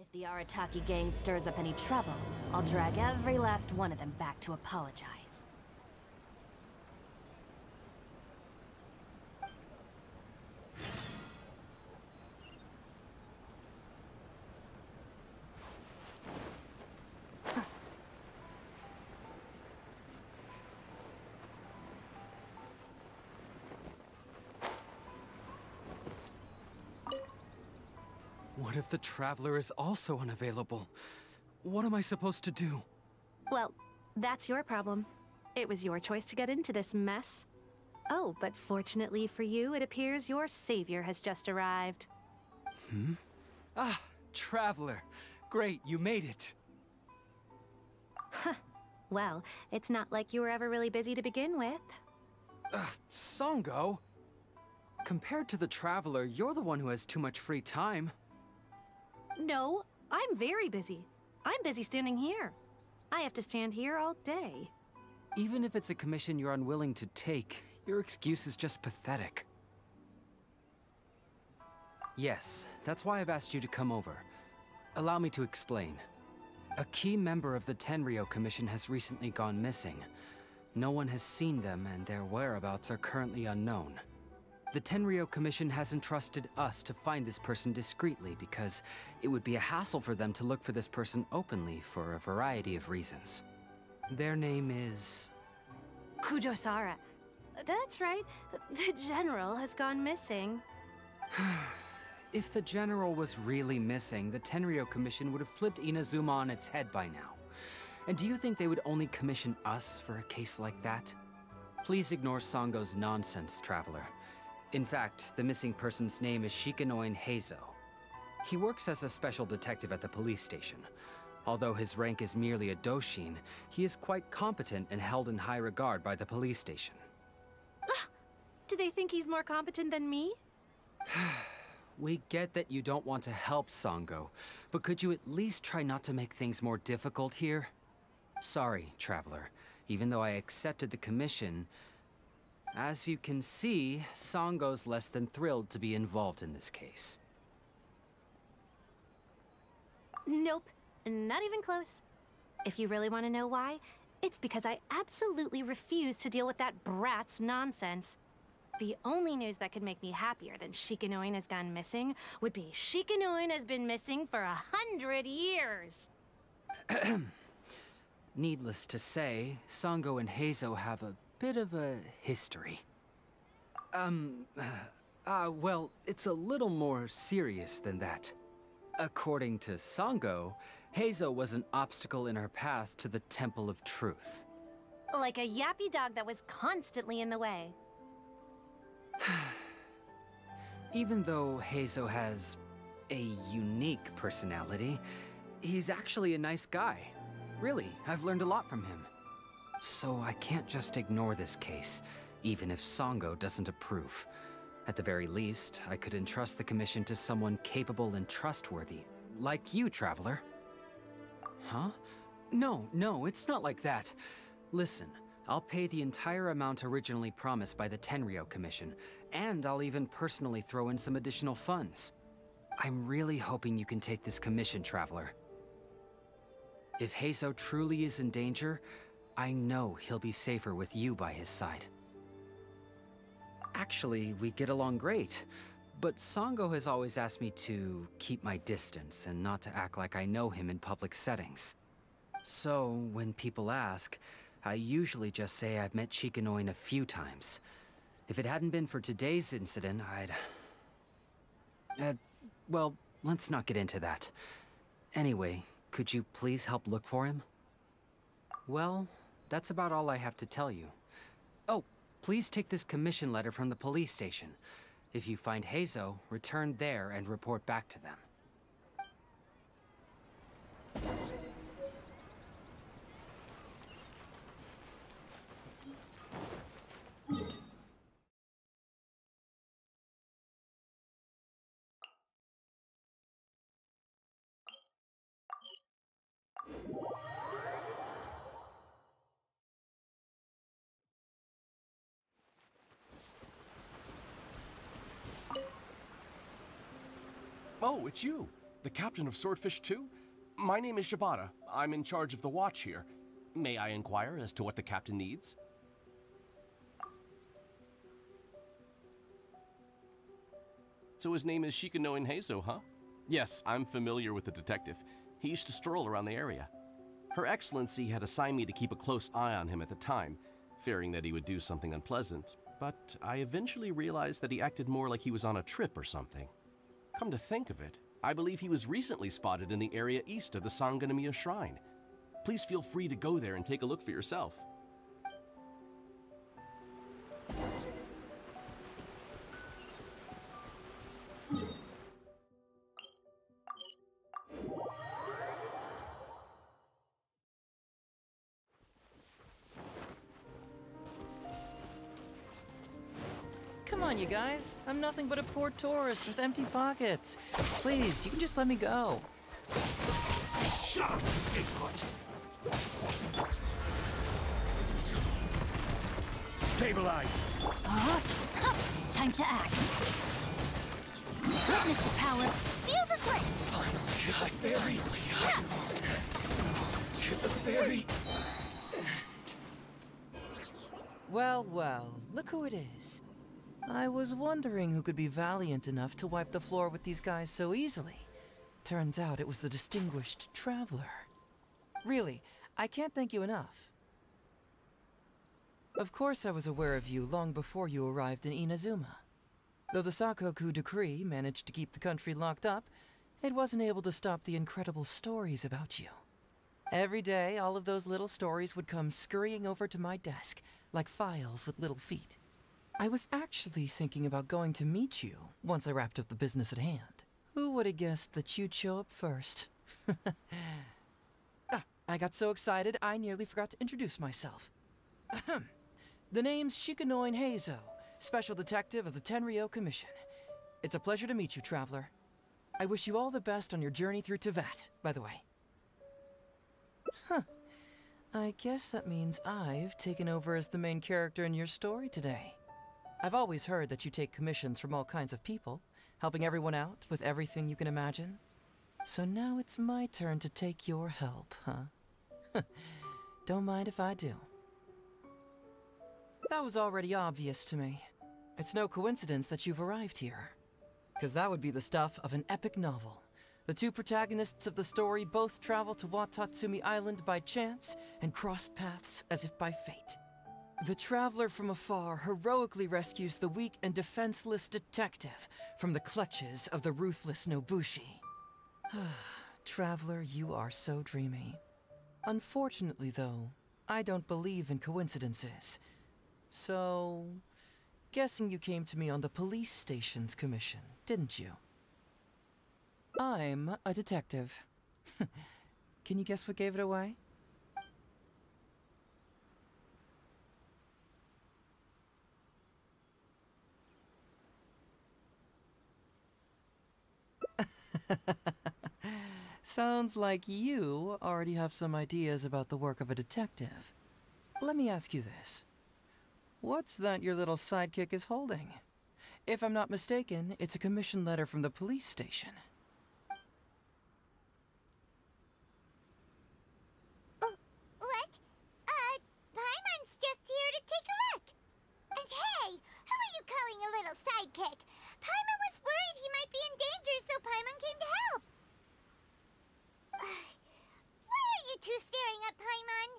If the Arataki gang stirs up any trouble, I'll drag every last one of them back to apologize. What if the Traveler is also unavailable? What am I supposed to do? Well, that's your problem. It was your choice to get into this mess. Oh, but fortunately for you, it appears your savior has just arrived. Ah, Traveler. Great, you made it. Well, it's not like you were ever really busy to begin with. Sango? Compared to the Traveler, you're the one who has too much free time. No, I'm very busy. I'm busy standing here. I have to stand here all day. Even if it's a commission you're unwilling to take, your excuse is just pathetic. Yes, that's why I've asked you to come over. Allow me to explain. A key member of the Tenryou Commission has recently gone missing. No one has seen them, and their whereabouts are currently unknown. The Tenryou Commission has entrusted us to find this person discreetly because it would be a hassle for them to look for this person openly for a variety of reasons. Their name is... Kujosara. That's right. The General has gone missing. If the General was really missing, the Tenryou Commission would have flipped Inazuma on its head by now. And do you think they would only commission us for a case like that? Please ignore Sango's nonsense, Traveler. In fact, the missing person's name is Shikanoin Heizou. He works as a special detective at the police station. Although his rank is merely a doshin, he is quite competent and held in high regard by the police station. Do they think he's more competent than me? We get that you don't want to help Sango, but could you at least try not to make things more difficult here? Sorry, Traveler. Even though I accepted the commission, as you can see, Sango's less than thrilled to be involved in this case. Nope, not even close. If you really want to know why, it's because I absolutely refuse to deal with that brat's nonsense. The only news that could make me happier than Shikanoin has gone missing would be Shikanoin has been missing for 100 years. Needless to say, Sango and Heizou have a bit of a history. Well, it's a little more serious than that. According to Sango, Heizou was an obstacle in her path to the Temple of Truth. Like a yappy dog that was constantly in the way. Even though Heizou has a unique personality, he's actually a nice guy. Really, I've learned a lot from him. So I can't just ignore this case, even if Sango doesn't approve. At the very least, I could entrust the commission to someone capable and trustworthy, like you, Traveler. Huh? No, it's not like that. Listen, I'll pay the entire amount originally promised by the Tenryou Commission, and I'll even personally throw in some additional funds. I'm really hoping you can take this commission, Traveler. If Heizou truly is in danger, I know he'll be safer with you by his side. Actually, we get along great, but Sango has always asked me to keep my distance and not to act like I know him in public settings. So, when people ask, I usually just say I've met Shikanoin a few times. If it hadn't been for today's incident, well, let's not get into that. Anyway, could you please help look for him? Well, that's about all I have to tell you. Oh, please take this commission letter from the police station. If you find Heizou, return there and report back to them. Oh, it's you. The captain of Swordfish 2? My name is Shibata. I'm in charge of the watch here. May I inquire as to what the captain needs? So his name is Shikanoin Heizou, huh? Yes, I'm familiar with the detective. He used to stroll around the area. Her Excellency had assigned me to keep a close eye on him at the time, fearing that he would do something unpleasant, but I eventually realized that he acted more like he was on a trip or something. Come to think of it, I believe he was recently spotted in the area east of the Sanganamiya Shrine. Please feel free to go there and take a look for yourself. Come on, you guys. I'm nothing but a poor tourist with empty pockets. Please, you can just let me go. Shut up, scapegoat! Stabilize! Time to act. Witness the power. Fuse is lit. To the very... to the very... Well, well, look who it is. I was wondering who could be valiant enough to wipe the floor with these guys so easily. Turns out it was the distinguished traveler. Really, I can't thank you enough. Of course I was aware of you long before you arrived in Inazuma. Though the Sakoku decree managed to keep the country locked up, it wasn't able to stop the incredible stories about you. Every day, all of those little stories would come scurrying over to my desk, like files with little feet. I was actually thinking about going to meet you once I wrapped up the business at hand. Who would have guessed that you'd show up first? I got so excited I nearly forgot to introduce myself. The name's Shikanoin Heizou, Special Detective of the Tenryou Commission. It's a pleasure to meet you, traveler. I wish you all the best on your journey through Teyvat, by the way. I guess that means I've taken over as the main character in your story today. I've always heard that you take commissions from all kinds of people, helping everyone out with everything you can imagine. So now it's my turn to take your help, huh? Don't mind if I do. That was already obvious to me. It's no coincidence that you've arrived here. Because that would be the stuff of an epic novel. The two protagonists of the story both travel to Watatsumi Island by chance and cross paths as if by fate. The traveler from afar heroically rescues the weak and defenseless detective from the clutches of the ruthless Nobushi. Traveler, you are so dreamy. Unfortunately, though, I don't believe in coincidences. So, guessing you came to me on the police station's commission, didn't you? I'm a detective. Can you guess what gave it away? Sounds like you already have some ideas about the work of a detective. Let me ask you this. What's that your little sidekick is holding? If I'm not mistaken, it's a commission letter from the police station. What? Paimon's just here to take a look. And hey, who are you calling a little sidekick? Paimon was worried he might be in danger, so Paimon came to help. Why are you two staring at Paimon?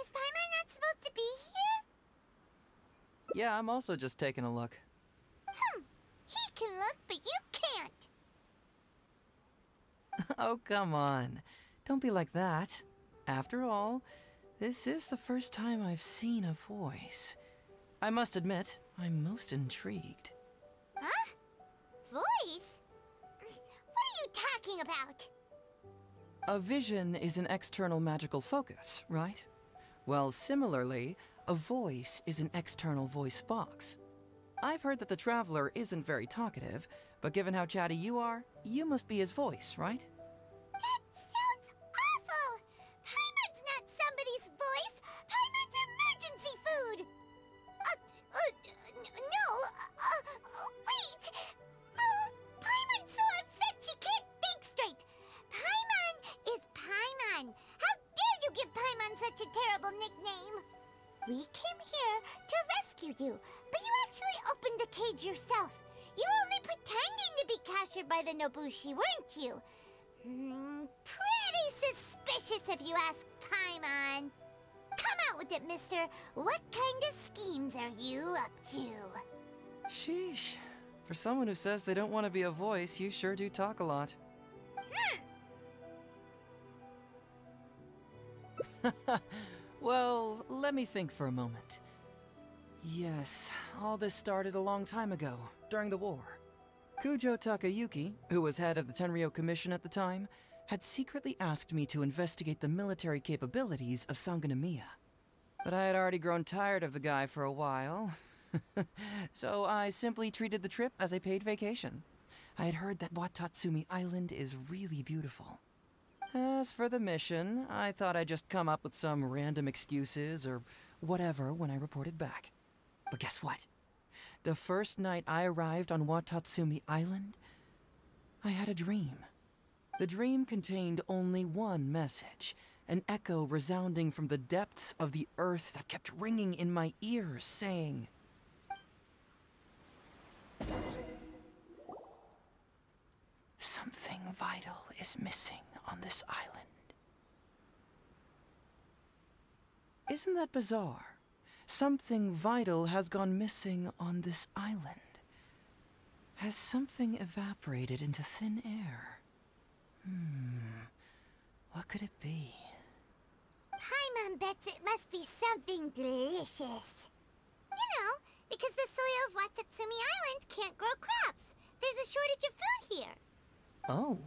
Is Paimon not supposed to be here? Yeah, I'm also just taking a look. He can look, but you can't. Oh, come on. Don't be like that. After all, this is the first time I've seen a voice. I must admit, I'm most intrigued. Huh? Voice? What are you talking about? A vision is an external magical focus, right? Well, similarly, a voice is an external voice box. I've heard that the Traveler isn't very talkative, but given how chatty you are, you must be his voice, right? That sounds awful! Paimon's not somebody's voice! Paimon's emergency food! Wait! Oh, Paimon's so upset she can't think straight! We came here to rescue you, but you actually opened the cage yourself. You were only pretending to be captured by the Nobushi, weren't you? Pretty suspicious if you ask Paimon. Come out with it, mister. What kind of schemes are you up to? Sheesh. For someone who says they don't want to be a voice, you sure do talk a lot. Well, let me think for a moment. Yes, all this started a long time ago, during the war. Kujo Takayuki, who was head of the Tenryou Commission at the time, had secretly asked me to investigate the military capabilities of Sangonomiya. But I had already grown tired of the guy for a while, so I simply treated the trip as a paid vacation. I had heard that Watatsumi Island is really beautiful. As for the mission, I thought I'd just come up with some random excuses or whatever when I reported back. But guess what? The first night I arrived on Watatsumi Island, I had a dream. The dream contained only one message, an echo resounding from the depths of the earth that kept ringing in my ears, saying, "Something vital is missing on this island." Isn't that bizarre? Something vital has gone missing on this island. Has something evaporated into thin air? What could it be? Paimon bets it must be something delicious. You know, because the soil of Watatsumi Island can't grow crops. There's a shortage of food here. Oh.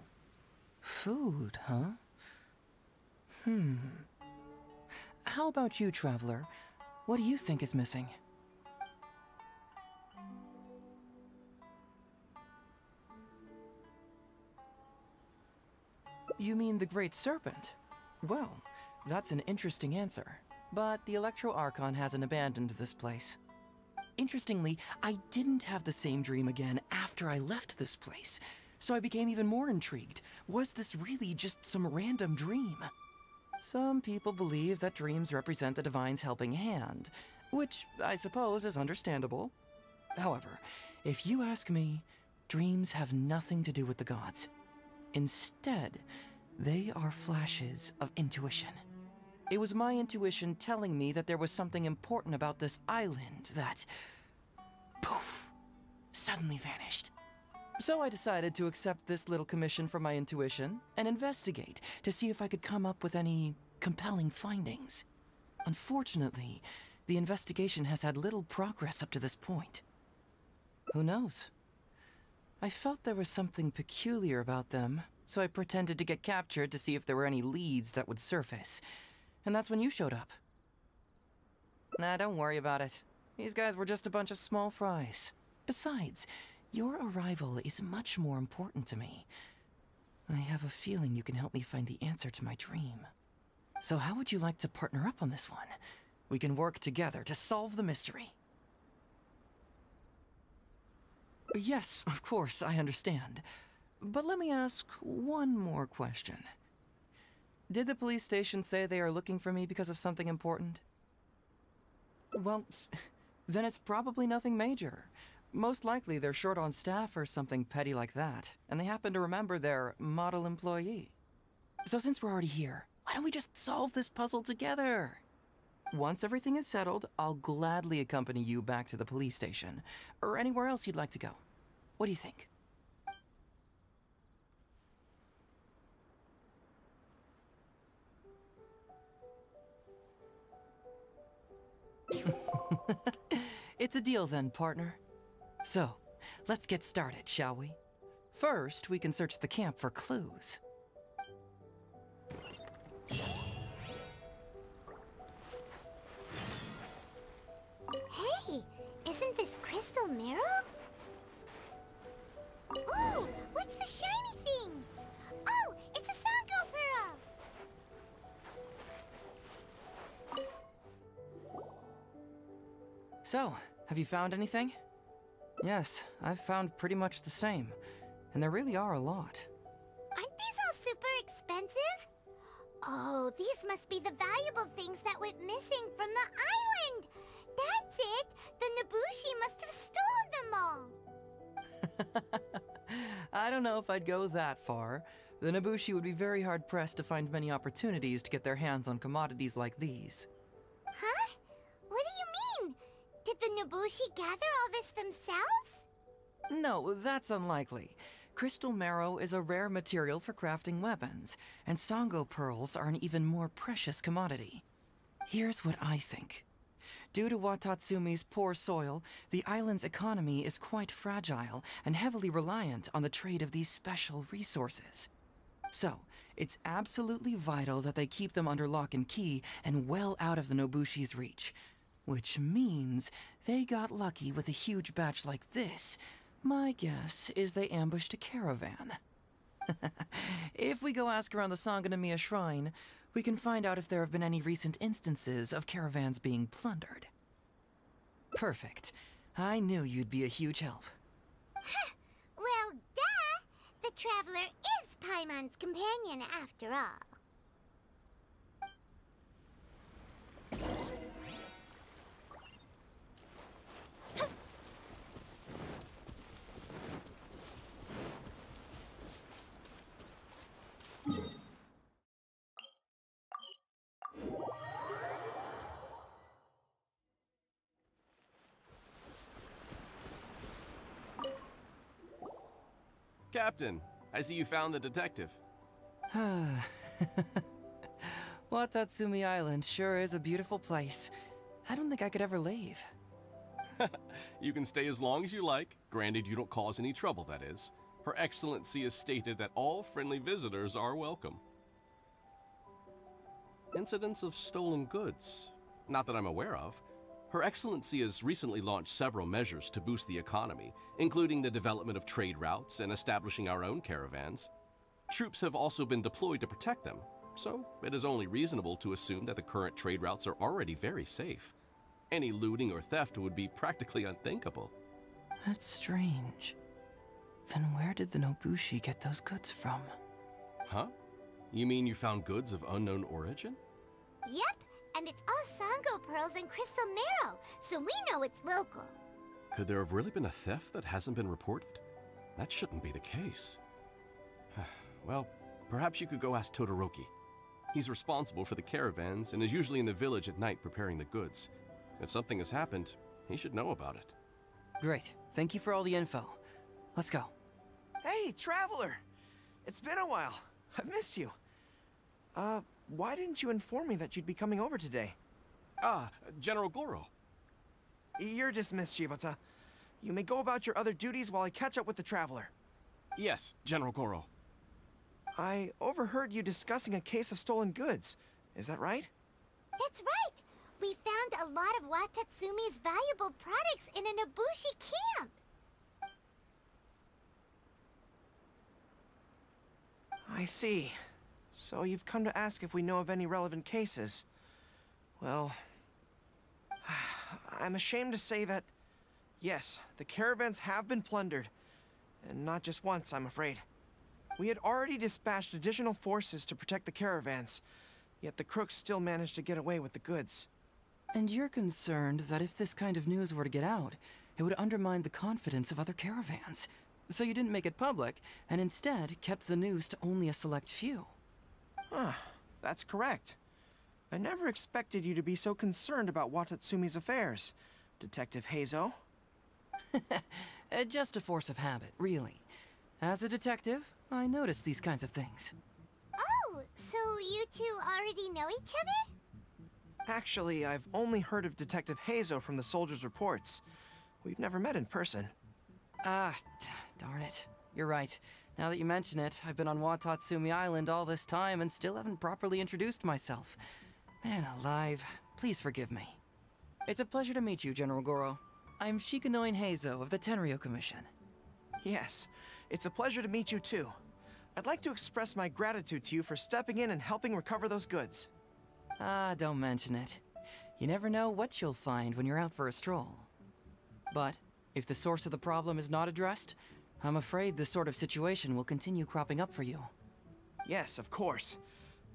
Food, huh? How about you, traveler? What do you think is missing? You mean the Great Serpent? Well, that's an interesting answer. But the Electro Archon hasn't abandoned this place. Interestingly, I didn't have the same dream again after I left this place, so I became even more intrigued. Was this really just some random dream? Some people believe that dreams represent the Divine's helping hand, which I suppose is understandable. However, if you ask me, dreams have nothing to do with the gods. Instead, they are flashes of intuition. It was my intuition telling me that there was something important about this island that, poof, suddenly vanished. So I decided to accept this little commission from my intuition and investigate to see if I could come up with any compelling findings. Unfortunately, the investigation has had little progress up to this point. Who knows? I felt there was something peculiar about them, so I pretended to get captured to see if there were any leads that would surface. And that's when you showed up. Nah, don't worry about it. These guys were just a bunch of small fries. Besides, your arrival is much more important to me. I have a feeling you can help me find the answer to my dream. So how would you like to partner up on this one? We can work together to solve the mystery. Yes, of course, I understand. But let me ask one more question. Did the police station say they are looking for me because of something important? Well, then it's probably nothing major. Most likely they're short on staff or something petty like that, and they happen to remember their model employee. So since we're already here, why don't we just solve this puzzle together? Once everything is settled, I'll gladly accompany you back to the police station, or anywhere else you'd like to go. What do you think? It's a deal then, partner. So, let's get started, shall we? First, we can search the camp for clues. Hey, isn't this crystal mirror? Ooh, what's the shiny thing? Oh, it's a Sango pearl! So, have you found anything? Yes, I've found pretty much the same. And there really are a lot. Aren't these all super expensive? Oh, these must be the valuable things that went missing from the happened. That's it. The Nobushi must have stolen them all. I don't know if I'd go that far. The Nobushi would be very hard-pressed to find many opportunities to get their hands on commodities like these. Huh? What do you mean? Did the Nobushi gather all this themselves? No, that's unlikely. Crystal marrow is a rare material for crafting weapons, and Sango pearls are an even more precious commodity. Here's what I think. Due to Watatsumi's poor soil, the island's economy is quite fragile and heavily reliant on the trade of these special resources. So, it's absolutely vital that they keep them under lock and key and well out of the Nobushi's reach. Which means they got lucky with a huge batch like this. My guess is they ambushed a caravan. If we go ask around the Sangonomiya Shrine, we can find out if there have been any recent instances of caravans being plundered. Perfect. I knew you'd be a huge help. Well, duh! The Traveler is Paimon's companion after all. Captain, I see you found the detective. Watatsumi Island sure is a beautiful place. I don't think I could ever leave. You can stay as long as you like, granted you don't cause any trouble, that is. Her Excellency has stated that all friendly visitors are welcome. Incidents of stolen goods? Not that I'm aware of. Her Excellency has recently launched several measures to boost the economy, including the development of trade routes and establishing our own caravans. Troops have also been deployed to protect them, so it is only reasonable to assume that the current trade routes are already very safe. Any looting or theft would be practically unthinkable. That's strange. Then where did the Nobushi get those goods from? Huh? You mean you found goods of unknown origin? Yep, and it's all Sango pearls and crystal marrow, so we know it's local. Could there have really been a theft that hasn't been reported? That shouldn't be the case. Well, perhaps you could go ask Todoroki. He's responsible for the caravans and is usually in the village at night preparing the goods. If something has happened, he should know about it. Great. Thank you for all the info. Let's go. Hey, Traveler! It's been a while. I've missed you. Why didn't you inform me that you'd be coming over today? General Goro. You're dismissed, Shibata. You may go about your other duties while I catch up with the Traveler. Yes, General Goro. I overheard you discussing a case of stolen goods. Is that right? That's right! We found a lot of Watatsumi's valuable products in a Nobushi camp! I see. So you've come to ask if we know of any relevant cases. Well, I'm ashamed to say that, yes, the caravans have been plundered. And not just once, I'm afraid. We had already dispatched additional forces to protect the caravans, yet the crooks still managed to get away with the goods. And you're concerned that if this kind of news were to get out, it would undermine the confidence of other caravans. So you didn't make it public, and instead kept the news to only a select few. That's correct. I never expected you to be so concerned about Watatsumi's affairs, Detective Heizou. Just a force of habit, really. As a detective, I notice these kinds of things. Oh, so you two already know each other? Actually, I've only heard of Detective Heizou from the soldiers' reports. We've never met in person. Darn it. You're right. Now that you mention it, I've been on Watatsumi Island all this time and still haven't properly introduced myself. Man alive, please forgive me. It's a pleasure to meet you, General Goro. I'm Shikanoin Heizou of the Tenryo Commission. Yes, it's a pleasure to meet you too. I'd like to express my gratitude to you for stepping in and helping recover those goods. Don't mention it. You never know what you'll find when you're out for a stroll. But if the source of the problem is not addressed, I'm afraid this sort of situation will continue cropping up for you. Yes, of course.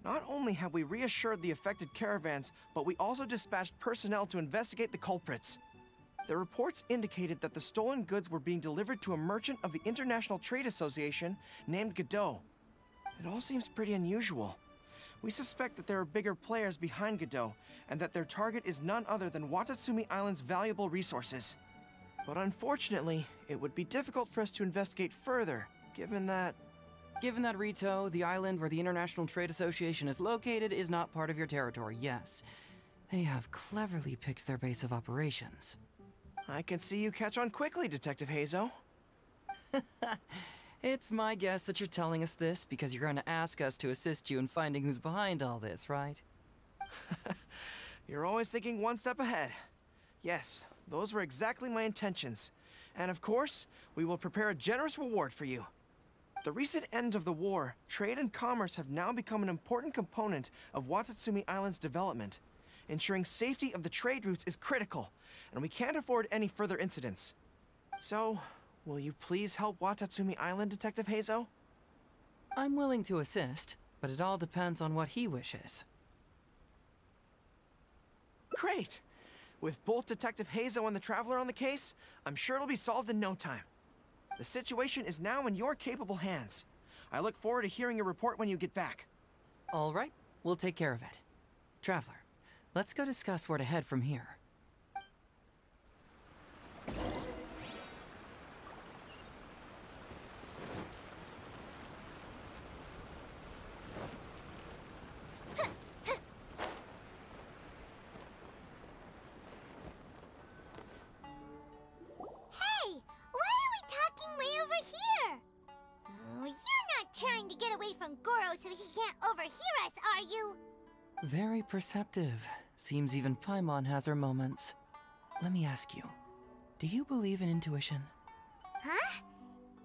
Not only have we reassured the affected caravans, but we also dispatched personnel to investigate the culprits. The reports indicated that the stolen goods were being delivered to a merchant of the International Trade Association named Godot. It all seems pretty unusual. We suspect that there are bigger players behind Godot, and that their target is none other than Watatsumi Island's valuable resources. But unfortunately, it would be difficult for us to investigate further, given that... Given that Rito, the island where the International Trade Association is located, is not part of your territory, yes. They have cleverly picked their base of operations. I can see you catch on quickly, Detective Heizou. It's my guess that you're telling us this because you're going to ask us to assist you in finding who's behind all this, right? You're always thinking one step ahead. Yes, those were exactly my intentions. And of course, we will prepare a generous reward for you. The recent end of the war, trade and commerce have now become an important component of Watatsumi Island's development. Ensuring safety of the trade routes is critical, and we can't afford any further incidents. So, will you please help Watatsumi Island, Detective Heizou? I'm willing to assist, but it all depends on what he wishes. Great! With both Detective Heizou and the Traveler on the case, I'm sure it'll be solved in no time. The situation is now in your capable hands. I look forward to hearing your report when you get back. All right, we'll take care of it. Traveler, let's go discuss where to head from here. Trying to get away from Goro so he can't overhear us, are you? Very perceptive. Seems even Paimon has her moments. Let me ask you, do you believe in intuition? Huh?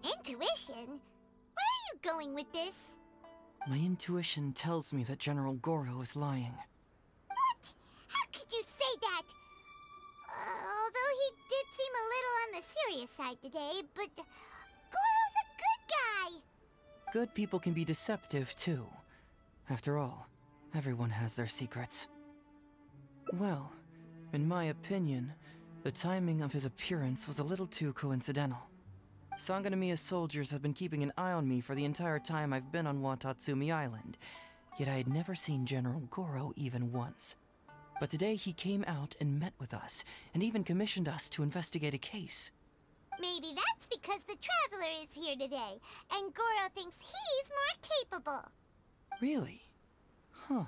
Intuition? Where are you going with this? My intuition tells me that General Goro is lying. What? How could you say that? Although he did seem a little on the serious side today, but Goro's a good guy! Good people can be deceptive, too. After all, everyone has their secrets. Well, in my opinion, the timing of his appearance was a little too coincidental. Sangonomiya's soldiers have been keeping an eye on me for the entire time I've been on Watatsumi Island, yet I had never seen General Goro even once. But today he came out and met with us, and even commissioned us to investigate a case. Maybe that's because the Traveler is here today, and Goro thinks he's more capable. Really? Huh.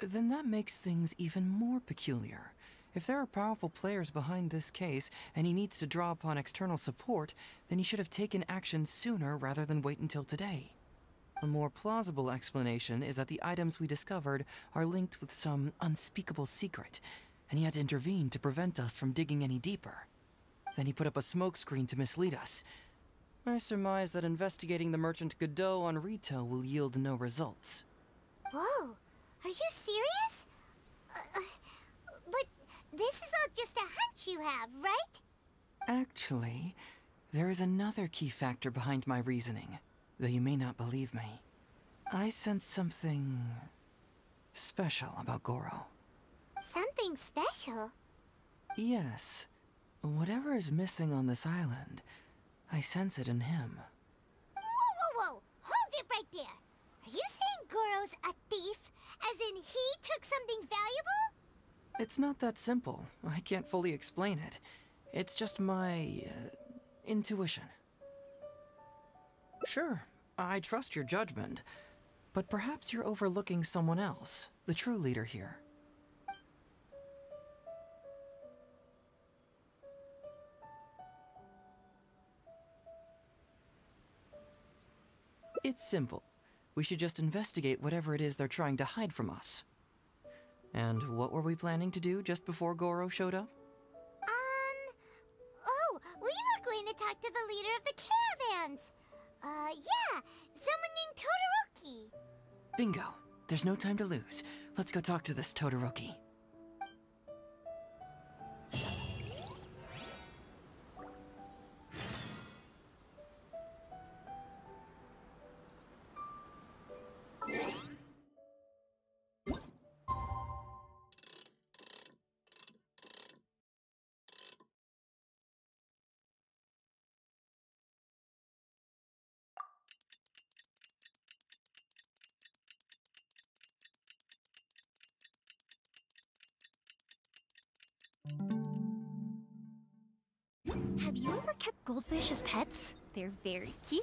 Then that makes things even more peculiar. If there are powerful players behind this case, and he needs to draw upon external support, then he should have taken action sooner rather than wait until today. A more plausible explanation is that the items we discovered are linked with some unspeakable secret, and he had to intervene to prevent us from digging any deeper. Then he put up a smokescreen to mislead us. I surmise that investigating the merchant Godot on Rito will yield no results. Whoa, are you serious? But this is all just a hunch you have, right? Actually, there is another key factor behind my reasoning, though you may not believe me. I sense something special about Goro. Something special? Yes. Whatever is missing on this island, I sense it in him. Whoa! Hold it right there! Are you saying Goro's a thief? As in he took something valuable? It's not that simple. I can't fully explain it. It's just my... intuition. Sure, I trust your judgment, but perhaps you're overlooking someone else, the true leader here. It's simple. We should just investigate whatever it is they're trying to hide from us. And what were we planning to do just before Goro showed up? Oh, we were going to talk to the leader of the caravans. Yeah, someone named Todoroki. Bingo. There's no time to lose. Let's go talk to this Todoroki. Have you ever kept goldfish as pets? They're very cute.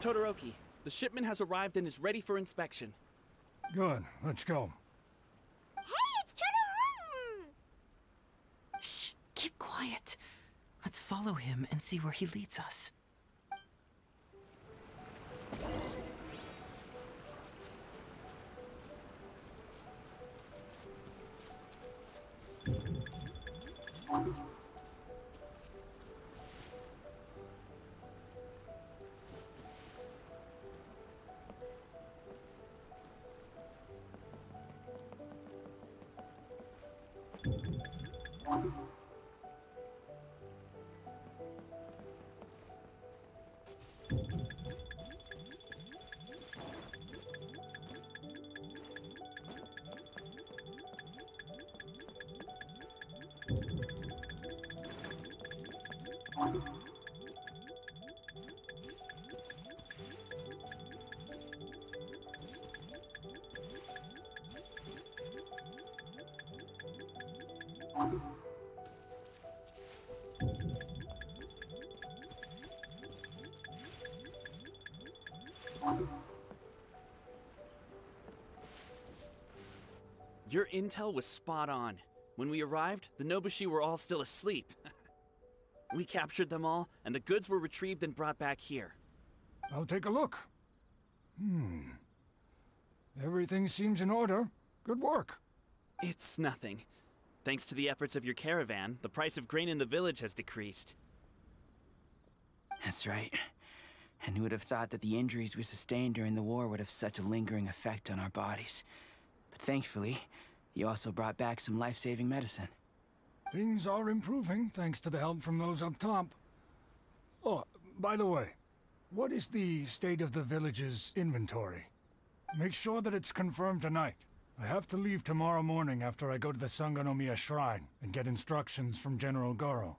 Todoroki, the shipment has arrived and is ready for inspection. Good, let's go. Hey, it's Todoroki! Shh, keep quiet. Let's follow him and see where he leads us. Your intel was spot on. When we arrived, the Nobushi were all still asleep. We captured them all, and the goods were retrieved and brought back here. I'll take a look. Everything seems in order. Good work. It's nothing. Thanks to the efforts of your caravan, the price of grain in the village has decreased. That's right. And who would have thought that the injuries we sustained during the war would have such a lingering effect on our bodies? But thankfully, you also brought back some life-saving medicine. Things are improving thanks to the help from those up top. Oh, by the way, what is the state of the village's inventory? Make sure that it's confirmed tonight. I have to leave tomorrow morning after I go to the Sangonomiya Shrine and get instructions from General Goro.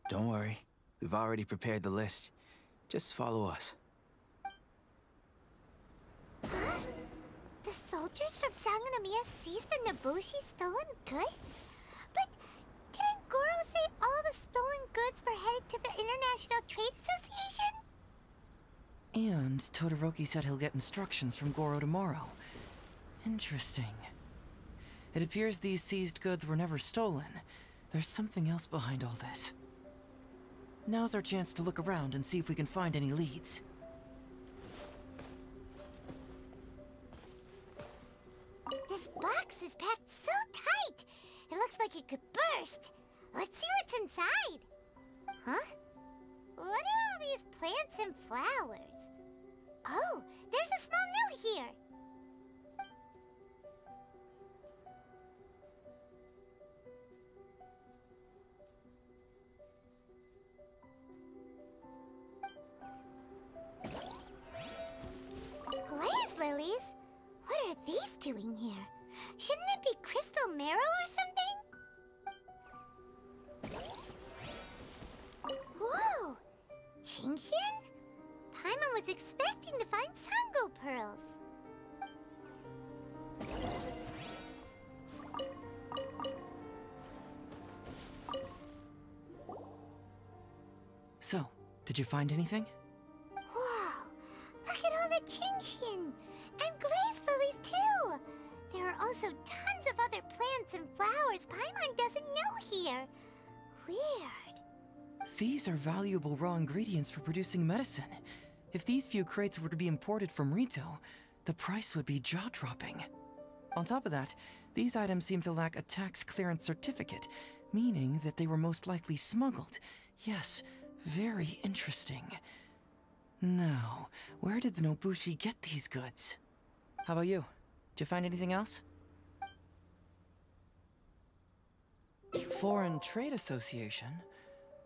Don't worry. We've already prepared the list. Just follow us. Huh? The soldiers from Sangonomiya seized the Nobushi stolen goods? But didn't Goro say all the stolen goods were headed to the International Trade Association? And Todoroki said he'll get instructions from Goro tomorrow. Interesting. It appears these seized goods were never stolen. There's something else behind all this. Now's our chance to look around and see if we can find any leads. This box is packed so tight! It looks like it could burst! Let's see what's inside! Huh? What are all these plants and flowers? Oh, there's a small note here! Glaze lilies? What are these doing here? Shouldn't it be crystal marrow or something? Whoa! Qingxian? Paimon was expecting to find Sango pearls. So, did you find anything? Whoa! Look at all the Qingxian! And glaze lilies too! There are also tons of other plants and flowers Paimon doesn't know here. Weird. These are valuable raw ingredients for producing medicine. If these few crates were to be imported from Rito, the price would be jaw-dropping. On top of that, these items seem to lack a tax clearance certificate, meaning that they were most likely smuggled. Yes, very interesting. Now, where did the Nobushi get these goods? How about you? Did you find anything else? Foreign Trade Association?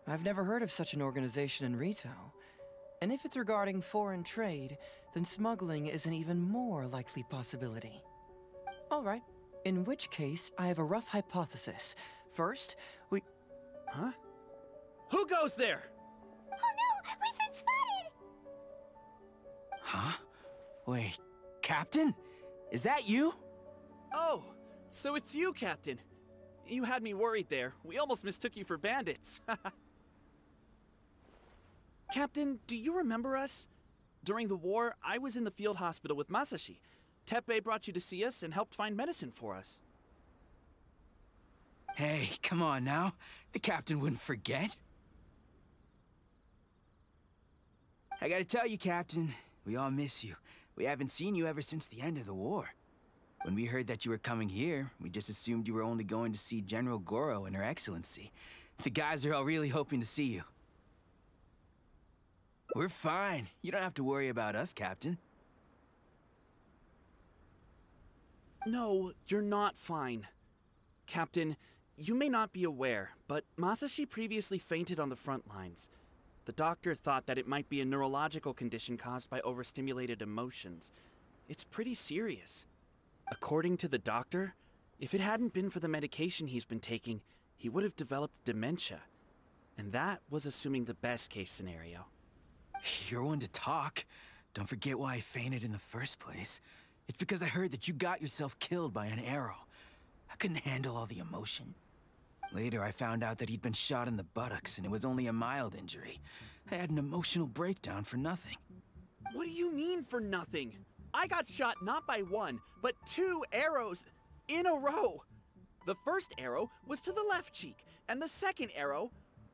I've never heard of such an organization in Rito. And if it's regarding foreign trade, then smuggling is an even more likely possibility. All right. In which case, I have a rough hypothesis. First, we... Huh? Who goes there? Oh no! We've been spotted! Huh? Wait, Captain? Is that you? Oh, so it's you, Captain. You had me worried there. We almost mistook you for bandits. Captain, do you remember us? During the war, I was in the field hospital with Masashi. Teppei brought you to see us and helped find medicine for us. Hey, come on now. The captain wouldn't forget. I gotta tell you, Captain, we all miss you. We haven't seen you ever since the end of the war. When we heard that you were coming here, we just assumed you were only going to see General Goro and Her Excellency. The guys are all really hoping to see you. We're fine. You don't have to worry about us, Captain. No, you're not fine. Captain, you may not be aware, but Masashi previously fainted on the front lines. The doctor thought that it might be a neurological condition caused by overstimulated emotions. It's pretty serious. According to the doctor, if it hadn't been for the medication he's been taking, he would have developed dementia. And that was assuming the best case scenario. You're one to talk. Don't forget why I fainted in the first place. It's because I heard that you got yourself killed by an arrow. I couldn't handle all the emotion. Later, I found out that he'd been shot in the buttocks, and it was only a mild injury. I had an emotional breakdown for nothing. What do you mean for nothing? I got shot not by one, but 2 arrows in a row. The first arrow was to the left cheek, and the second arrow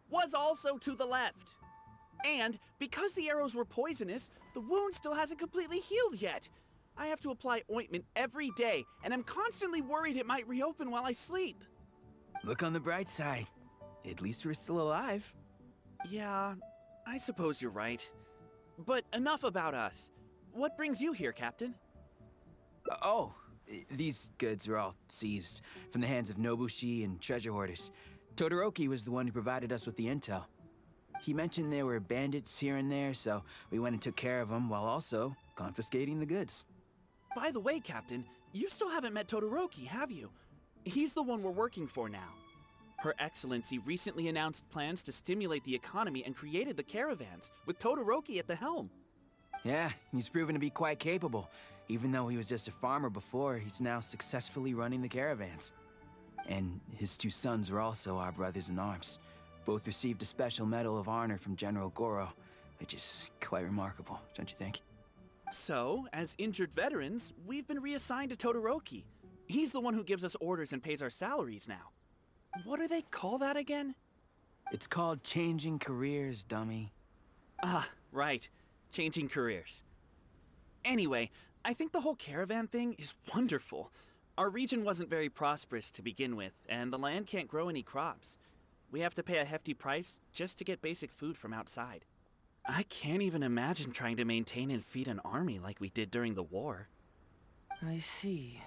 was also to the left. And because the arrows were poisonous, the wound still hasn't completely healed yet. I have to apply ointment every day, and I'm constantly worried it might reopen while I sleep. Look on the bright side. At least we're still alive. Yeah, I suppose you're right. But enough about us. What brings you here, Captain? Oh, these goods were all seized from the hands of Nobushi and treasure hoarders. Todoroki was the one who provided us with the intel. He mentioned there were bandits here and there, so we went and took care of them while also confiscating the goods. By the way, Captain, you still haven't met Todoroki, have you? He's the one we're working for now. Her Excellency recently announced plans to stimulate the economy and created the caravans, with Todoroki at the helm. Yeah, he's proven to be quite capable. Even though he was just a farmer before, he's now successfully running the caravans. And his 2 sons were also our brothers in arms. Both received a special medal of honor from General Goro, which is quite remarkable, don't you think? So, as injured veterans, we've been reassigned to Todoroki. He's the one who gives us orders and pays our salaries now. What do they call that again? It's called changing careers, dummy. Ah, right. Changing careers. Anyway, I think the whole caravan thing is wonderful. Our region wasn't very prosperous to begin with, and the land can't grow any crops. We have to pay a hefty price just to get basic food from outside. I can't even imagine trying to maintain and feed an army like we did during the war. I see.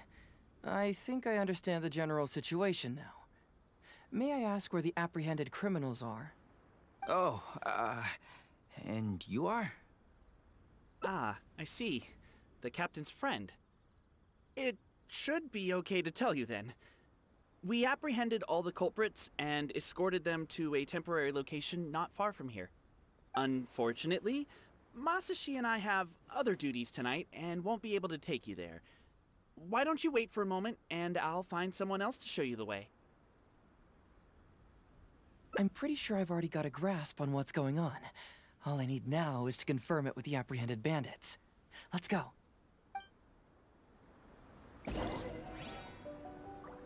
I think I understand the general situation now. May I ask where the apprehended criminals are? Oh, and you are? Ah, I see. The captain's friend. It should be okay to tell you then. We apprehended all the culprits and escorted them to a temporary location not far from here. Unfortunately, Masashi and I have other duties tonight and won't be able to take you there. Why don't you wait for a moment and I'll find someone else to show you the way. I'm pretty sure I've already got a grasp on what's going on. All I need now is to confirm it with the apprehended bandits. Let's go.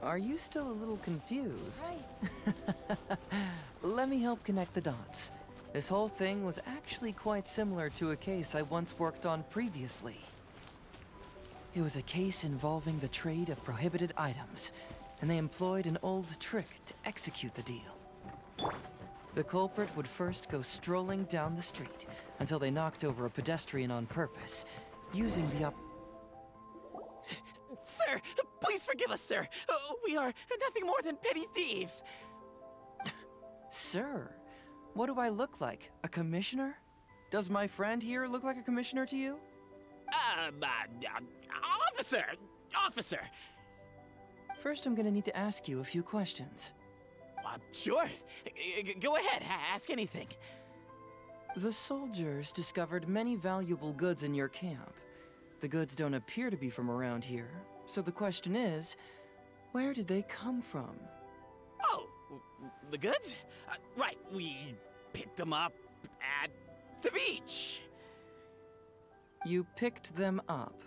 Are you still a little confused? Let me help connect the dots. This whole thing was actually quite similar to a case I once worked on previously. It was a case involving the trade of prohibited items, and they employed an old trick to execute the deal. The culprit would first go strolling down the street until they knocked over a pedestrian on purpose, using the Sir, please forgive us, sir. We are nothing more than petty thieves. Sir, what do I look like? A commissioner? Does my friend here look like a commissioner to you? Officer! Officer! First, I'm gonna need to ask you a few questions. Sure. Go ahead, ask anything. The soldiers discovered many valuable goods in your camp. The goods don't appear to be from around here, so the question is, where did they come from? Oh, the goods? Right, we picked them up at the beach. You picked them up?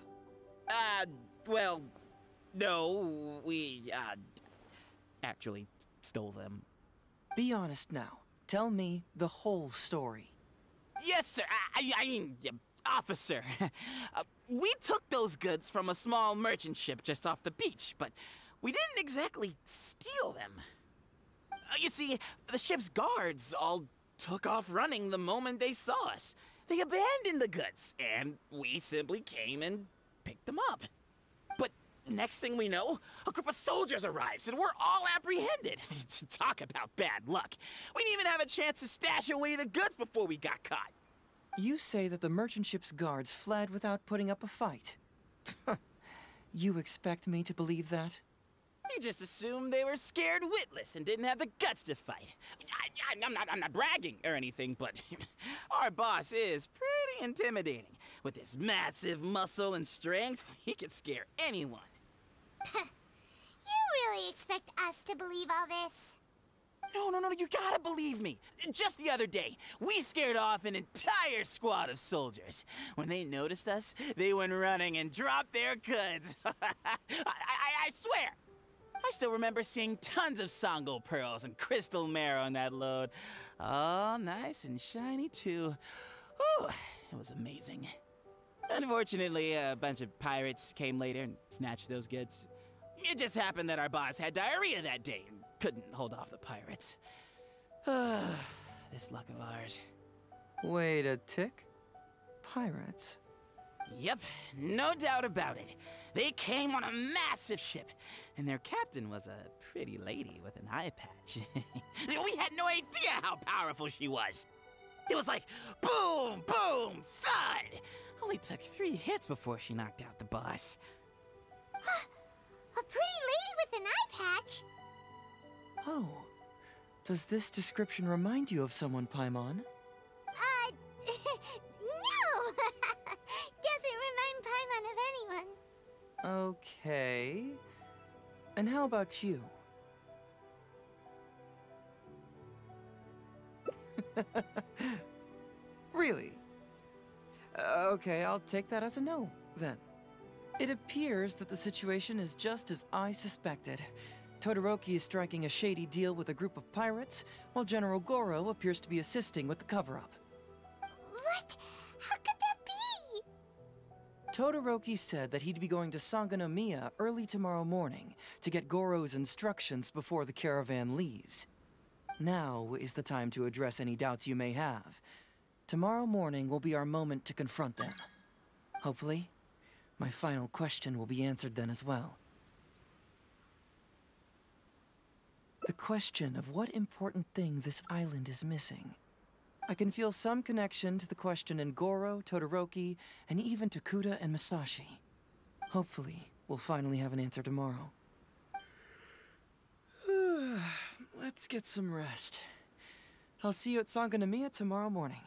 Well, no, we, actually stole them. Be honest now. Tell me the whole story. Yes, sir. I mean, officer. We took those goods from a small merchant ship just off the beach, but we didn't exactly steal them. You see, the ship's guards all took off running the moment they saw us. They abandoned the goods, and we simply came and picked them up. But next thing we know, a group of soldiers arrives, and we're all apprehended. Talk about bad luck. We didn't even have a chance to stash away the goods before we got caught. You say that the merchant ship's guards fled without putting up a fight. You expect me to believe that? You just assumed they were scared witless and didn't have the guts to fight. I'm not bragging or anything, but our boss is pretty intimidating. With his massive muscle and strength, he could scare anyone. You really expect us to believe all this? No, you gotta believe me. Just the other day, we scared off an entire squad of soldiers. When they noticed us, they went running and dropped their goods. I swear. I still remember seeing tons of Sango pearls and crystal marrow on that load. All nice and shiny, too. Whew, it was amazing. Unfortunately, a bunch of pirates came later and snatched those goods. It just happened that our boss had diarrhea that day and couldn't hold off the pirates. This luck of ours. Wait a tick? Pirates? Yep, no doubt about it. They came on a massive ship, and their captain was a pretty lady with an eye patch. We had no idea how powerful she was. It was like boom, boom, thud. Only took 3 hits before she knocked out the boss. A pretty lady with an eye patch? Oh. Does this description remind you of someone, Paimon? No! Doesn't remind Paimon of anyone. Okay. And how about you? Really? Okay, I'll take that as a no, then. It appears that the situation is just as I suspected. Todoroki is striking a shady deal with a group of pirates, while General Goro appears to be assisting with the cover-up. What? How could that be? Todoroki said that he'd be going to Sangonomiya early tomorrow morning to get Goro's instructions before the caravan leaves. Now is the time to address any doubts you may have. Tomorrow morning will be our moment to confront them. Hopefully, my final question will be answered then as well. The question of what important thing this island is missing. I can feel some connection to the question in Goro, Todoroki, and even to Kuda and Masashi. Hopefully, we'll finally have an answer tomorrow. Let's get some rest. I'll see you at Sangonomiya tomorrow morning.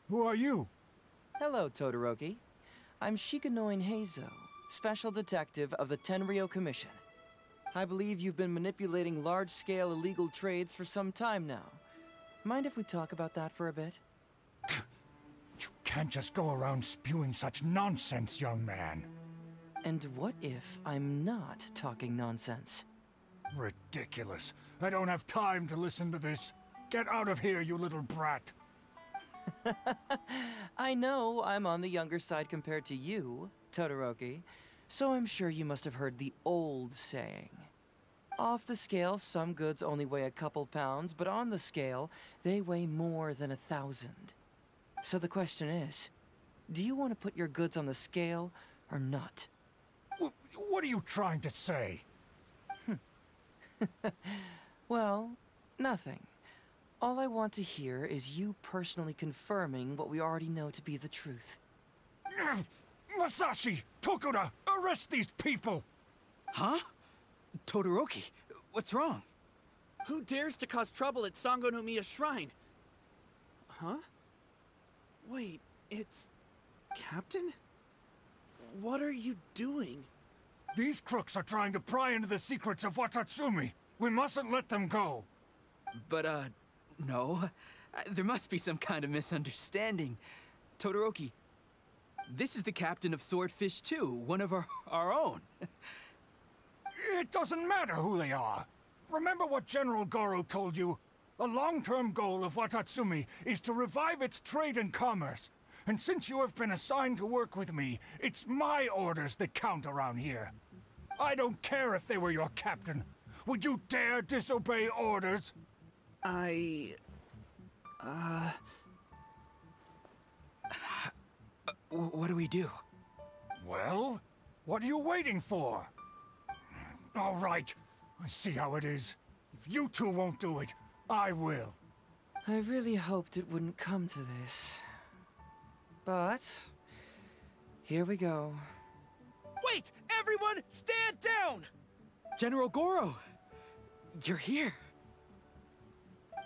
Who are you? Hello, Todoroki. I'm Shikanoin Heizou, Special Detective of the Tenryou Commission. I believe you've been manipulating large-scale illegal trades for some time now. Mind if we talk about that for a bit? You can't just go around spewing such nonsense, young man. And what if I'm not talking nonsense? Ridiculous. I don't have time to listen to this. Get out of here, you little brat. I know I'm on the younger side compared to you, Todoroki, so I'm sure you must have heard the old saying. Off the scale, some goods only weigh a couple pounds, but on the scale, they weigh more than 1,000. So the question is, do you want to put your goods on the scale or not? What are you trying to say? Well, nothing. All I want to hear is you personally confirming what we already know to be the truth. Masashi! Tokuda! Arrest these people! Huh? Todoroki, what's wrong? Who dares to cause trouble at Sangonomiya Shrine? Huh? Wait, it's... Captain? What are you doing? These crooks are trying to pry into the secrets of Watatsumi. We mustn't let them go. But, no. There must be some kind of misunderstanding. Todoroki, this is the captain of Swordfish 2, one of our own. It doesn't matter who they are. Remember what General Goro told you? A long-term goal of Watatsumi is to revive its trade and commerce. And since you have been assigned to work with me, it's my orders that count around here. I don't care if they were your captain. Would you dare disobey orders? What do we do? Well, what are you waiting for? All right, I see how it is. If you two won't do it, I will. I really hoped it wouldn't come to this. But... here we go. Wait! Everyone, stand down! General Goro! You're here.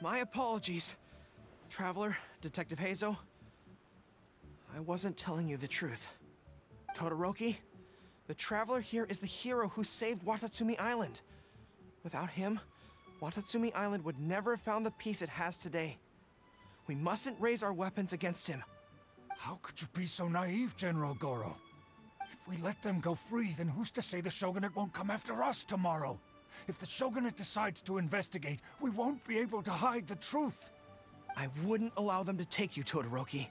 My apologies, Traveler, Detective Heizou. I wasn't telling you the truth. Todoroki, the Traveler here is the hero who saved Watatsumi Island. Without him, Watatsumi Island would never have found the peace it has today. We mustn't raise our weapons against him. How could you be so naive, General Goro? If we let them go free, then who's to say the Shogunate won't come after us tomorrow? If the Shogunate decides to investigate, we won't be able to hide the truth. I wouldn't allow them to take you, Todoroki.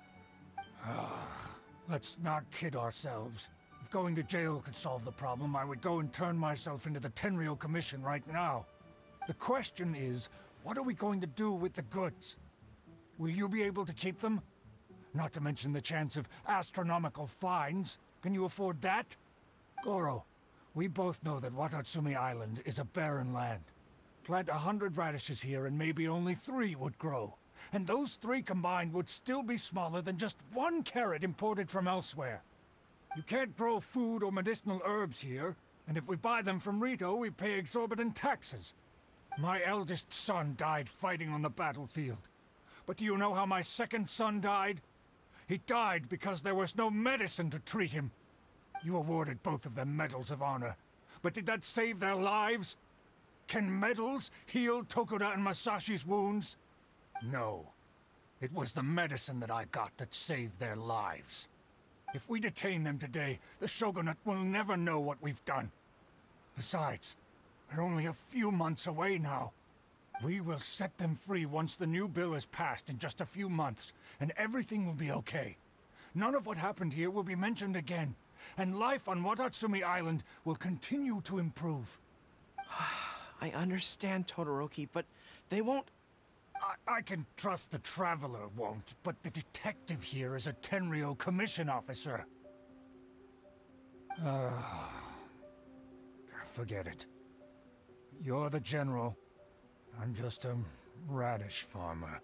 Let's not kid ourselves. If going to jail could solve the problem, I would go and turn myself into the Tenryou Commission right now. The question is, what are we going to do with the goods? Will you be able to keep them? Not to mention the chance of astronomical fines. Can you afford that? Goro, we both know that Watatsumi Island is a barren land. Plant 100 radishes here and maybe only 3 would grow. And those 3 combined would still be smaller than just 1 carrot imported from elsewhere. You can't grow food or medicinal herbs here, and if we buy them from Rito, we pay exorbitant taxes. My eldest son died fighting on the battlefield. But do you know how my second son died? He died because there was no medicine to treat him. You awarded both of them medals of honor. But did that save their lives? Can medals heal Tokuda and Masashi's wounds? No. It was the medicine that I got that saved their lives. If we detain them today, the Shogunate will never know what we've done. Besides, they're only a few months away now. We will set them free once the new bill is passed in just a few months, and everything will be okay. None of what happened here will be mentioned again, and life on Watatsumi Island will continue to improve. I understand, Todoroki, but they won't... I can trust the Traveler won't, but the detective here is a Tenryou Commission officer. Forget it. You're the general. I'm just a radish farmer.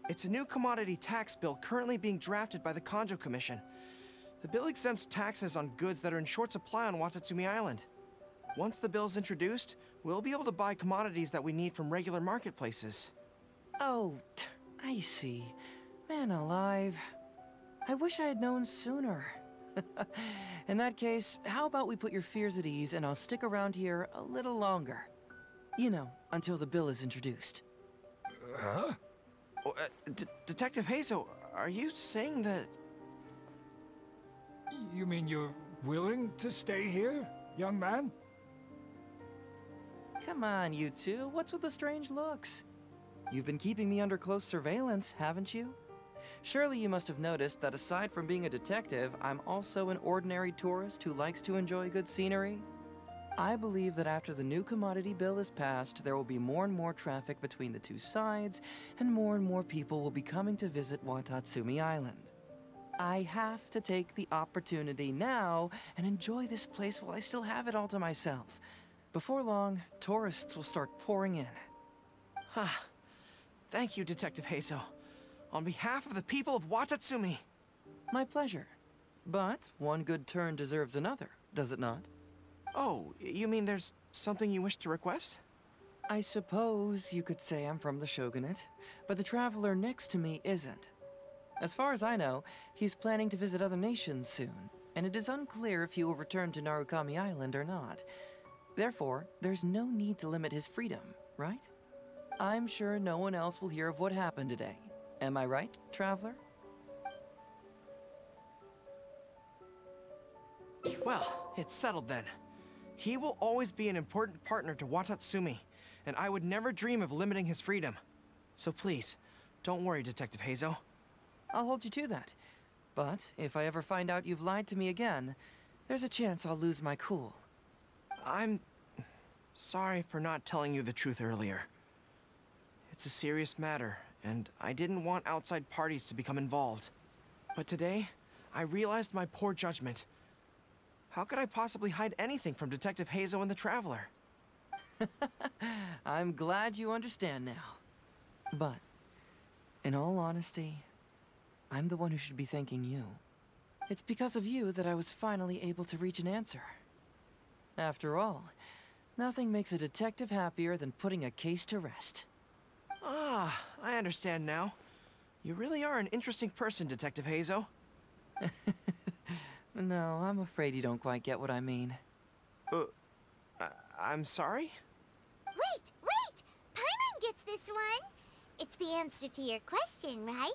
It's a new commodity tax bill currently being drafted by the Kanjo Commission. The bill exempts taxes on goods that are in short supply on Watatsumi Island. Once the bill is introduced, We'll be able to buy commodities that we need from regular marketplaces. Oh, I see. Man alive. I wish I had known sooner. In that case, how about we put your fears at ease and I'll stick around here a little longer. You know, until the bill is introduced. Huh? Oh, Detective Heizou, are you saying that... You mean you're willing to stay here, young man? Come on, you two. What's with the strange looks? You've been keeping me under close surveillance, haven't you? Surely you must have noticed that aside from being a detective, I'm also an ordinary tourist who likes to enjoy good scenery. I believe that after the new commodity bill is passed, there will be more and more traffic between the two sides, and more people will be coming to visit Watatsumi Island. I have to take the opportunity now and enjoy this place while I still have it all to myself. Before long, tourists will start pouring in. Thank you, Detective Heizou. On behalf of the people of Watatsumi. My pleasure. But one good turn deserves another, does it not? Oh, you mean there's something you wish to request? I suppose you could say I'm from the Shogunate, but the traveler next to me isn't. As far as I know, he's planning to visit other nations soon, and it is unclear if he will return to Narukami Island or not. Therefore, there's no need to limit his freedom, right? I'm sure no one else will hear of what happened today. Am I right, traveler? Well, it's settled then. He will always be an important partner to Watatsumi, and I would never dream of limiting his freedom. So please, don't worry, Detective Heizou. I'll hold you to that. But if I ever find out you've lied to me again, there's a chance I'll lose my cool. I'm sorry for not telling you the truth earlier. It's a serious matter, and I didn't want outside parties to become involved. But today, I realized my poor judgment. How could I possibly hide anything from Detective Heizou and the Traveler? I'm glad you understand now. But, in all honesty, I'm the one who should be thanking you. It's because of you that I was finally able to reach an answer. After all, nothing makes a detective happier than putting a case to rest. Ah, I understand now. You really are an interesting person, Detective Heizou. No, I'm afraid you don't quite get what I mean. I'm sorry? Wait! Paimon gets this one! It's the answer to your question, right?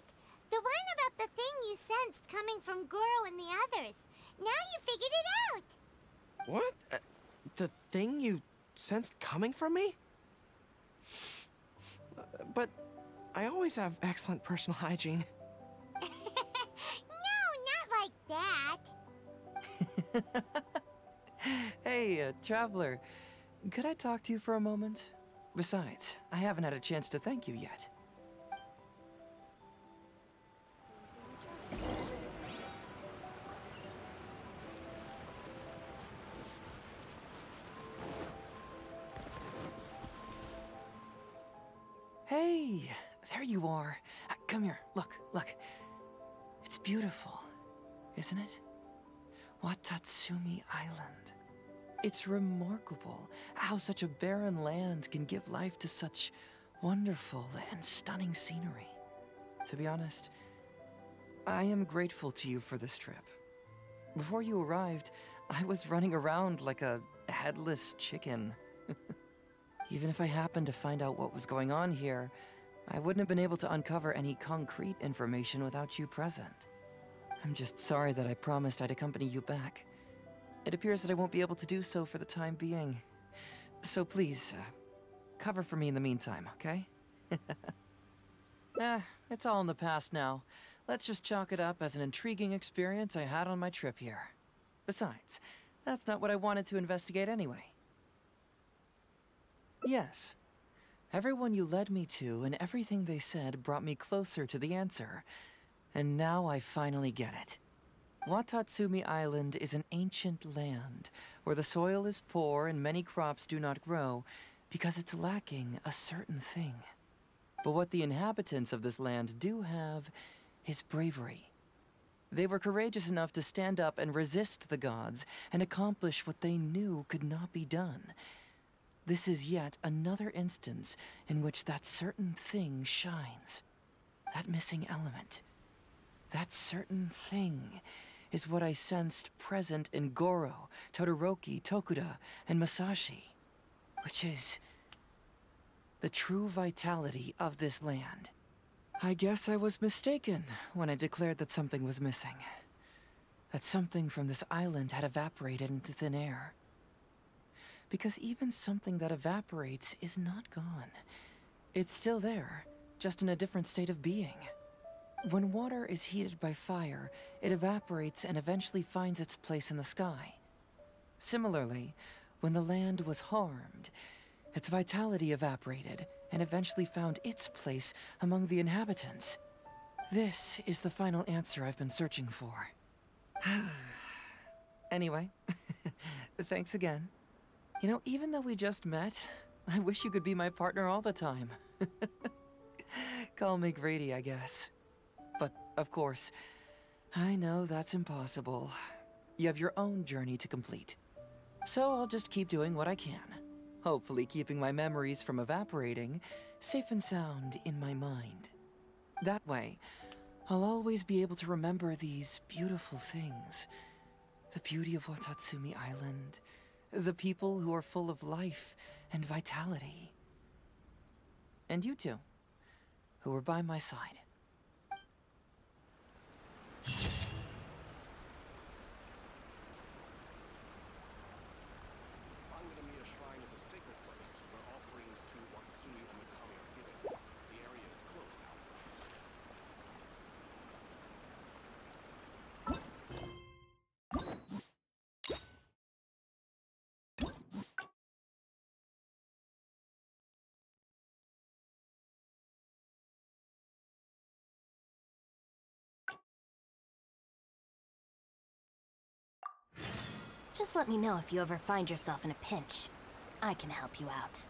The one about the thing you sensed coming from Goro and the others. Now you figured it out! What? The thing you sensed coming from me? But I always have excellent personal hygiene. No, not like that. Hey, traveler. Could I talk to you for a moment? Besides, I haven't had a chance to thank you yet. Hey, there you are. Come here, look. It's beautiful, isn't it? Watatsumi Island. It's remarkable how such a barren land can give life to such wonderful and stunning scenery. To be honest, I am grateful to you for this trip. Before you arrived, I was running around like a headless chicken. Even if I happened to find out what was going on here, I wouldn't have been able to uncover any concrete information without you present. I'm just sorry that I promised I'd accompany you back. It appears that I won't be able to do so for the time being. So please, cover for me in the meantime, okay? It's all in the past now. Let's just chalk it up as an intriguing experience I had on my trip here. Besides, that's not what I wanted to investigate anyway. Yes. Everyone you led me to and everything they said brought me closer to the answer. And now I finally get it. Watatsumi Island is an ancient land where the soil is poor and many crops do not grow because it's lacking a certain thing. But what the inhabitants of this land do have is bravery. They were courageous enough to stand up and resist the gods and accomplish what they knew could not be done. This is yet another instance in which that certain thing shines. That missing element. That certain thing is what I sensed present in Goro, Todoroki, Tokuda, and Masashi, which is the true vitality of this land. I guess I was mistaken when I declared that something was missing. That something from this island had evaporated into thin air. Because even something that evaporates is not gone. It's still there, just in a different state of being. When water is heated by fire, it evaporates and eventually finds its place in the sky. Similarly, when the land was harmed, its vitality evaporated and eventually found its place among the inhabitants. This is the final answer I've been searching for. Anyway, thanks again. You know, even though we just met, I wish you could be my partner all the time. Call me greedy, I guess. But, of course, I know that's impossible. You have your own journey to complete. So I'll just keep doing what I can. Hopefully keeping my memories from evaporating safe and sound in my mind. That way, I'll always be able to remember these beautiful things. The beauty of Watatsumi Island. The people who are full of life and vitality. And you two, who were by my side. Verschwundener shrine is a sacred place where offerings to Watatsumi Onikabuto are given. The area is closed to outsiders. Just let me know if you ever find yourself in a pinch. I can help you out.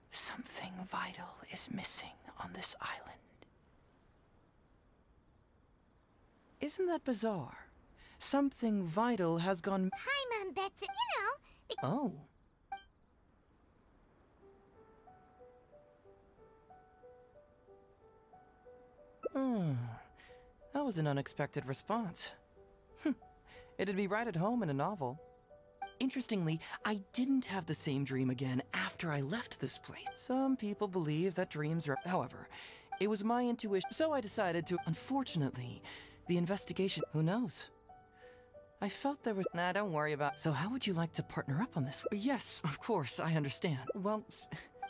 Something vital is missing on this island. Isn't that bizarre? Something vital has gone... Hi, Mom Betsy. Oh. That was an unexpected response. It'd be right at home in a novel. Interestingly, I didn't have the same dream again after I left this place. Some people believe that dreams are... However, it was my intuition, so I decided to... Unfortunately, the investigation... Who knows? I felt there was... Nah, don't worry about... So how would you like to partner up on this? Yes, of course, I understand. Well,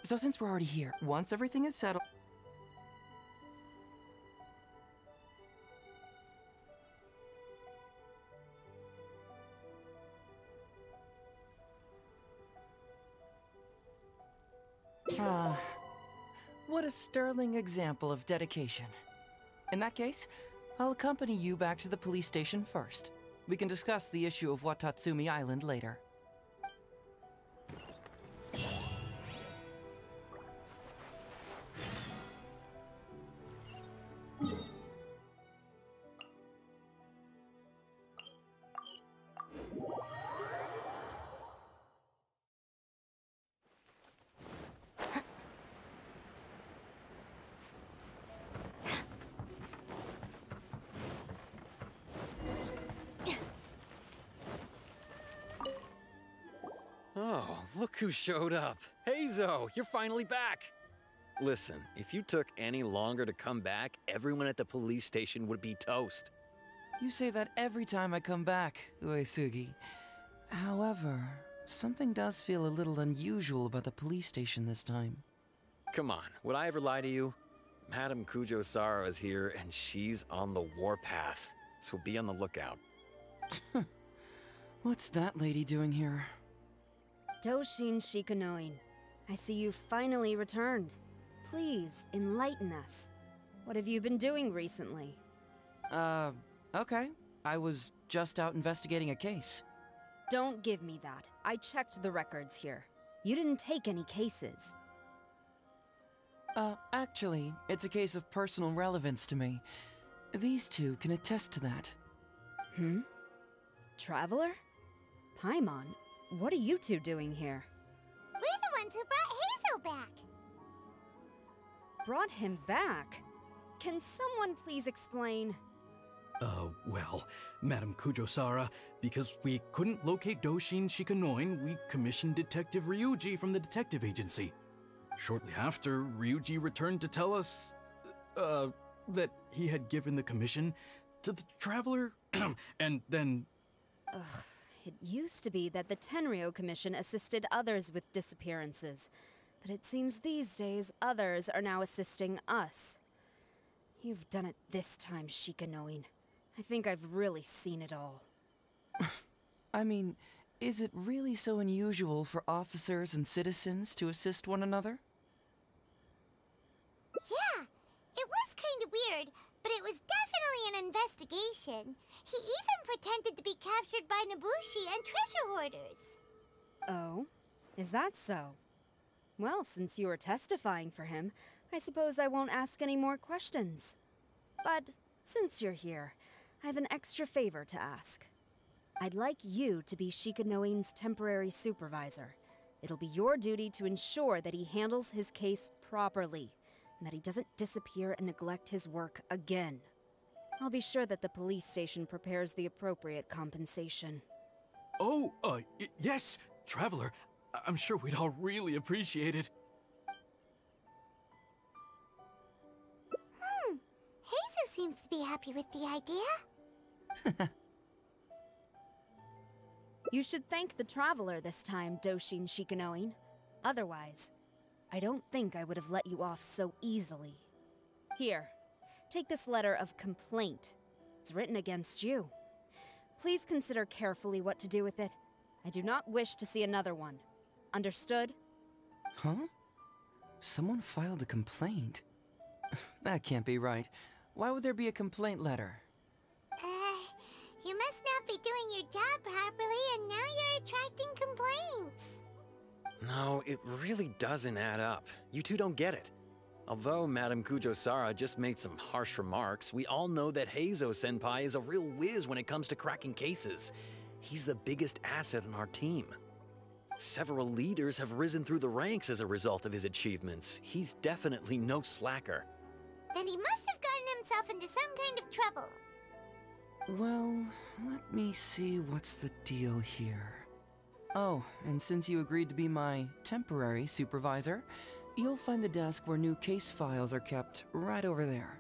so since we're already here, once everything is settled... What a sterling example of dedication. In that case, I'll accompany you back to the police station first. We can discuss the issue of Watatsumi Island later. Oh, look who showed up. Heizou, you're finally back. Listen, if you took any longer to come back, everyone at the police station would be toast. You say that every time I come back, Uesugi. However, something does feel a little unusual about the police station this time. Come on, would I ever lie to you? Madame Kujo-Sara is here, and she's on the warpath, so be on the lookout. What's that lady doing here? Doshin Shikanoin, I see you finally returned. Please, enlighten us. What have you been doing recently? Okay. I was just out investigating a case. Don't give me that. I checked the records here. You didn't take any cases. Actually, it's a case of personal relevance to me. These two can attest to that. Hmm? Traveler? Paimon, what are you two doing here? We're the ones who brought Heizou back. Brought him back? Can someone please explain? Well, Madam Kujo-Sara, because we couldn't locate Doshin Shikanoin, we commissioned Detective Ryuji from the detective agency. Shortly after, Ryuji returned to tell us, that he had given the commission to the Traveler, and then... Ugh, it used to be that the Tenryou Commission assisted others with disappearances, but it seems these days others are now assisting us. You've done it this time, Shikanoin. I think I've really seen it all. I mean, is it really so unusual for officers and citizens to assist one another? Yeah, it was kind of weird, but it was definitely an investigation. He even pretended to be captured by Nobushi and treasure hoarders. Oh? Is that so? Well, since you are testifying for him, I suppose I won't ask any more questions. But since you're here, I have an extra favor to ask. I'd like you to be Shikanoin's temporary supervisor. It'll be your duty to ensure that he handles his case properly, and that he doesn't disappear and neglect his work again. I'll be sure that the police station prepares the appropriate compensation. Oh, yes, Traveler. I'm sure we'd all really appreciate it. Heizou seems to be happy with the idea. You should thank the Traveler this time, Doshin Shikanoin. Otherwise, I don't think I would have let you off so easily. Here, take this letter of complaint. It's written against you. Please consider carefully what to do with it. I do not wish to see another one. Understood? Huh? Someone filed a complaint? That can't be right. Why would there be a complaint letter? You must not be doing your job properly, and now you're attracting complaints. No, it really doesn't add up. You two don't get it. Although Madam Kujo-Sara just made some harsh remarks, we all know that Heizou-senpai is a real whiz when it comes to cracking cases. He's the biggest asset on our team. Several leaders have risen through the ranks as a result of his achievements. He's definitely no slacker. Then he must have gotten himself into some kind of trouble. Well, let me see what's the deal here. Oh, and since you agreed to be my temporary supervisor, you'll find the desk where new case files are kept right over there.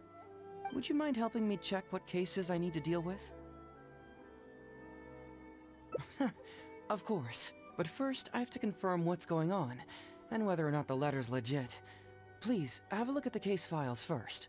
Would you mind helping me check what cases I need to deal with? Of course, but first I have to confirm what's going on, and whether or not the letter's legit. Please, have a look at the case files first.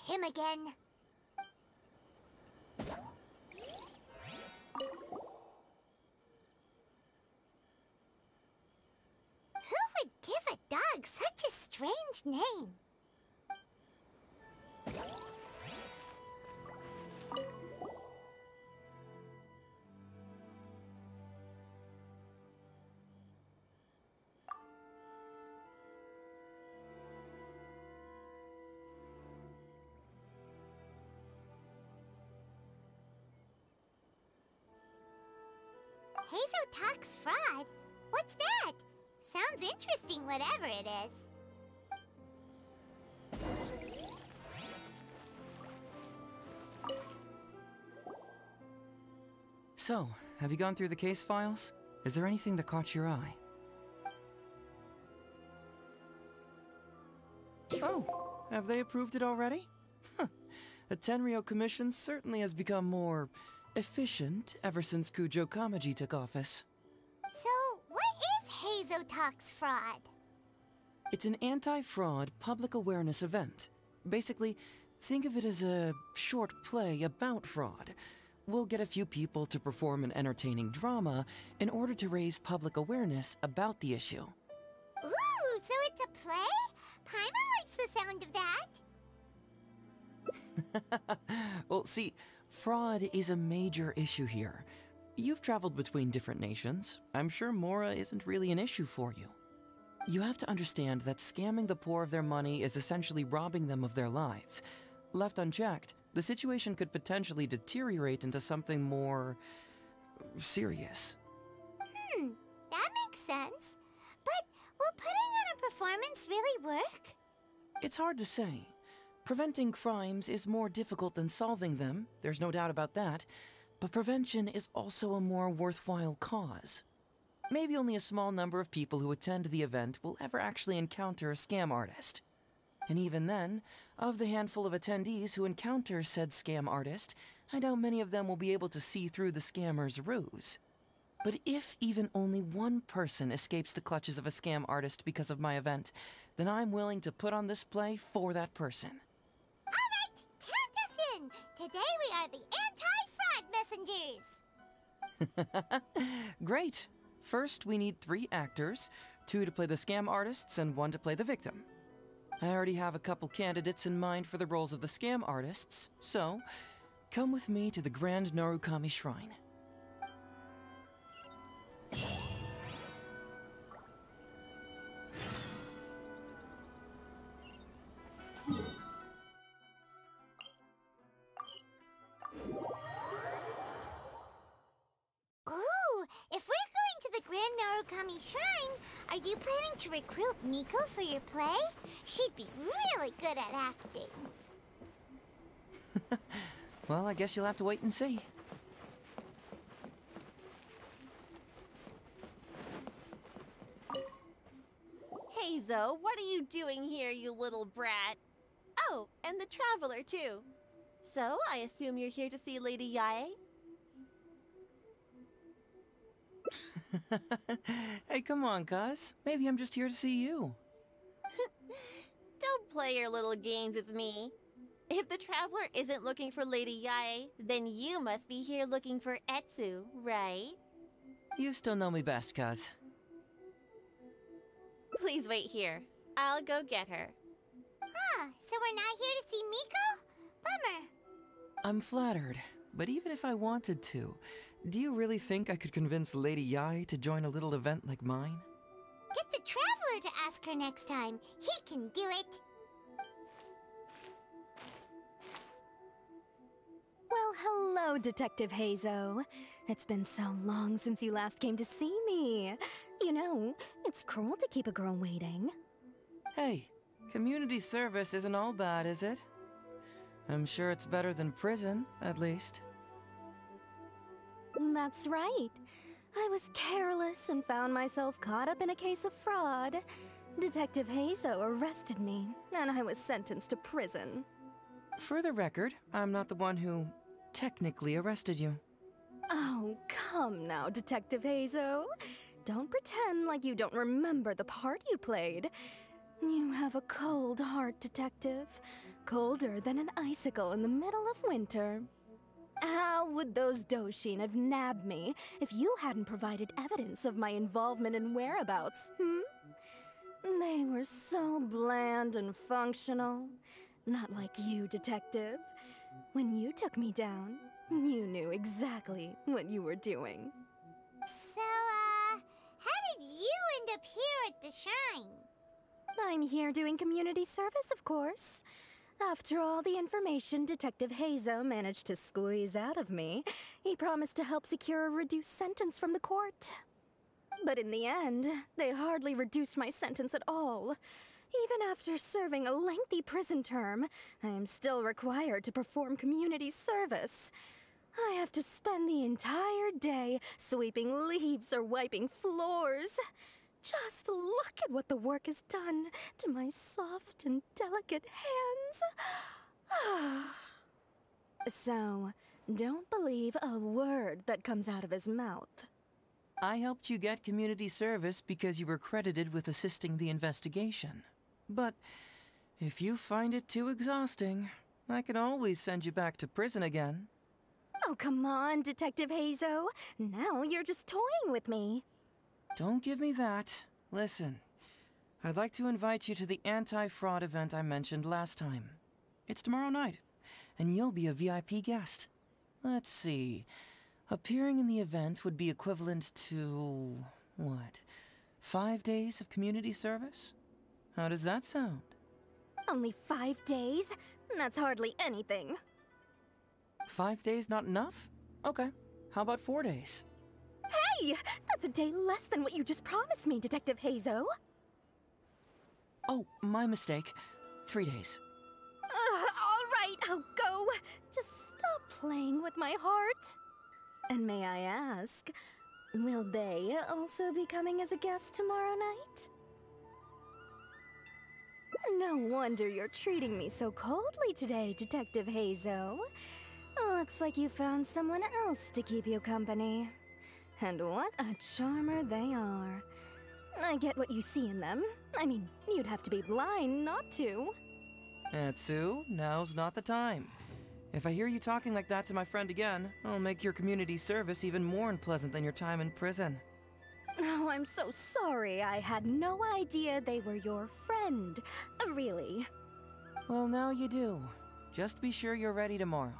Him again. Who would give a dog such a strange name? Heizou talks fraud? What's that? Sounds interesting, whatever it is. So, have you gone through the case files? Is there anything that caught your eye? Oh, have they approved it already? Huh. The Tenryou Commission certainly has become more efficient ever since Kujo Kamaji took office. So, what is Talks fraud? It's an anti-fraud public awareness event. Basically, think of it as a short play about fraud. We'll get a few people to perform an entertaining drama in order to raise public awareness about the issue. Ooh, so it's a play? Paimon likes the sound of that. Well, see, fraud is a major issue here. You've traveled between different nations. I'm sure Mora isn't really an issue for you. You have to understand that scamming the poor of their money is essentially robbing them of their lives. Left unchecked, the situation could potentially deteriorate into something more serious. That makes sense. But will putting on a performance really work? It's hard to say. Preventing crimes is more difficult than solving them, there's no doubt about that, but prevention is also a more worthwhile cause. Maybe only a small number of people who attend the event will ever actually encounter a scam artist. And even then, of the handful of attendees who encounter said scam artist, I doubt many of them will be able to see through the scammer's ruse. But if even only one person escapes the clutches of a scam artist because of my event, then I'm willing to put on this play for that person. Alright, count us in! Today we are the anti-fraud messengers! Great! First, we need 3 actors, 2 to play the scam artists and 1 to play the victim. I already have a couple candidates in mind for the roles of the scam artists, so come with me to the Grand Narukami Shrine. If we're going to the Grand Narukami Shrine, are you planning to recruit Miko for your play? She'd be really good at acting. Well, I guess you'll have to wait and see. Heizou, what are you doing here, you little brat? Oh, and the Traveler, too. So, I assume you're here to see Lady Yae? Hey, come on, cuz. Maybe I'm just here to see you. Don't play your little games with me. If the Traveler isn't looking for Lady Yae, then you must be here looking for Heizou, right? You still know me best, cuz. Please wait here. I'll go get her. So we're not here to see Miko? Bummer. I'm flattered, but even if I wanted to, do you really think I could convince Lady Yae to join a little event like mine? Get the Traveler to ask her next time. He can do it. Well, hello, Detective Heizou. It's been so long since you last came to see me. You know, it's cruel to keep a girl waiting. Hey, community service isn't all bad, is it? I'm sure it's better than prison, at least. That's right. I was careless and found myself caught up in a case of fraud. Detective Heizou arrested me, and I was sentenced to prison. For the record, I'm not the one who technically arrested you. Oh, come now, Detective Heizou. Don't pretend like you don't remember the part you played. You have a cold heart, Detective. Colder than an icicle in the middle of winter. How would those Doshin have nabbed me if you hadn't provided evidence of my involvement and whereabouts, They were so bland and functional. Not like you, Detective. When you took me down, you knew exactly what you were doing. So, how did you end up here at the shrine? I'm here doing community service, of course. After all the information Detective Heizou managed to squeeze out of me, he promised to help secure a reduced sentence from the court. But in the end, they hardly reduced my sentence at all. Even after serving a lengthy prison term, I am still required to perform community service. I have to spend the entire day sweeping leaves or wiping floors. Just look at what the work has done to my soft and delicate hands. So, don't believe a word that comes out of his mouth. I helped you get community service because you were credited with assisting the investigation. But if you find it too exhausting, I can always send you back to prison again. Oh, come on, Detective Heizou. Now you're just toying with me. Don't give me that. Listen, I'd like to invite you to the anti-fraud event I mentioned last time. It's tomorrow night, and you'll be a VIP guest. Let's see. Appearing in the event would be equivalent to, what, 5 days of community service? How does that sound? Only 5 days? That's hardly anything. 5 days not enough? Okay. How about 4 days? Hey! That's a day less than what you just promised me, Detective Heizou. Oh, my mistake. 3 days. All right, I'll go. Just stop playing with my heart. And may I ask, will they also be coming as a guest tomorrow night? No wonder you're treating me so coldly today, Detective Heizou. Looks like you found someone else to keep you company. And what a charmer they are. I get what you see in them. I mean, you'd have to be blind not to. Heizou, now's not the time. If I hear you talking like that to my friend again, I'll make your community service even more unpleasant than your time in prison. Oh, I'm so sorry. I had no idea they were your friend. Really. Well, now you do. Just be sure you're ready tomorrow.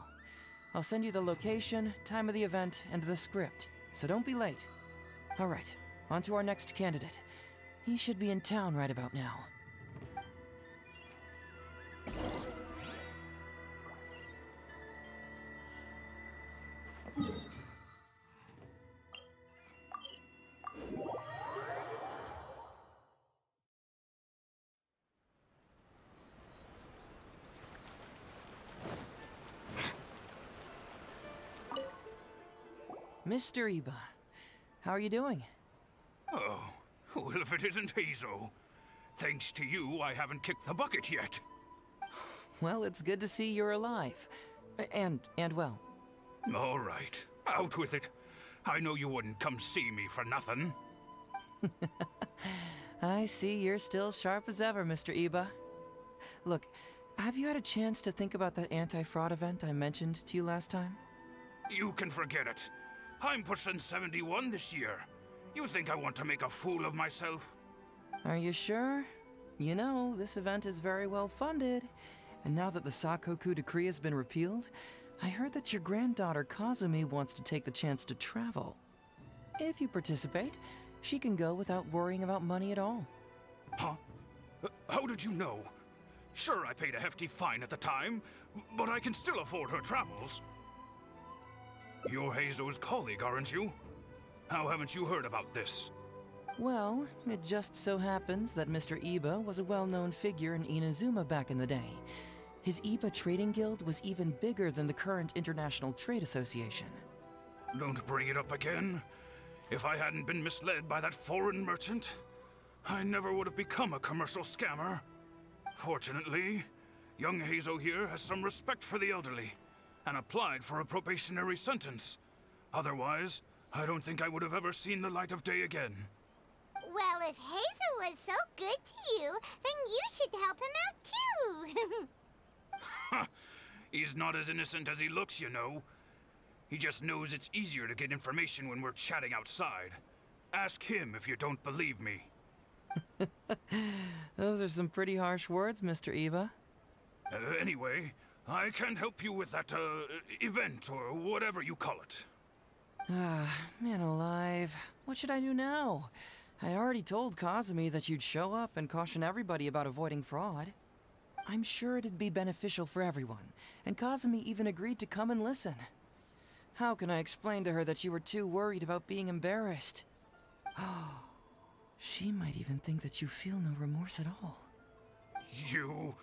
I'll send you the location, time of the event, and the script, so don't be late. All right, on to our next candidate. He should be in town right about now. Mr. Iba, how are you doing? Oh, well, if it isn't Heizou. Thanks to you, I haven't kicked the bucket yet. Well, it's good to see you're alive. And well. All right, out with it. I know you wouldn't come see me for nothing. I see you're still sharp as ever, Mr. Iba. Look, have you had a chance to think about that anti-fraud event I mentioned to you last time? You can forget it. I'm pushing 71 this year. You think I want to make a fool of myself? Are you sure? You know, this event is very well funded. And now that the Sakoku decree has been repealed, I heard that your granddaughter Kazumi wants to take the chance to travel. If you participate, she can go without worrying about money at all. Huh? How did you know? Sure, I paid a hefty fine at the time, but I can still afford her travels. You're Heizou's colleague, aren't you? How haven't you heard about this? Well, it just so happens that Mr. Iba was a well-known figure in Inazuma back in the day. His Iba Trading Guild was even bigger than the current International Trade Association. Don't bring it up again. If I hadn't been misled by that foreign merchant, I never would have become a commercial scammer. Fortunately, young Heizou here has some respect for the elderly, and applied for a probationary sentence. Otherwise, I don't think I would have ever seen the light of day again. Well, if Heizou was so good to you, then you should help him out too. He's not as innocent as he looks, you know. He just knows it's easier to get information when we're chatting outside. Ask him if you don't believe me. Those are some pretty harsh words, Mr. Iba. Anyway, I can't help you with that, event, or whatever you call it. Ah, man alive. What should I do now? I already told Kazumi that you'd show up and caution everybody about avoiding fraud. I'm sure it'd be beneficial for everyone, and Kazumi even agreed to come and listen. How can I explain to her that you were too worried about being embarrassed? Oh, she might even think that you feel no remorse at all. You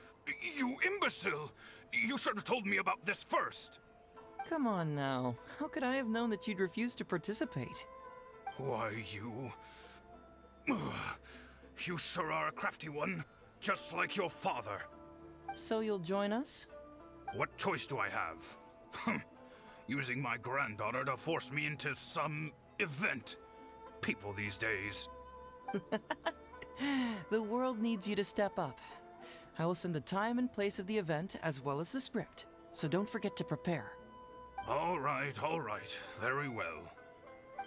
imbecile! You should have told me about this first! Come on now. How could I have known that you'd refuse to participate? Why, you... You sure are a crafty one, just like your father. So you'll join us? What choice do I have? Using my granddaughter to force me into some event. people these days. The world needs you to step up. I will send the time and place of the event as well as the script, so don't forget to prepare. All right, very well.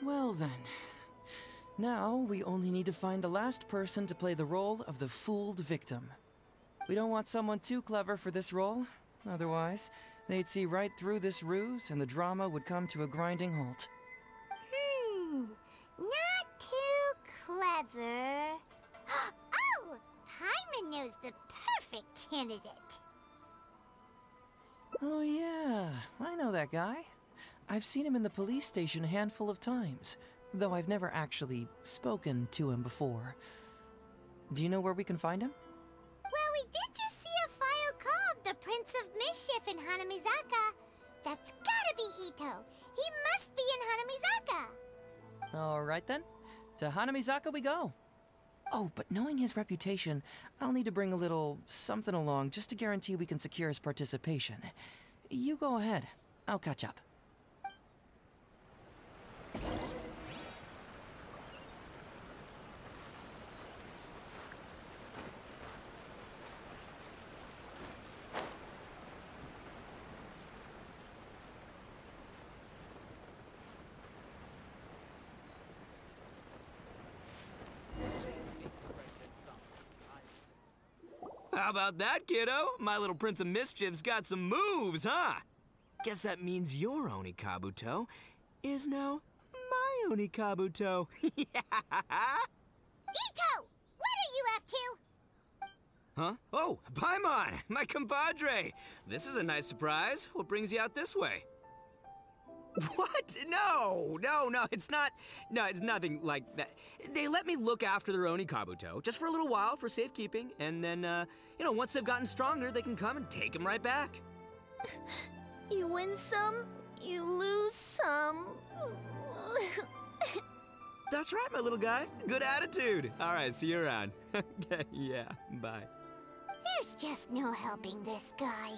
Well then. Now, we only need to find the last person to play the role of the fooled victim. We don't want someone too clever for this role. Otherwise, they'd see right through this ruse and the drama would come to a grinding halt. Not too clever. Oh! Paimon knows the perfect candidate. Oh yeah, I know that guy. I've seen him in the police station a handful of times, though I've never actually spoken to him before. Do you know where we can find him? Well, we did just see a file called The Prince of Mischief in Hanamizaka. That's gotta be Ito. He must be in Hanamizaka. Alright then, to Hanamizaka we go. Oh, but knowing his reputation, I'll need to bring a little something along just to guarantee we can secure his participation. You go ahead. I'll catch up. How about that, kiddo? My little Prince of Mischief's got some moves, huh? Guess that means your Onikabuto is now my Onikabuto. Ito! What are you up to? Huh? Oh, Paimon, my compadre. This is a nice surprise. What brings you out this way? What? No, it's not. No, it's nothing like that. They let me look after their Onikabuto just for a little while for safekeeping, and then, once they've gotten stronger, they can come and take them right back. You win some, you lose some. That's right, my little guy. Good attitude. All right, see you around. Okay, yeah, bye. There's just no helping this guy.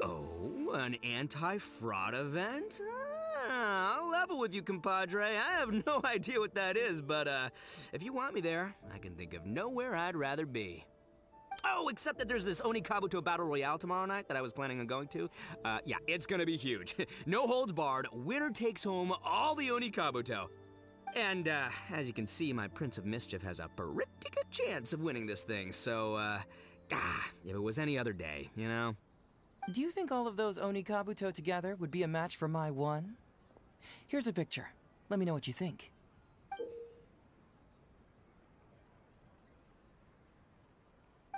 Oh, an anti-fraud event? I'll level with you, compadre. I have no idea what that is, but if you want me there, I can think of nowhere I'd rather be. Oh, except that there's this Onikabuto Battle Royale tomorrow night that I was planning on going to. Yeah, it's gonna be huge. No holds barred, winner takes home all the Onikabuto. And, as you can see, my Prince of Mischief has a pretty good chance of winning this thing, so, if it was any other day, you know? Do you think all of those Onikabuto together would be a match for my one? Here's a picture. Let me know what you think.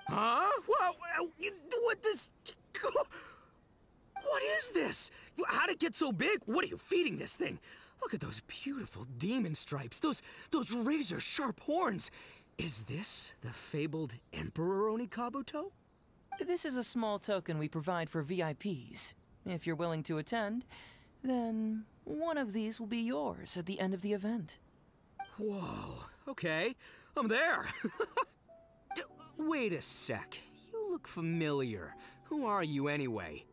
Huh? Whoa, what this? What is this? How'd it get so big? What are you feeding this thing? Look at those beautiful demon stripes, those razor-sharp horns. Is this the fabled Emperor Onikabuto? This is a small token we provide for VIPs. If you're willing to attend, then one of these will be yours at the end of the event. Whoa, okay, I'm there. Wait a sec, you look familiar. Who are you anyway?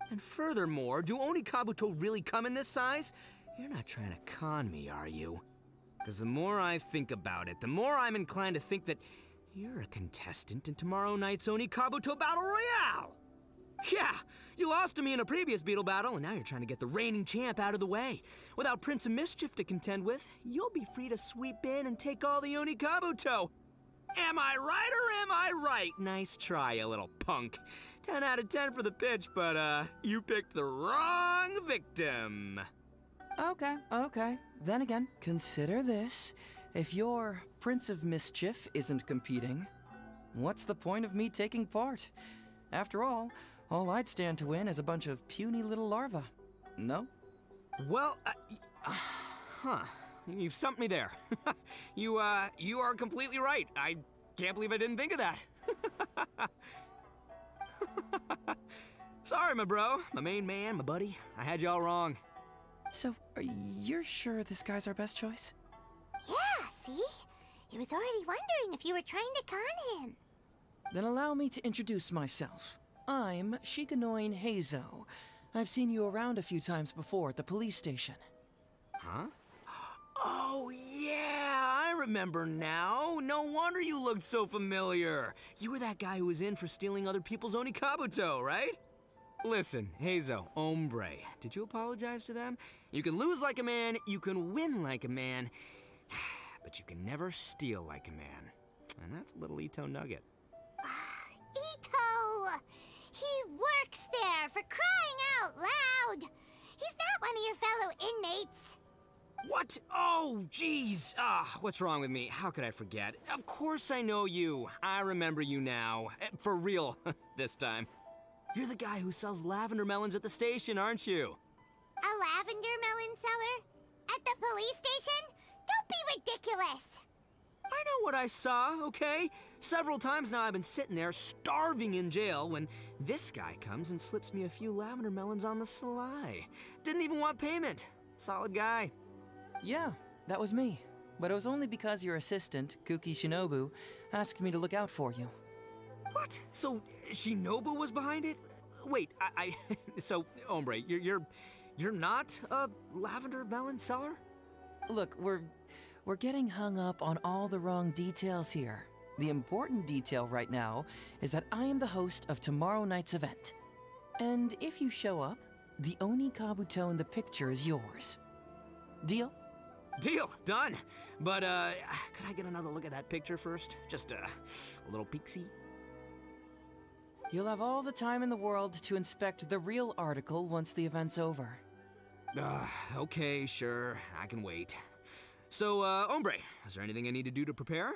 And furthermore, do Onikabuto really come in this size? You're not trying to con me, are you? Because the more I think about it, the more I'm inclined to think that you're a contestant in tomorrow night's Onikabuto Battle Royale! Yeah, you lost to me in a previous beetle battle, and now you're trying to get the reigning champ out of the way. Without Prince of Mischief to contend with, you'll be free to sweep in and take all the Onikabuto. Am I right or am I right? Nice try, you little punk. 10 out of 10 for the pitch, but, you picked the wrong victim. Okay. Then again, consider this. If your Prince of Mischief isn't competing, what's the point of me taking part? After all I'd stand to win is a bunch of puny little larvae. No? Well, you've stumped me there. You are completely right. I can't believe I didn't think of that. Sorry, my bro, my main man, my buddy. I had you all wrong. So, you're sure this guy's our best choice? Yeah, see? He was already wondering if you were trying to con him. Then allow me to introduce myself. I'm Shikanoin Heizou. I've seen you around a few times before at the police station. Huh? Oh, yeah, I remember now. No wonder you looked so familiar. You were that guy who was in for stealing other people's Onikabuto, right? Listen, Heizou, hombre, did you apologize to them? You can lose like a man, you can win like a man, but you can never steal like a man. And that's a little Ito nugget. Ito! He works there, for crying out loud! He's not one of your fellow inmates. What? Oh, jeez. What's wrong with me? How could I forget? Of course I know you. I remember you now. For real, this time. You're the guy who sells lavender melons at the station, aren't you? A lavender melon seller? At the police station? Don't be ridiculous! I know what I saw, okay? Several times now I've been sitting there starving in jail when this guy comes and slips me a few lavender melons on the sly. Didn't even want payment. Solid guy. Yeah, that was me. But it was only because your assistant, Kuki Shinobu, asked me to look out for you. What? So Shinobu was behind it? Wait, so hombre, you're not a lavender melon seller? Look, we're getting hung up on all the wrong details here. The important detail right now is that I am the host of tomorrow night's event. And if you show up, the Onikabuto in the picture is yours. Deal? Deal, done. But could I get another look at that picture first? Just a little peek-see? You'll have all the time in the world to inspect the real article once the event's over. Okay, sure. I can wait. So, hombre, is there anything I need to do to prepare?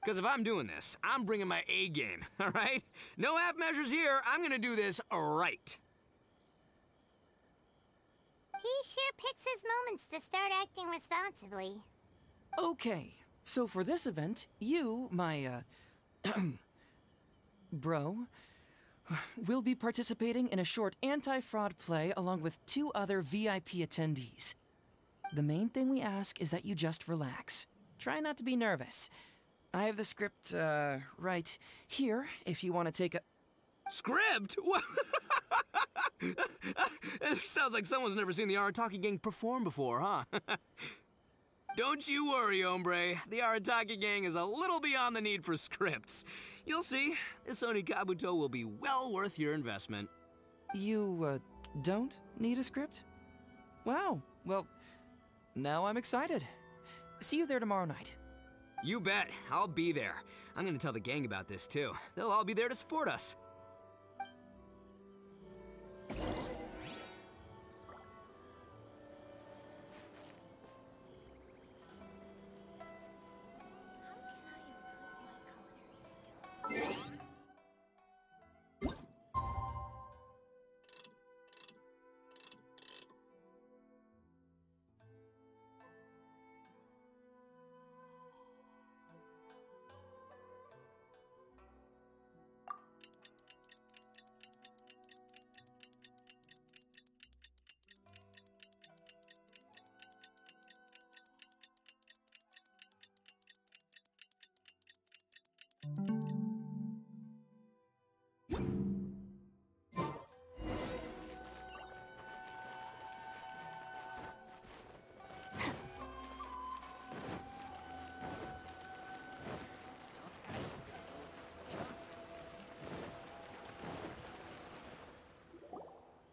Because if I'm doing this, I'm bringing my A game, all right? No half measures here. I'm gonna do this right. He sure picks his moments to start acting responsibly. Okay, so for this event, you, my, bro, will be participating in a short anti-fraud play along with 2 other VIP attendees. The main thing we ask is that you just relax. Try not to be nervous. I have the script, right here, if you want to take a... Script? It sounds like someone's never seen the Arataki gang perform before, huh? Don't you worry, hombre. The Arataki gang is a little beyond the need for scripts. You'll see, this Onikabuto will be well worth your investment. You, don't need a script? Wow, well, now I'm excited. See you there tomorrow night. You bet. I'll be there. I'm gonna tell the gang about this, too. They'll all be there to support us.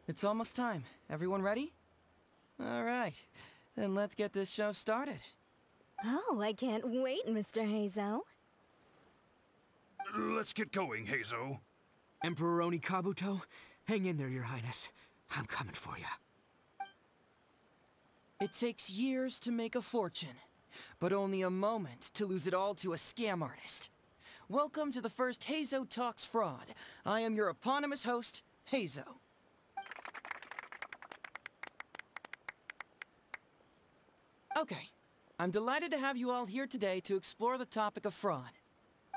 It's almost time. Everyone ready? All right, then let's get this show started. Oh, I can't wait, Mr. Heizou. Let's get going, Heizou. Emperor Onikabuto, hang in there, Your Highness. I'm coming for you. It takes years to make a fortune, but only a moment to lose it all to a scam artist. Welcome to the first Heizou Talks Fraud. I am your eponymous host, Heizou. Okay, I'm delighted to have you all here today to explore the topic of fraud.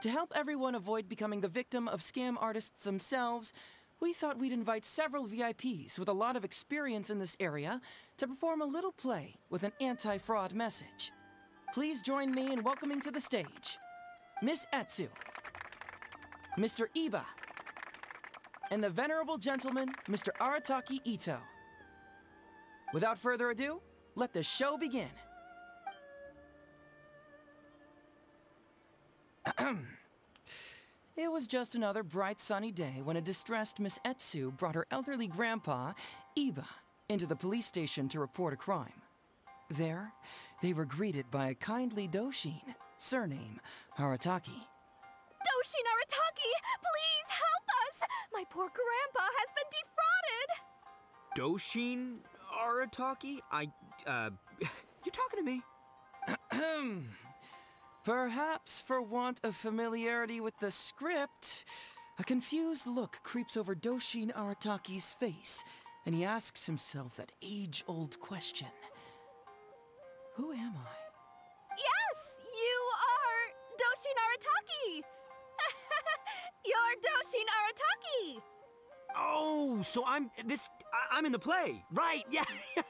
To help everyone avoid becoming the victim of scam artists themselves, we thought we'd invite several VIPs with a lot of experience in this area to perform a little play with an anti-fraud message. Please join me in welcoming to the stage Miss Atsu, Mr. Iba, and the venerable gentleman, Mr. Arataki Ito. Without further ado, let the show begin. It was just another bright sunny day when a distressed Miss Etsu brought her elderly grandpa, Iba, into the police station to report a crime. There, they were greeted by a kindly Doshin, surname Arataki. Doshin Arataki, please help us! My poor grandpa has been defrauded! Doshin Arataki? You talking to me? Perhaps for want of familiarity with the script, a confused look creeps over Doshin Arataki's face, and he asks himself that age-old question. Who am I? Yes, you are Doshin Arataki! You're Doshin Arataki! Oh, so I'm in the play. Right, yeah.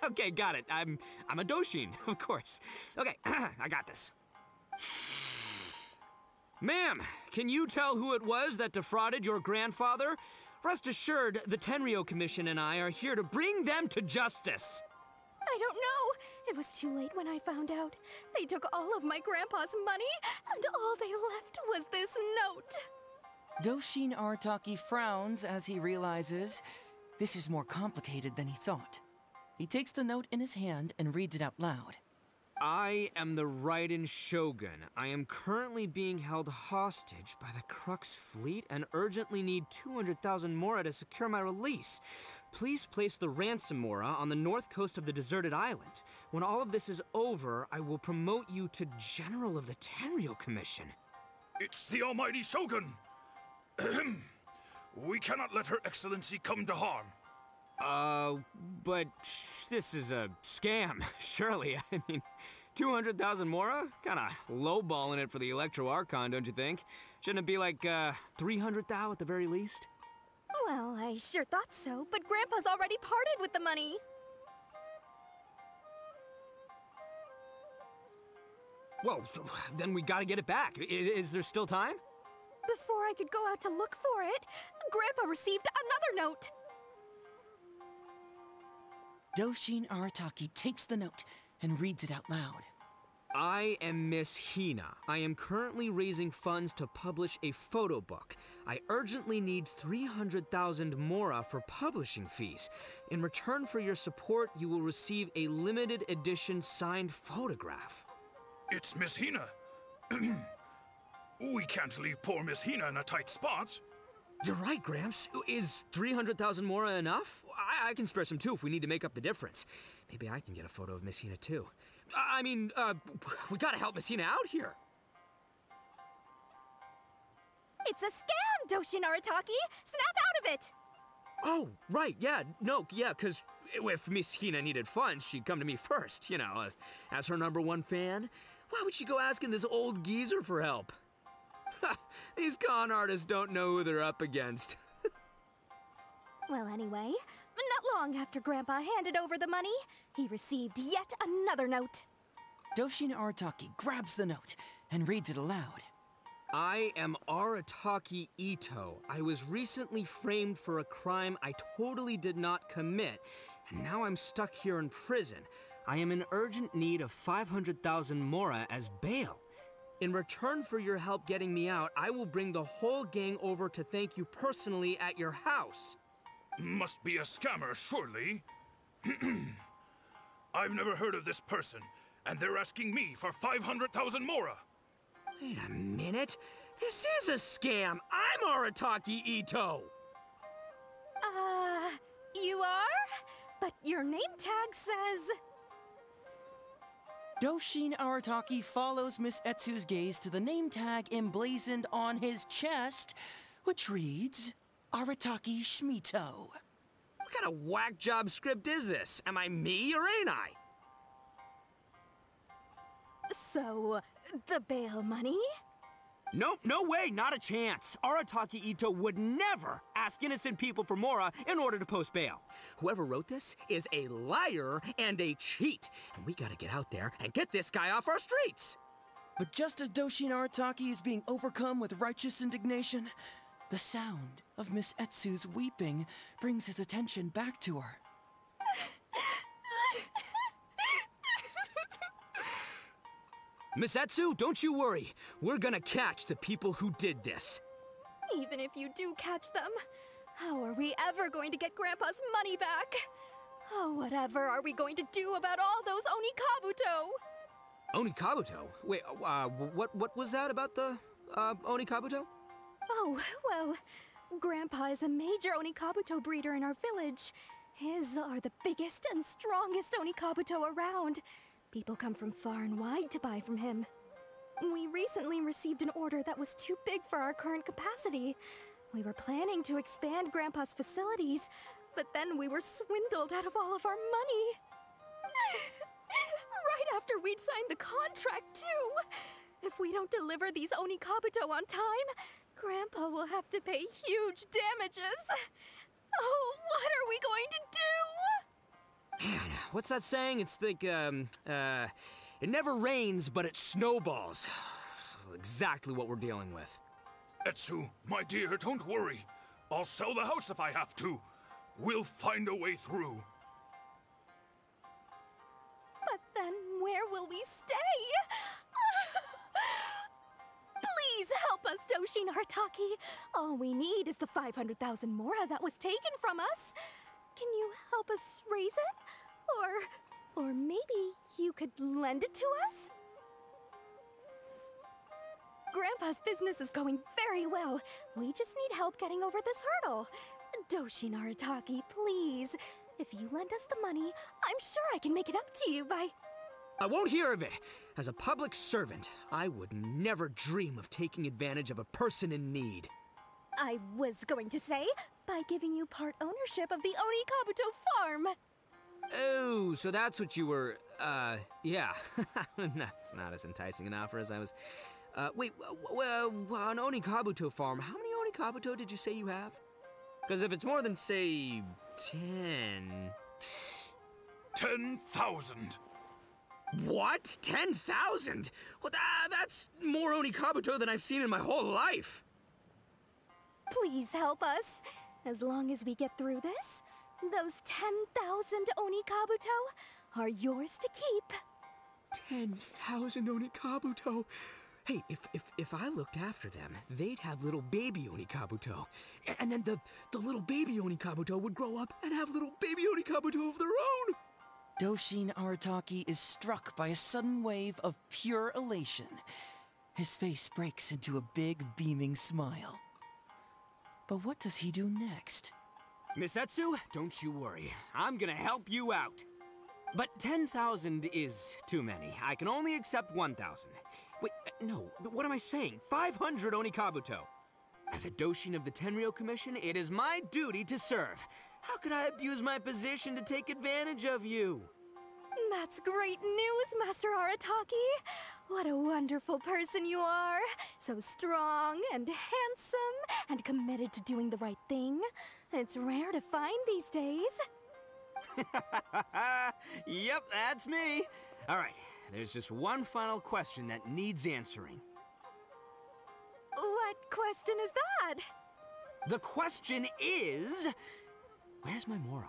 Okay, got it. I'm a Doshin, of course. Okay, I got this. Ma'am, can you tell who it was that defrauded your grandfather? Rest assured, the Tenryou Commission and I are here to bring them to justice. I don't know. It was too late when I found out. They took all of my grandpa's money, and all they left was this note. Doshin Arataki frowns as he realizes this is more complicated than he thought. He takes the note in his hand and reads it out loud. I am the Raiden Shogun. I am currently being held hostage by the Crux fleet and urgently need 200,000 mora to secure my release. Please place the ransom mora on the north coast of the deserted island. When all of this is over, I will promote you to General of the Tenryou Commission. It's the almighty Shogun. We cannot let Her Excellency come to harm. But this is a scam, surely. I mean, 200,000 mora? Kinda lowballing it for the Electro Archon, don't you think? Shouldn't it be like, 300 thou at the very least? Well, I sure thought so, but Grandpa's already parted with the money. Well, then we gotta get it back. Is there still time? Before I could go out to look for it, Grandpa received another note. Doshin Arataki takes the note and reads it out loud. I am Miss Hina. I am currently raising funds to publish a photo book. I urgently need 300,000 mora for publishing fees. In return for your support, you will receive a limited edition signed photograph. It's Miss Hina. We can't leave poor Miss Hina in a tight spot. You're right, Gramps. Is 300,000 mora enough? I can spare some too if we need to make up the difference. Maybe I can get a photo of Miss Hina too. We gotta help Miss Hina out here. It's a scam, Doshin Arataki! Snap out of it! Oh, right, yeah, because if Miss Hina needed funds, she'd come to me first, you know, as her #1 fan. Why would she go asking this old geezer for help? These con artists don't know who they're up against. Well, anyway, not long after Grandpa handed over the money, he received yet another note. Doshin Arataki grabs the note and reads it aloud. I am Arataki Ito. I was recently framed for a crime I totally did not commit, and now I'm stuck here in prison. I am in urgent need of 500,000 mora as bail. In return for your help getting me out, I will bring the whole gang over to thank you personally at your house. Must be a scammer, surely. I've never heard of this person, and they're asking me for 500,000 mora. Wait a minute. This is a scam. I'm Arataki Ito. You are? But your name tag says... Doshin Arataki follows Miss Etsu's gaze to the name tag emblazoned on his chest, which reads, Arataki Shmito. What kind of whack job script is this? Am I me or ain't I? So, the bail money? Nope, no way, not a chance. Arataki Ito would never ask innocent people for mora in order to post bail. Whoever wrote this is a liar and a cheat, and we gotta get out there and get this guy off our streets. But just as Doshin Arataki is being overcome with righteous indignation, The sound of Miss Etsu's weeping brings his attention back to her. Miss Etsu, don't you worry. We're gonna catch the people who did this. Even if you do catch them, how are we ever going to get Grandpa's money back? Oh, whatever are we going to do about all those Onikabuto? Onikabuto? Wait, what was that about the, Onikabuto? Oh, well, Grandpa is a major Onikabuto breeder in our village. His are the biggest and strongest Onikabuto around. People come from far and wide to buy from him. We recently received an order that was too big for our current capacity. We were planning to expand Grandpa's facilities, but then we were swindled out of all of our money. Right after we'd signed the contract, too. If we don't deliver these Onikabuto on time, Grandpa will have to pay huge damages. Oh, what are we going to do? Man, what's that saying? It's like, it never rains, but it snowballs. Exactly what we're dealing with. Etsu, my dear, don't worry. I'll sell the house if I have to. We'll find a way through. But then where will we stay? Please help us, Doshi Naritaki. All we need is the 500,000 mora that was taken from us. Can you help us raise it? Or maybe you could lend it to us? Grandpa's business is going very well. We just need help getting over this hurdle. Doshi Naritaki, please. If you lend us the money, I'm sure I can make it up to you by... I won't hear of it. As a public servant, I would never dream of taking advantage of a person in need. I was going to say, by giving you part ownership of the Onikabuto farm. Oh, so that's what you were, yeah. It's not as enticing an offer as I was... wait, an Onikabuto farm, how many Onikabuto did you say you have? Because if it's more than, say, 10... 10,000. What? 10,000? Well, that's more Onikabuto than I've seen in my whole life. Please help us. As long as we get through this, those 10,000 Onikabuto are yours to keep. 10,000 Onikabuto? Hey, if I looked after them, they'd have little baby Onikabuto. And then the little baby Onikabuto would grow up and have little baby Onikabuto of their own. Doshin Arataki is struck by a sudden wave of pure elation. His face breaks into a big, beaming smile. But what does he do next? Miss Etsu, don't you worry. I'm gonna help you out. But 10,000 is too many. I can only accept 1,000. Wait, no, what am I saying? 500 Onikabuto. As a Doshin of the Tenryou Commission, it is my duty to serve. How could I abuse my position to take advantage of you? That's great news, Master Arataki. What a wonderful person you are. So strong and handsome and committed to doing the right thing. It's rare to find these days. Yep, that's me. All right, there's just one final question that needs answering. What question is that? The question is... Where's my Mora?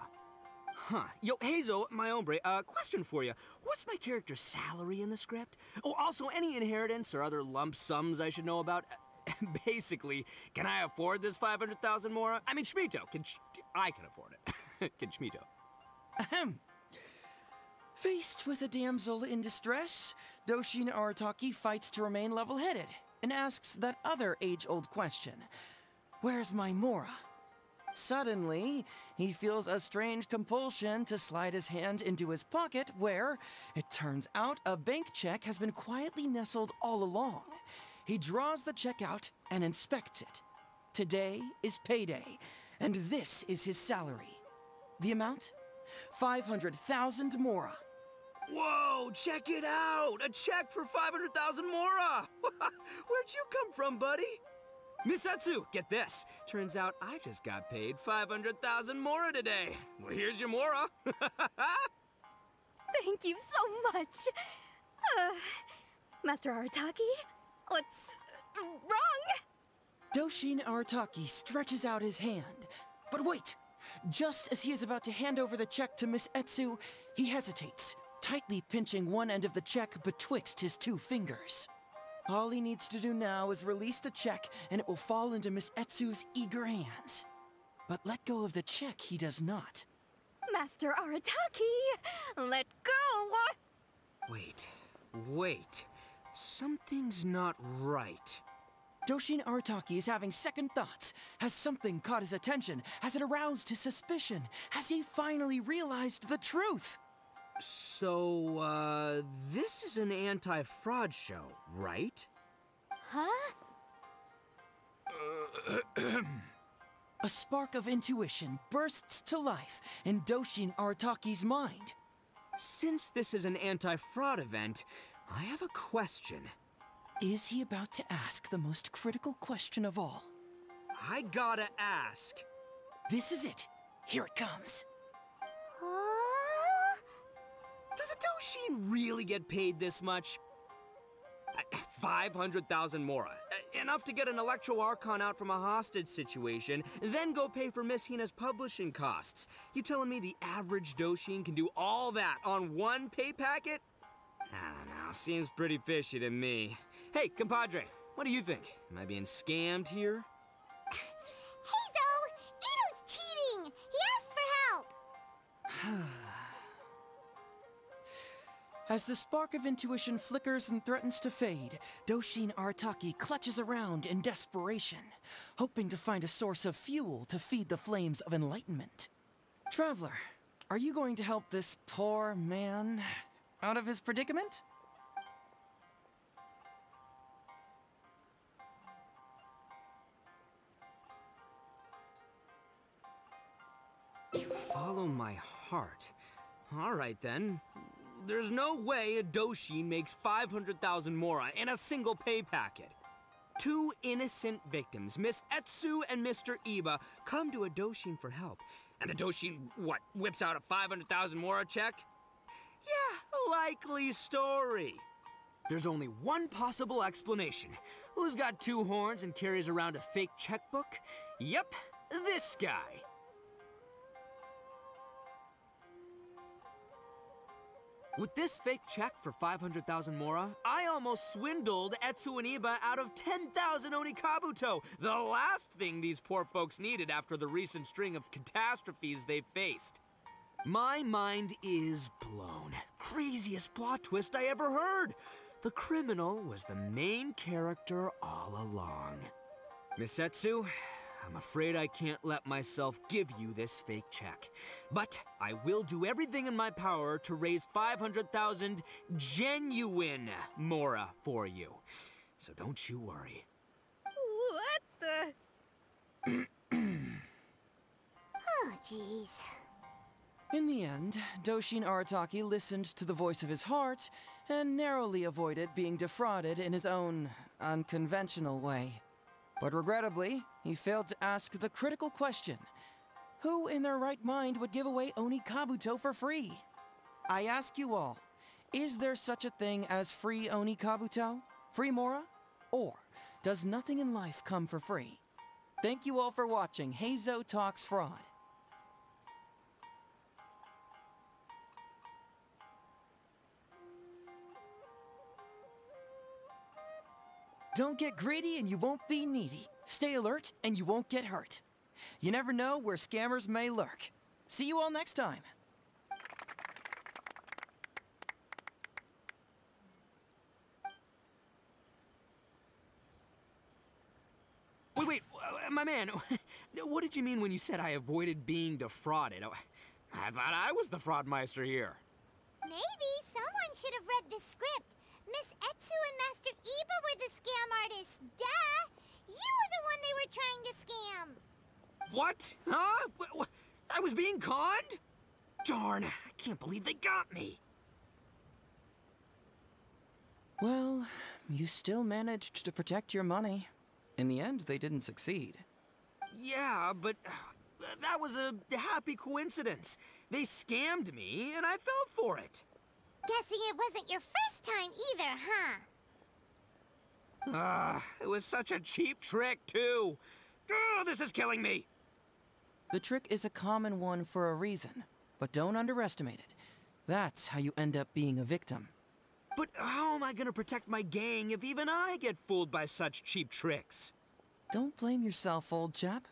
Huh. Yo, Heizou, my hombre, question for you. What's my character's salary in the script? Oh, also, any inheritance or other lump sums I should know about? Basically, can I afford this 500,000 Mora? I mean, Schmito. I can afford it. Can Schmito? Ahem. Faced with a damsel in distress, Doshin Arataki fights to remain level-headed and asks that other age-old question. Where's my Mora? Suddenly, he feels a strange compulsion to slide his hand into his pocket where, it turns out, a bank check has been quietly nestled all along. He draws the check out and inspects it. Today is payday, and this is his salary. The amount? 500,000 Mora. Whoa, check it out! A check for 500,000 Mora! Where'd you come from, buddy? Miss Etsu, get this. Turns out I just got paid 500,000 Mora today. Well, here's your Mora. Thank you so much. Master Arataki, what's wrong? Doshin Arataki stretches out his hand. But wait! Just as he is about to hand over the check to Miss Heizou, he hesitates, tightly pinching one end of the check betwixt his two fingers. All he needs to do now is release the check, and it will fall into Miss Heizou's eager hands. But let go of the check he does not. Master Arataki, let go! Wait. Something's not right. Doshin Arataki is having second thoughts. Has something caught his attention? Has it aroused his suspicion? Has he finally realized the truth? So, this is an anti-fraud show, right? Huh? A spark of intuition bursts to life in Doshin Arataki's mind. Since this is an anti-fraud event, I have a question. Is he about to ask the most critical question of all? I gotta ask. This is it. Here it comes. Does a Doshin really get paid this much? 500,000 mora. Enough to get an Electro Archon out from a hostage situation, then go pay for Miss Hina's publishing costs. You telling me the average Doshin can do all that on one pay packet? I don't know, seems pretty fishy to me. Hey, compadre, what do you think? Am I being scammed here? Heizou! Ito's cheating! He asked for help! As the spark of intuition flickers and threatens to fade, Doshin Arataki clutches around in desperation, hoping to find a source of fuel to feed the flames of enlightenment. Traveler, are you going to help this poor man out of his predicament? Follow my heart. All right, then. There's no way a Doshin makes 500,000 mora in a single pay packet. Two innocent victims, Miss Heizou and Mr. Iba, come to a Doshin for help. And the Doshin, whips out a 500,000 mora check? Yeah, likely story. There's only one possible explanation. Who's got two horns and carries around a fake checkbook? Yep, this guy. With this fake check for 500,000 mora, I almost swindled Heizou and Iba out of 10,000 onikabuto, the last thing these poor folks needed after the recent string of catastrophes they've faced. My mind is blown. Craziest plot twist I ever heard. The criminal was the main character all along. Miss Heizou, I'm afraid I can't let myself give you this fake check. But I will do everything in my power to raise 500,000 genuine mora for you. So don't you worry. What the? Oh, jeez. In the end, Doshin Arataki listened to the voice of his heart and narrowly avoided being defrauded in his own unconventional way. But regrettably, he failed to ask the critical question: who in their right mind would give away Onikabuto for free? I ask you all, is there such a thing as free Onikabuto? Free mora? Or does nothing in life come for free? Thank you all for watching Heizou Talks Fraud. Don't get greedy and you won't be needy. Stay alert and you won't get hurt. You never know where scammers may lurk. See you all next time. Wait, my man, what did you mean when you said I avoided being defrauded? I thought I was the fraudmeister here. Maybe someone should have read the script. Miss Heizou and Master Iba were the scam artists. Duh! You were the one they were trying to scam. What? Huh? I was being conned? Darn, I can't believe they got me. Well, you still managed to protect your money. In the end, they didn't succeed. Yeah, but that was a happy coincidence. They scammed me, and I fell for it. Guessing it wasn't your first time either, huh? It was such a cheap trick, too. Oh, this is killing me. The trick is a common one for a reason, but don't underestimate it. That's how you end up being a victim. But how am I gonna protect my gang if even I get fooled by such cheap tricks? Don't blame yourself, old chap.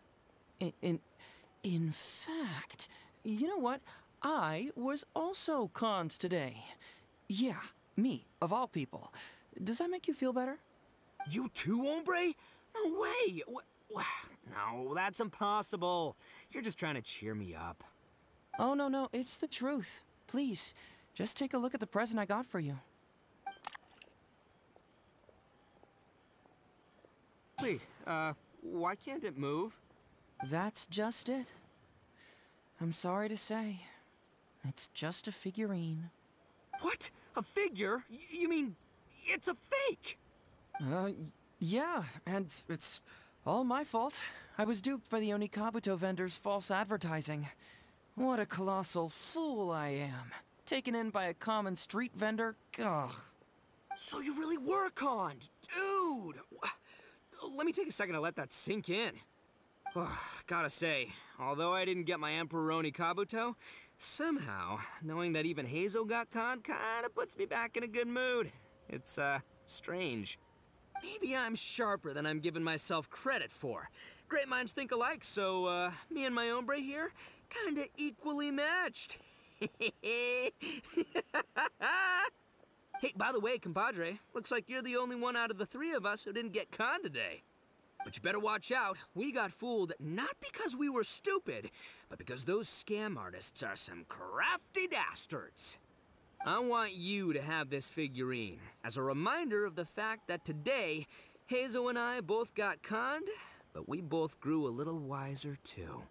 In fact, you know what? I was also conned today. Yeah, me, of all people. Does that make you feel better? You too, hombre? No way! No, that's impossible. You're just trying to cheer me up. Oh, no, it's the truth. Please, just take a look at the present I got for you. Wait, why can't it move? That's just it. I'm sorry to say, it's just a figurine. What? A figure? You mean it's a fake? Yeah, and it's all my fault. I was duped by the Onikabuto vendor's false advertising. What a colossal fool I am. Taken in by a common street vendor? Ugh. So you really were conned, dude! Let me take a second to let that sink in. Gotta say, although I didn't get my Emperor Onikabuto, somehow, knowing that even Heizou got conned kinda puts me back in a good mood. It's, strange. Maybe I'm sharper than I'm giving myself credit for. Great minds think alike, so, me and my hombre here, kinda equally matched. Hey, by the way, compadre, looks like you're the only one out of the three of us who didn't get conned today. But you better watch out. We got fooled not because we were stupid, but because those scam artists are some crafty dastards. I want you to have this figurine as a reminder of the fact that today, Heizou and I both got conned, but we both grew a little wiser too.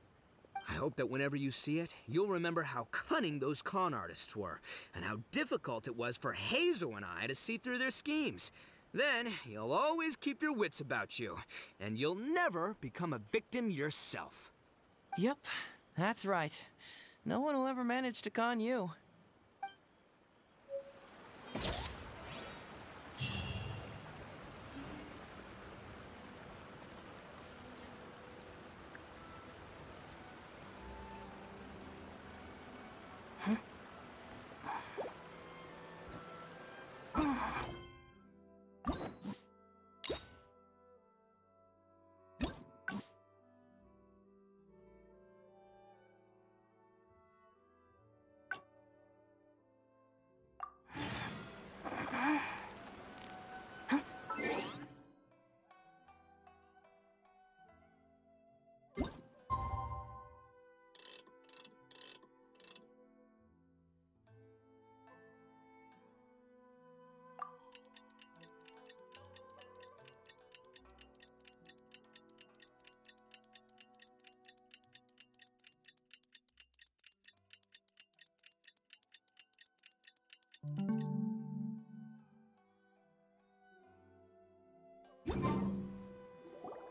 I hope that whenever you see it, you'll remember how cunning those con artists were, and how difficult it was for Heizou and I to see through their schemes. Then, you'll always keep your wits about you, and you'll never become a victim yourself. Yep, that's right. No one will ever manage to con you.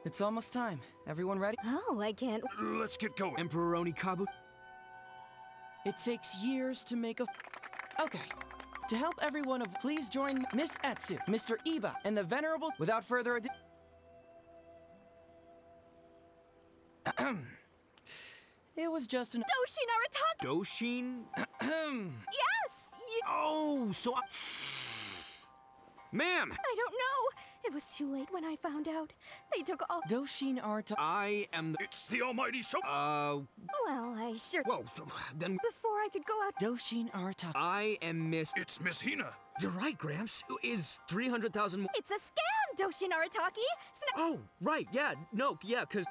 It's almost time. Everyone ready? Oh, I can't. Let's get going. Emperor Onikabuto. It takes years to make a... Okay. To help everyone please join Miss Etsu, Mr. Iba, and the Venerable... Without further ado... It was just an... Doshin Arataki! Doshin? Yes! Oh, so Ma'am! I don't know. It was too late when I found out. They took all... Doshin Arataki... I am... It's the almighty so... Well, I sure... Well, then... Before I could go out... Doshin Arataki... I am Miss... It's Miss Hina. You're right, Gramps. Is 300,000 more... It's a scam, Doshin Arataki! Oh, right, yeah, no, yeah, because...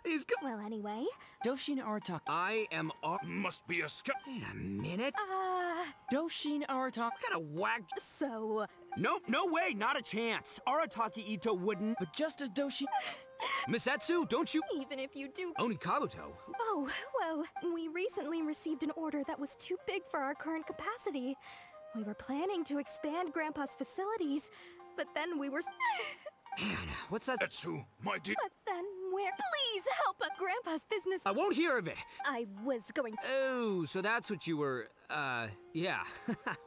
He's... Well, anyway... Doshin Arataki... I am... Must be a scam... Wait a minute. Doshin Arataki... What kind of whack... So... Nope, no way, not a chance. Arataki Ito wouldn't... But just as Doshin... Miss Etsu, don't you... Even if you do... Onikabuto? Oh, well, we recently received an order that was too big for our current capacity. We were planning to expand Grandpa's facilities, but then we were... Man, what's that? Etsu, my dear... But then somewhere. Please help us. Grandpa's business. I won't hear of it. I was going. Oh, so that's what you were, yeah.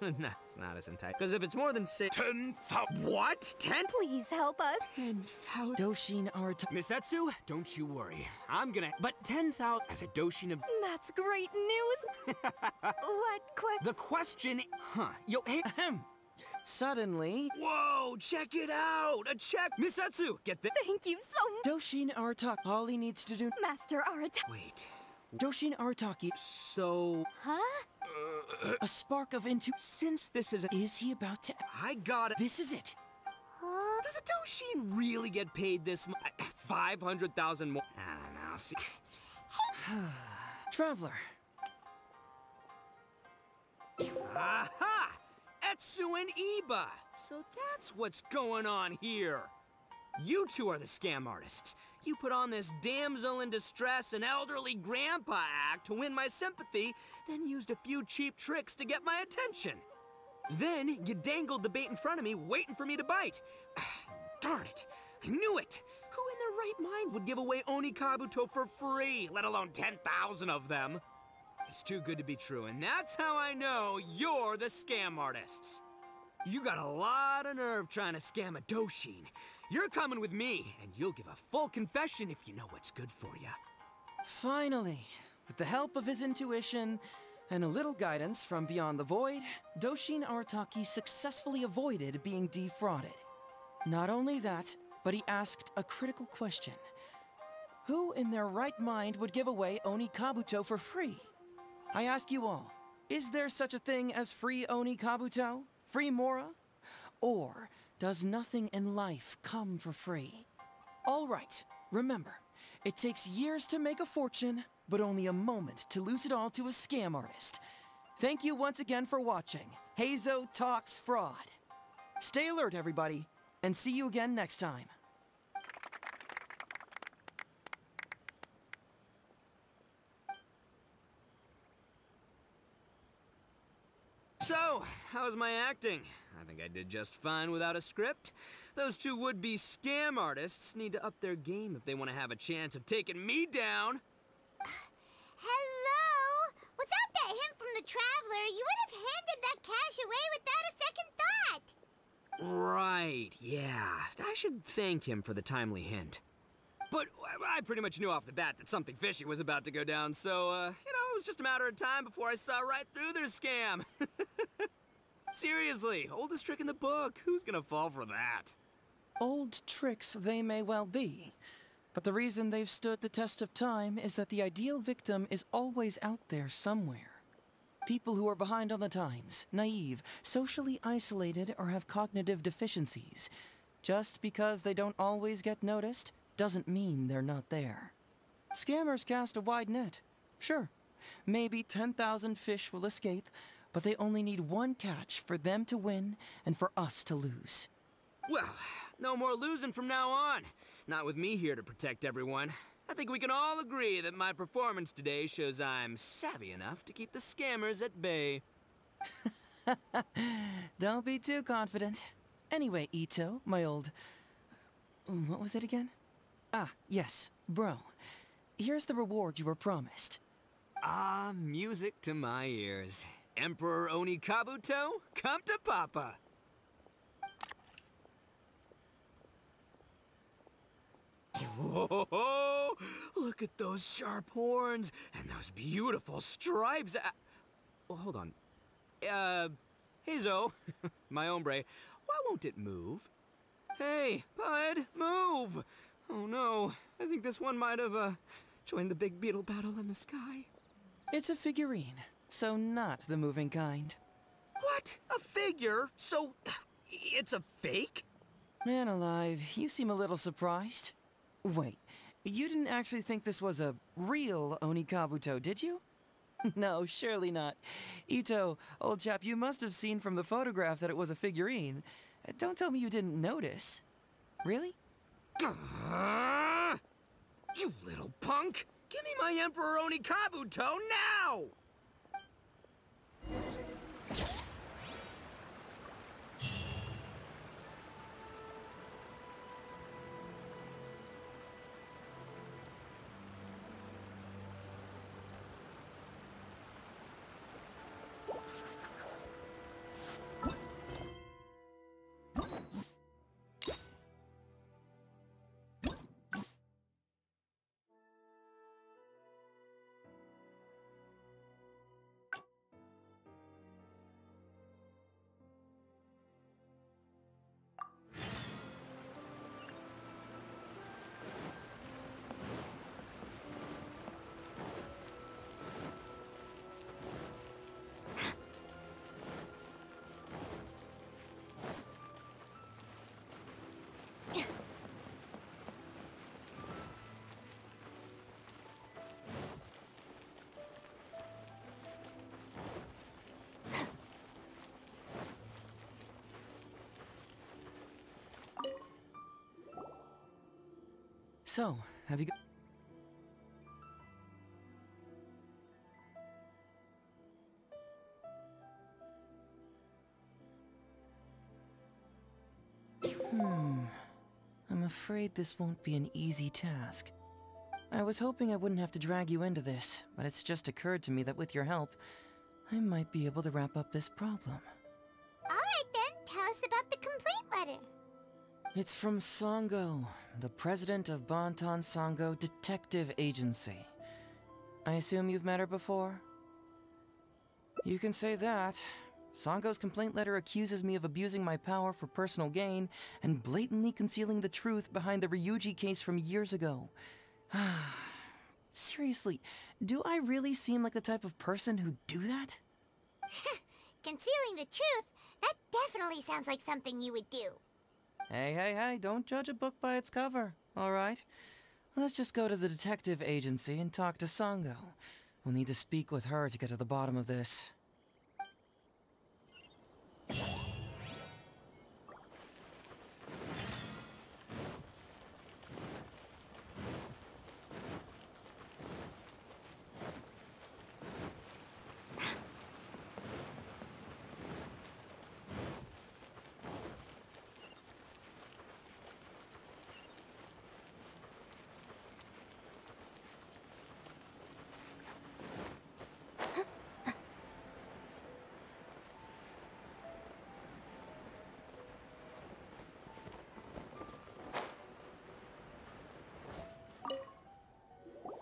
No, it's not as intense. Because if it's more than 10,000. What? 10? Please help us. 10,000. Doshin Arataki. Missetsu, don't you worry. I'm gonna. But 10,000 as a Doshin of. That's great news. The question. Huh. Yo, hey. Suddenly. Whoa, check it out! A check! Missetsu, get this. Thank you so much. Doshin Arataki. All he needs to do. Master Arataki. Wait. Doshin Arataki. So. Huh? A spark of intu. Since this is. Is he about to. I got it. This is it. Does a Doshin really get paid this much? 500,000 more? I don't know. See. Traveler. Aha! Etsu and Iba! So that's what's going on here. You two are the scam artists. You put on this damsel in distress and elderly grandpa act to win my sympathy, then used a few cheap tricks to get my attention. Then you dangled the bait in front of me, waiting for me to bite. Darn it! I knew it! Who in their right mind would give away Onikabuto for free, let alone 10,000 of them? It's too good to be true, and that's how I know you're the scam artists. You got a lot of nerve trying to scam a Doshin. You're coming with me, and you'll give a full confession if you know what's good for you. Finally, with the help of his intuition and a little guidance from beyond the void, Doshin Arataki successfully avoided being defrauded. Not only that, but he asked a critical question. Who in their right mind would give away Onikabuto for free? I ask you all, is there such a thing as free Onikabuto? Free Mora? Or does nothing in life come for free? All right, remember, it takes years to make a fortune, but only a moment to lose it all to a scam artist. Thank you once again for watching Heizou Talks Fraud. Stay alert, everybody, and see you again next time. So, how's my acting? I think I did just fine without a script. Those two would-be scam artists need to up their game if they want to have a chance of taking me down. Hello? Without that hint from the Traveler, you would have handed that cash away without a second thought. Right, yeah. I should thank him for the timely hint. But I pretty much knew off the bat that something fishy was about to go down, so, it was just a matter of time before I saw right through their scam. Seriously, oldest trick in the book. Who's gonna fall for that? Old tricks they may well be, but the reason they've stood the test of time is that the ideal victim is always out there somewhere. People who are behind on the times, naive, socially isolated, or have cognitive deficiencies. Just because they don't always get noticed doesn't mean they're not there. Scammers cast a wide net. Sure, maybe 10,000 fish will escape, but they only need one catch for them to win and for us to lose. Well, no more losing from now on. Not with me here to protect everyone. I think we can all agree that my performance today shows I'm savvy enough to keep the scammers at bay. Don't be too confident. Anyway, Ito, my old... what was it again? Ah, yes, bro. Here's the reward you were promised. Ah, music to my ears. Emperor Onikabuto, come to Papa. Whoa! Look at those sharp horns and those beautiful stripes. Well, hold on. Heizou, my hombre, why won't it move? Hey, bud, move! Oh no, I think this one might have, joined the big beetle battle in the sky. It's a figurine, so not the moving kind. What? A figure? So, it's a fake? Man alive, you seem a little surprised. Wait, you didn't actually think this was a real Onikabuto, did you? No, surely not. Ito, old chap, you must have seen from the photograph that it was a figurine. Don't tell me you didn't notice. Really? You little punk! Give me my Emperor Onikabuto now! So, have you I'm afraid this won't be an easy task. I was hoping I wouldn't have to drag you into this, but it's just occurred to me that with your help, I might be able to wrap up this problem. Alright then, tell us about the complaint letter. It's from Sango, the president of Bantan Sango Detective Agency. I assume you've met her before? You can say that. Sango's complaint letter accuses me of abusing my power for personal gain and blatantly concealing the truth behind the Ryuji case from years ago. Seriously, do I really seem like the type of person who'd do that? Concealing the truth? That definitely sounds like something you would do. Hey, don't judge a book by its cover, alright? Let's just go to the detective agency and talk to Sango. We'll need to speak with her to get to the bottom of this.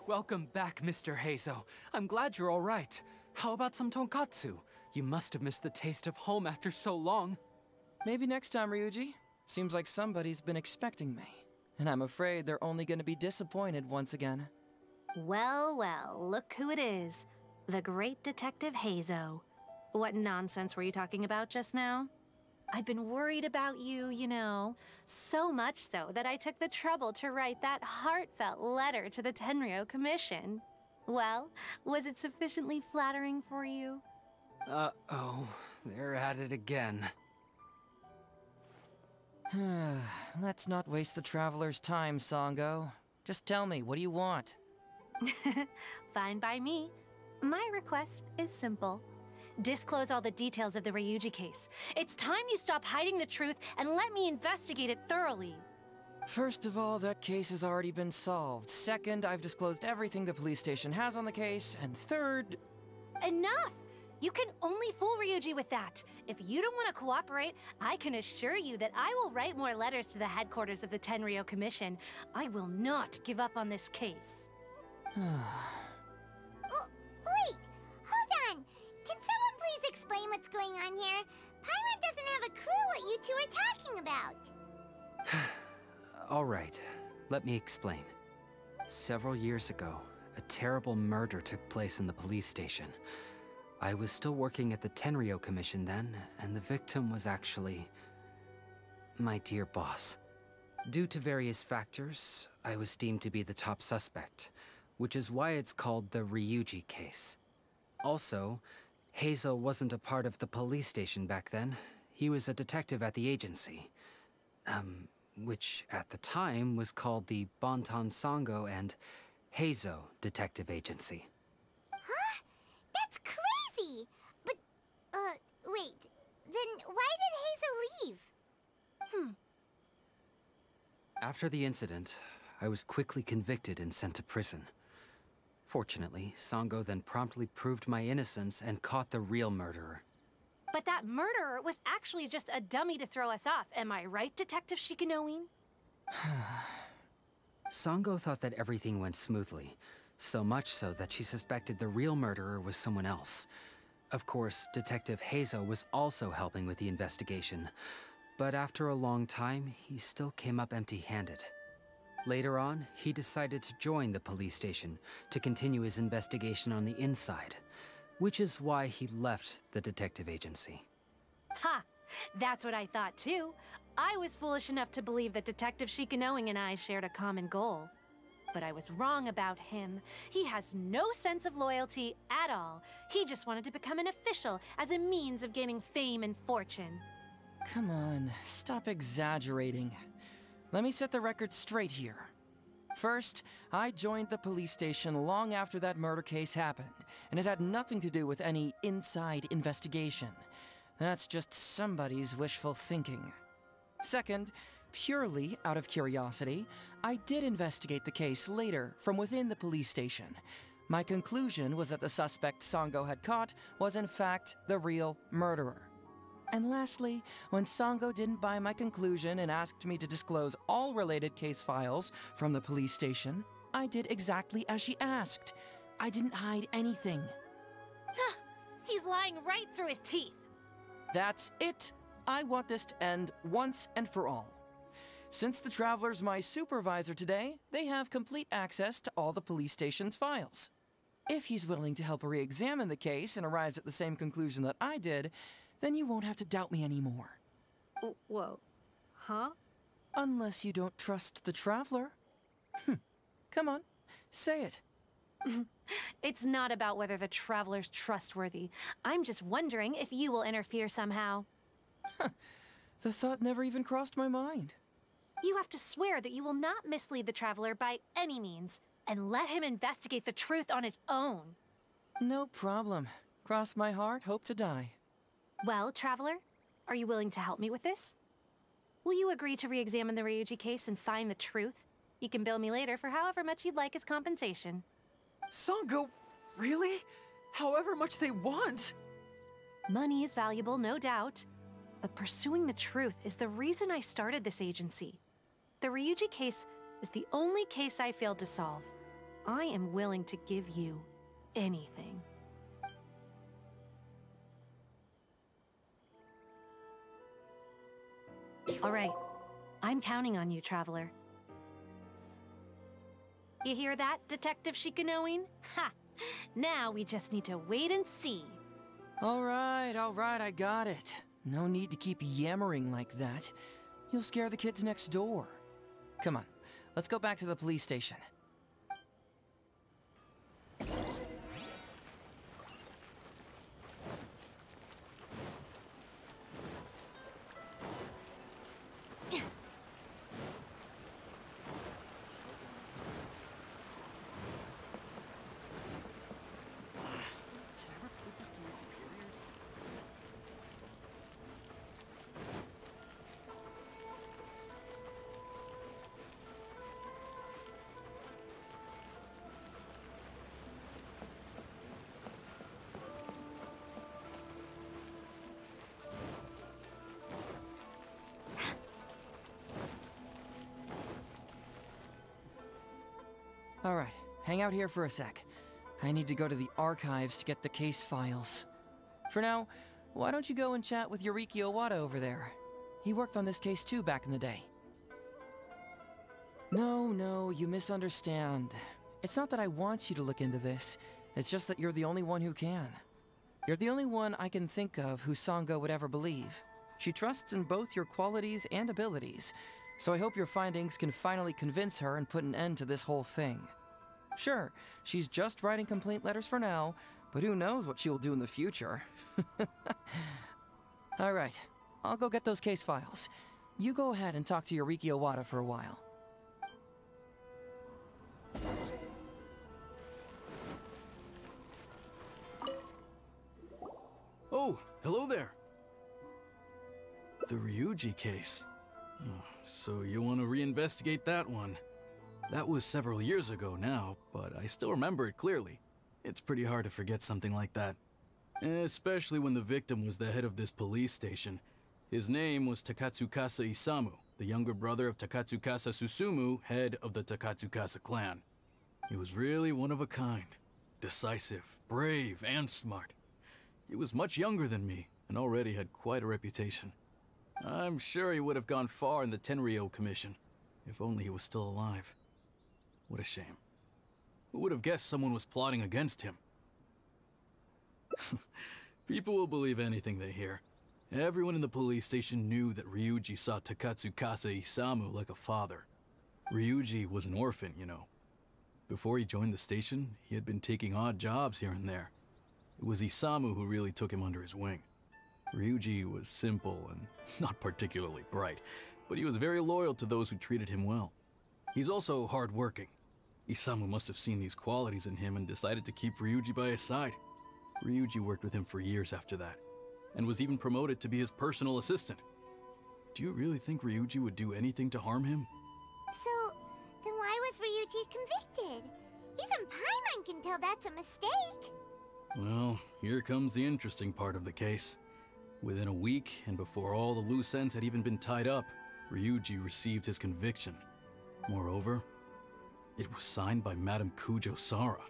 Welcome back, Mr. Heizou. I'm glad you're all right. How about some tonkatsu? You must have missed the taste of home after so long. Maybe next time, Ryuji. Seems like somebody's been expecting me. And I'm afraid they're only gonna be disappointed once again. Well, look who it is. The great Detective Heizou. What nonsense were you talking about just now? I've been worried about you, you know. So much so that I took the trouble to write that heartfelt letter to the Tenryou Commission. Well, was it sufficiently flattering for you? Uh-oh, they're at it again. Let's not waste the traveler's time, Sango. Just tell me, what do you want? Fine by me. My request is simple. Disclose all the details of the Ryuji case. It's time you stop hiding the truth and let me investigate it thoroughly. First of all, that case has already been solved. Second, I've disclosed everything the police station has on the case. And third... Enough! You can only fool Ryuji with that. If you don't want to cooperate, I can assure you that I will write more letters to the headquarters of the Tenryou Commission. I will not give up on this case. Wait! Hold on! Can someone please explain what's going on here? Paimon doesn't have a clue what you two are talking about. All right, let me explain. Several years ago, a terrible murder took place in the police station. I was still working at the Tenryou Commission then, and the victim was actually my dear boss. Due to various factors, I was deemed to be the top suspect, which is why it's called the Ryuji case. Also, Heizou wasn't a part of the police station back then. He was a detective at the agency. Which at the time was called the Bantan Sango and Heizou Detective Agency. Huh? That's crazy! But, wait. Then why did Heizou leave? After the incident, I was quickly convicted and sent to prison. Fortunately, Sango then promptly proved my innocence and caught the real murderer. But that murderer was actually just a dummy to throw us off, am I right, Detective Shikanoin? Sango thought that everything went smoothly, so much so that she suspected the real murderer was someone else. Of course, Detective Heizou was also helping with the investigation, but after a long time, he still came up empty-handed. Later on, he decided to join the police station to continue his investigation on the inside, which is why he left the detective agency. Ha! That's what I thought too. I was foolish enough to believe that Detective Shikanoin and I shared a common goal. But I was wrong about him. He has no sense of loyalty at all. He just wanted to become an official as a means of gaining fame and fortune. Come on, stop exaggerating. Let me set the record straight here. First, I joined the police station long after that murder case happened, and it had nothing to do with any inside investigation. That's just somebody's wishful thinking. Second, purely out of curiosity, I did investigate the case later from within the police station. My conclusion was that the suspect Sango had caught was in fact the real murderer. And lastly, when Sango didn't buy my conclusion and asked me to disclose all related case files from the police station, I did exactly as she asked. I didn't hide anything. He's lying right through his teeth. That's it. I want this to end once and for all. Since the Traveler's my supervisor today, they have complete access to all the police station's files. If he's willing to help re-examine the case and arrives at the same conclusion that I did, then you won't have to doubt me anymore. Whoa. Huh? Unless you don't trust the Traveler. Come on, say it. It's not about whether the Traveler's trustworthy. I'm just wondering if you will interfere somehow. The thought never even crossed my mind. You have to swear that you will not mislead the Traveler by any means, and let him investigate the truth on his own. No problem. Cross my heart, hope to die. Well, Traveler, are you willing to help me with this? Will you agree to re-examine the Ryuji case and find the truth? You can bill me later for however much you'd like as compensation. Sango, really? However much they want? Money is valuable, no doubt. But pursuing the truth is the reason I started this agency. The Ryuji case is the only case I failed to solve. I am willing to give you anything. All right, I'm counting on you, Traveler. You hear that, Detective Shikanoin? Ha! Now we just need to wait and see. All right, I got it. No need to keep yammering like that. You'll scare the kids next door. Come on, let's go back to the police station. All right, hang out here for a sec. I need to go to the archives to get the case files. For now, why don't you go and chat with Yoriki Owada over there? He worked on this case too back in the day. No, you misunderstand. It's not that I want you to look into this. It's just that you're the only one who can. You're the only one I can think of who Sango would ever believe. She trusts in both your qualities and abilities, so I hope your findings can finally convince her and put an end to this whole thing. Sure, she's just writing complaint letters for now, but who knows what she will do in the future. All right, I'll go get those case files. You go ahead and talk to Yoriki Owada for a while. Oh, hello there. The Ryuji case. Oh, so you want to reinvestigate that one? That was several years ago now, but I still remember it clearly. It's pretty hard to forget something like that. Especially when the victim was the head of this police station. His name was Takatsukasa Isamu, the younger brother of Takatsukasa Susumu, head of the Takatsukasa clan. He was really one of a kind. Decisive, brave, and smart. He was much younger than me, and already had quite a reputation. I'm sure he would have gone far in the Tenryou Commission, if only he was still alive. What a shame. Who would have guessed someone was plotting against him? People will believe anything they hear. Everyone in the police station knew that Ryuji saw Takatsukasa Isamu like a father. Ryuji was an orphan, you know. Before he joined the station, he had been taking odd jobs here and there. It was Isamu who really took him under his wing. Ryuji was simple and not particularly bright, but he was very loyal to those who treated him well. He's also hardworking. Isamu must have seen these qualities in him and decided to keep Ryuji by his side. Ryuji worked with him for years after that, and was even promoted to be his personal assistant. Do you really think Ryuji would do anything to harm him? So, then why was Ryuji convicted? Even Paimon can tell that's a mistake. Well, here comes the interesting part of the case. Within a week, and before all the loose ends had even been tied up, Ryuji received his conviction. Moreover, it was signed by Madame Kujo-Sara.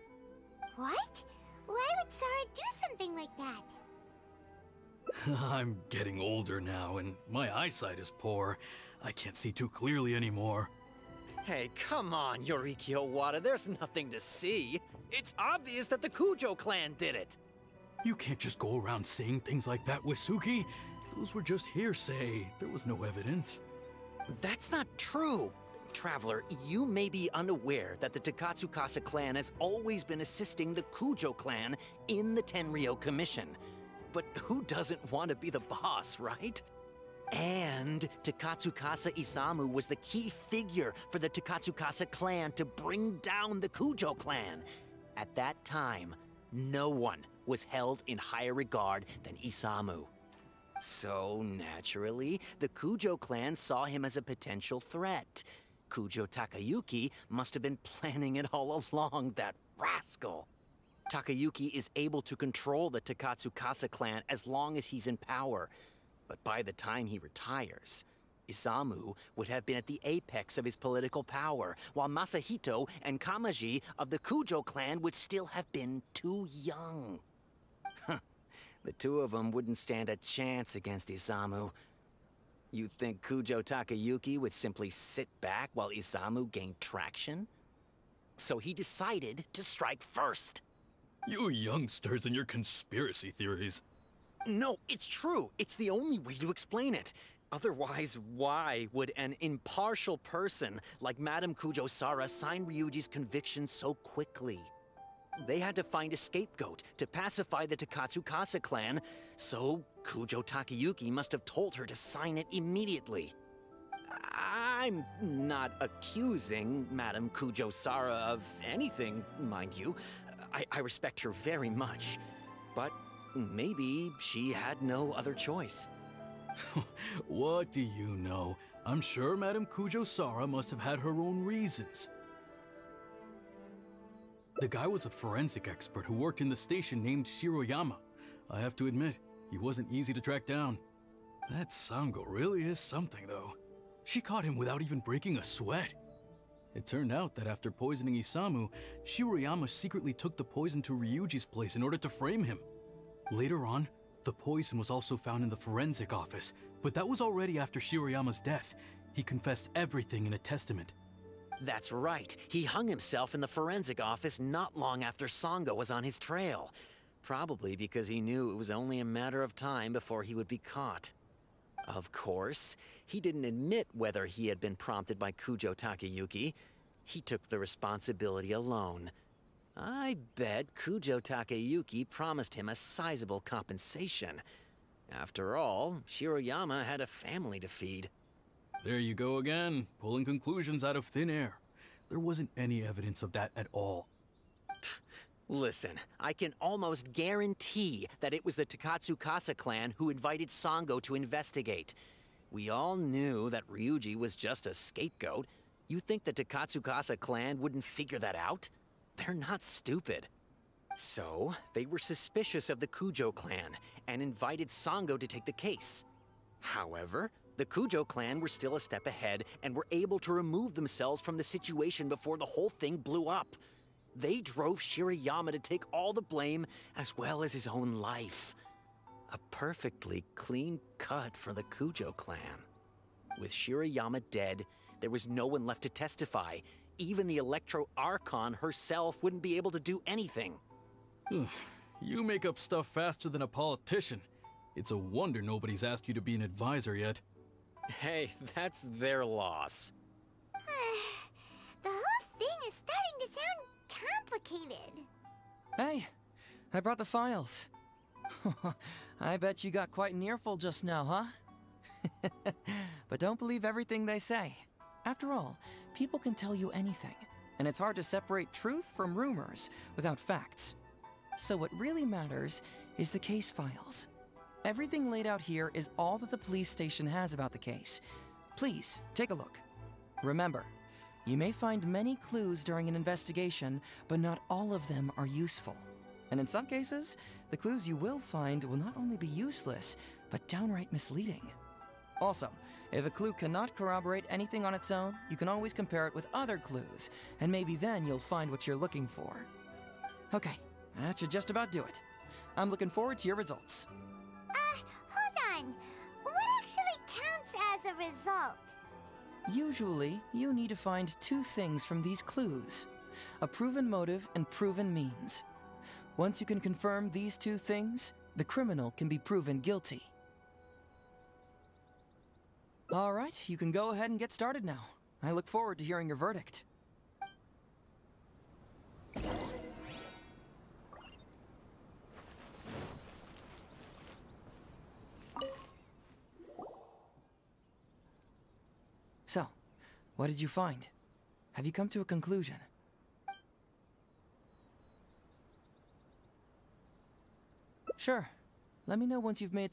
What? Why would Sara do something like that? I'm getting older now, and my eyesight is poor. I can't see too clearly anymore. Hey, come on, Yoriki Owada, there's nothing to see. It's obvious that the Kujo clan did it. You can't just go around saying things like that, Wisuki. Those were just hearsay. There was no evidence. That's not true. Traveler, you may be unaware that the Takatsukasa clan has always been assisting the Kujo clan in the Tenryou Commission. But who doesn't want to be the boss, right? And Takatsukasa Isamu was the key figure for the Takatsukasa clan to bring down the Kujo clan. At that time, no one was held in higher regard than Isamu. So, naturally, the Kujo clan saw him as a potential threat. Kujo Takayuki must have been planning it all along, that rascal. Takayuki is able to control the Takatsukasa clan as long as he's in power. But by the time he retires, Isamu would have been at the apex of his political power, while Masahito and Kamaji of the Kujo clan would still have been too young. The two of them wouldn't stand a chance against Isamu. You think Kujo Takayuki would simply sit back while Isamu gained traction? So he decided to strike first. You youngsters and your conspiracy theories. No, it's true. It's the only way to explain it. Otherwise, why would an impartial person like Madame Kujo-Sara sign Ryuji's conviction so quickly? They had to find a scapegoat to pacify the Takatsukasa clan, so Kujo Takayuki must have told her to sign it immediately. I'm not accusing Madame Kujo-Sara of anything, mind you. I respect her very much, but maybe she had no other choice. What do you know? I'm sure Madame Kujo-Sara must have had her own reasons. The guy was a forensic expert who worked in the station named Shiroyama. I have to admit, he wasn't easy to track down. That Sango really is something, though. She caught him without even breaking a sweat. It turned out that after poisoning Isamu, Shiroyama secretly took the poison to Ryuji's place in order to frame him. Later on, the poison was also found in the forensic office, but that was already after Shiroyama's death. He confessed everything in a testament. That's right. He hung himself in the forensic office not long after Sango was on his trail. Probably because he knew it was only a matter of time before he would be caught. Of course, he didn't admit whether he had been prompted by Kujo Takayuki. He took the responsibility alone. I bet Kujo Takayuki promised him a sizable compensation. After all, Shiroyama had a family to feed. There you go again, pulling conclusions out of thin air. There wasn't any evidence of that at all. Listen, I can almost guarantee that it was the Takatsukasa clan who invited Sango to investigate. We all knew that Ryuji was just a scapegoat. You think the Takatsukasa clan wouldn't figure that out? They're not stupid. So, they were suspicious of the Kujo clan and invited Sango to take the case. However, the Kujo clan were still a step ahead and were able to remove themselves from the situation before the whole thing blew up. They drove Shiroyama to take all the blame as well as his own life. A perfectly clean cut for the Kujo clan. With Shiroyama dead, there was no one left to testify. Even the Electro Archon herself wouldn't be able to do anything. You make up stuff faster than a politician. It's a wonder nobody's asked you to be an advisor yet. Hey, that's their loss. The whole thing is starting to sound complicated. Hey, I brought the files. I bet you got quite an earful just now, huh? But don't believe everything they say. After all, people can tell you anything, and it's hard to separate truth from rumors without facts. So what really matters is the case files. Everything laid out here is all that the police station has about the case. Please, take a look. Remember, you may find many clues during an investigation, but not all of them are useful. And in some cases, the clues you will find will not only be useless, but downright misleading. Also, if a clue cannot corroborate anything on its own, you can always compare it with other clues, and maybe then you'll find what you're looking for. Okay, that should just about do it. I'm looking forward to your results. Hold on. What actually counts as a result? Usually, you need to find two things from these clues: a proven motive and proven means. Once you can confirm these two things, the criminal can be proven guilty. All right, you can go ahead and get started now. I look forward to hearing your verdict. So, what did you find? Have you come to a conclusion? Sure. Let me know once you've made...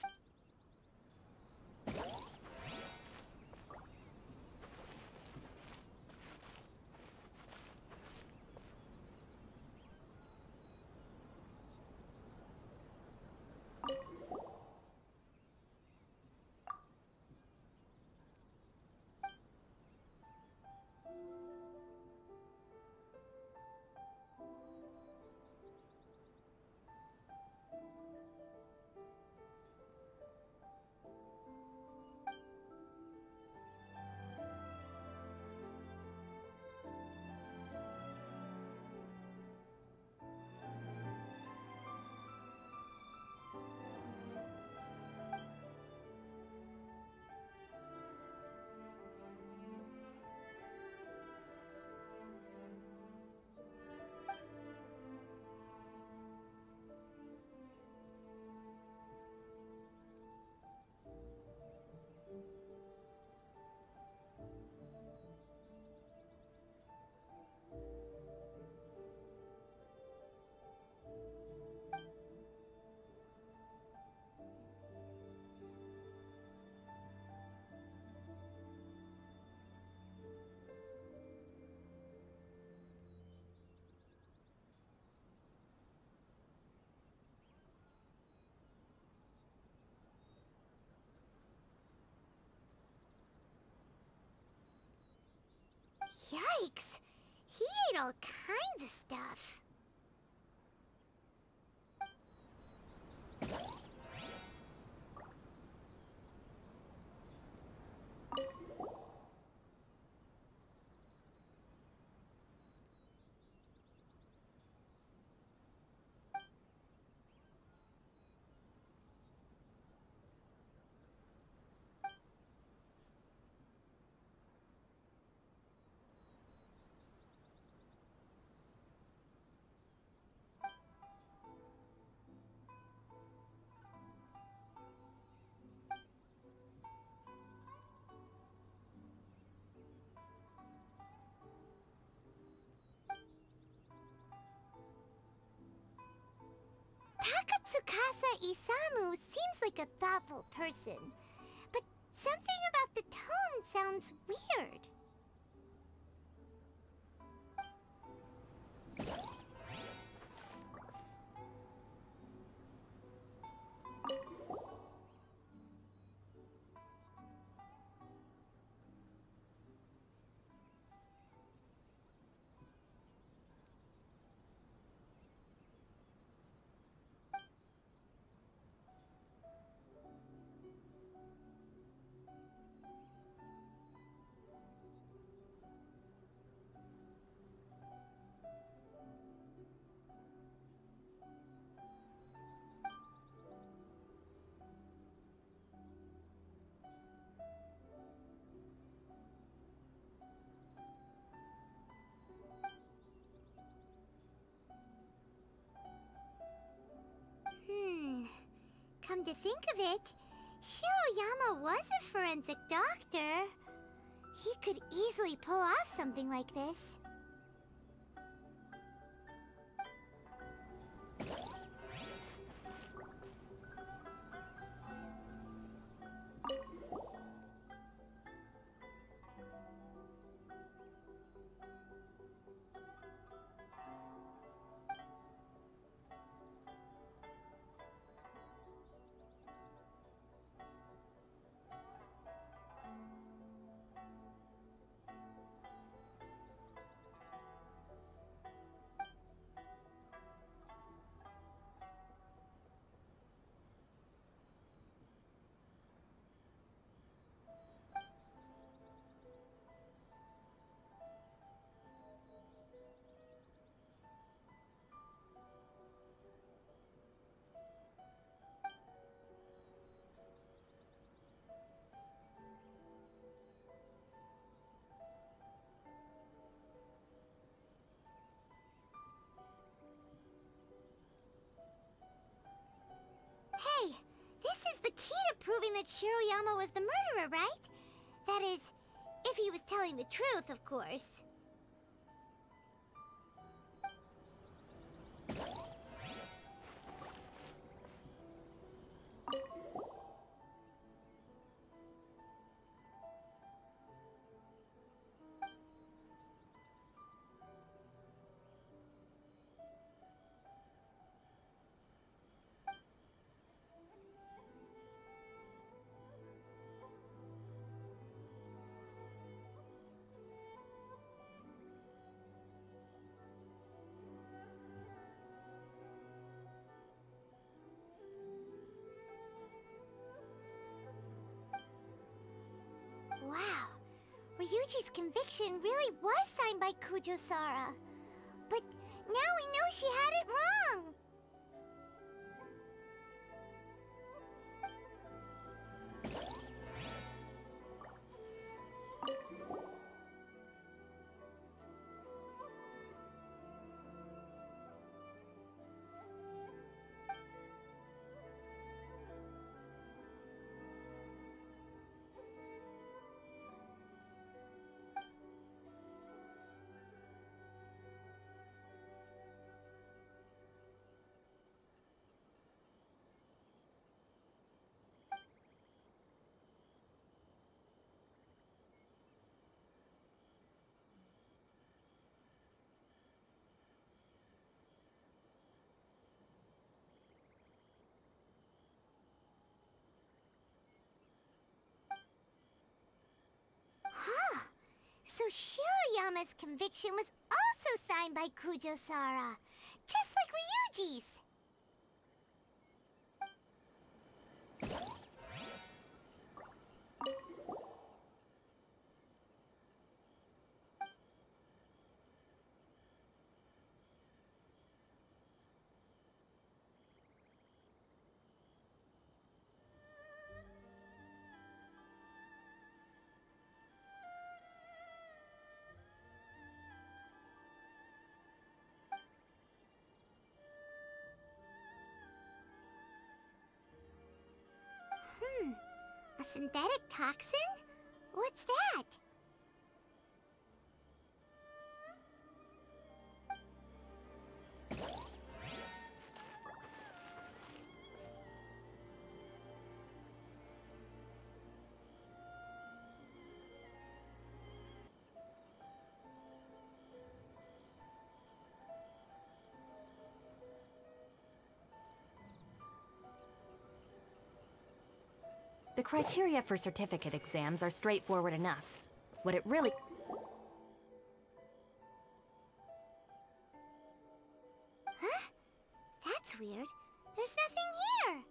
Yikes! He ate all kinds of stuff. Takatsukasa Isamu seems like a thoughtful person, but something about the tone sounds weird. Come to think of it, Shiroyama was a forensic doctor. He could easily pull off something like this. Hey, this is the key to proving that Shiroyama was the murderer, right? That is, if he was telling the truth, of course. Wow, Ryuji's conviction really was signed by Kujo-Sara. But now we know she had it wrong. Huh. So Shiroyama's conviction was also signed by Kujo-Sara, just like Ryuji's. A synthetic toxin? What's that? The criteria for certificate exams are straightforward enough. What it really... Huh? That's weird. There's nothing here.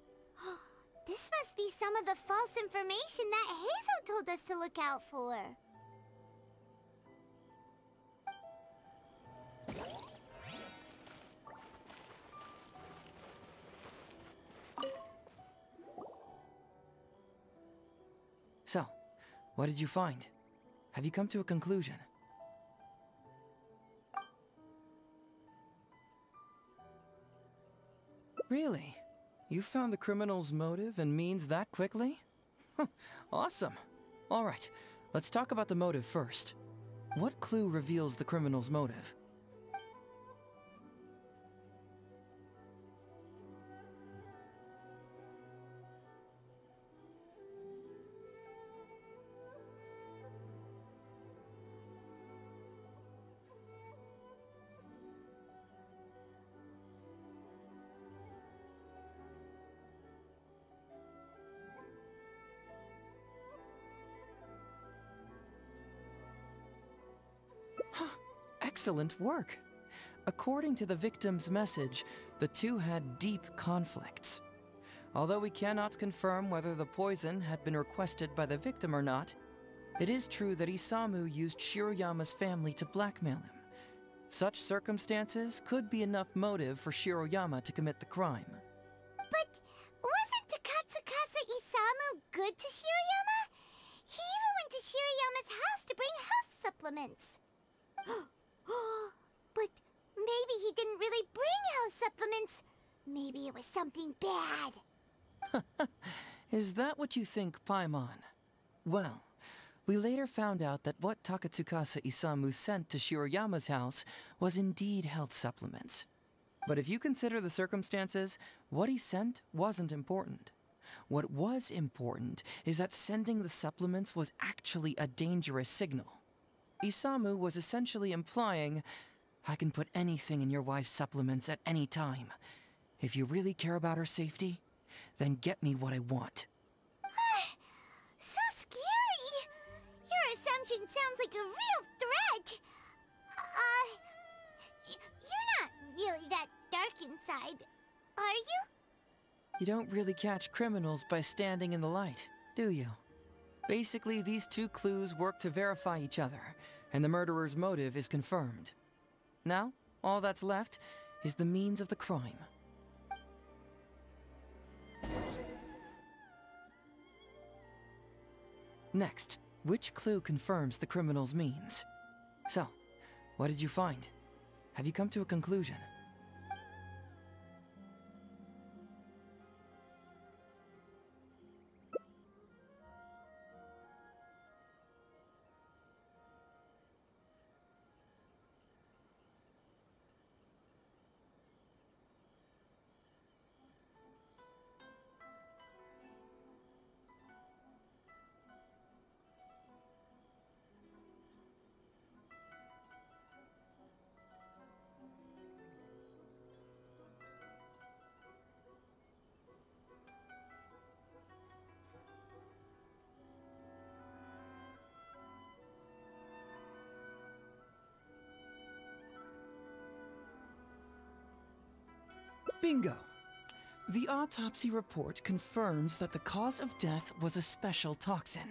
This must be some of the false information that Heizou told us to look out for. So, what did you find? Have you come to a conclusion? Really? You found the criminal's motive and means that quickly? Awesome. All right, Let's talk about the motive first. What clue reveals the criminal's motive? Excellent work. According to the victim's message, the two had deep conflicts. Although we cannot confirm whether the poison had been requested by the victim or not, it is true that Isamu used Shiroyama's family to blackmail him. Such circumstances could be enough motive for Shiroyama to commit the crime. But wasn't Takatsukasa Isamu good to Shiroyama? He even went to Shiroyama's house to bring health supplements. But maybe he didn't really bring health supplements. Maybe it was something bad. Is that what you think, Paimon? Well, we later found out that what Takatsukasa Isamu sent to Shiroyama's house was indeed health supplements. But if you consider the circumstances, what he sent wasn't important. What was important is that sending the supplements was actually a dangerous signal. Isamu was essentially implying, I can put anything in your wife's supplements at any time. If you really care about her safety, then get me what I want. So scary! Your assumption sounds like a real threat. You're not really that dark inside, are you? You don't really catch criminals by standing in the light, do you? Basically, these two clues work to verify each other, and the murderer's motive is confirmed. Now, all that's left is the means of the crime. Next, which clue confirms the criminal's means? So, what did you find? Have you come to a conclusion? Bingo! The autopsy report confirms that the cause of death was a special toxin.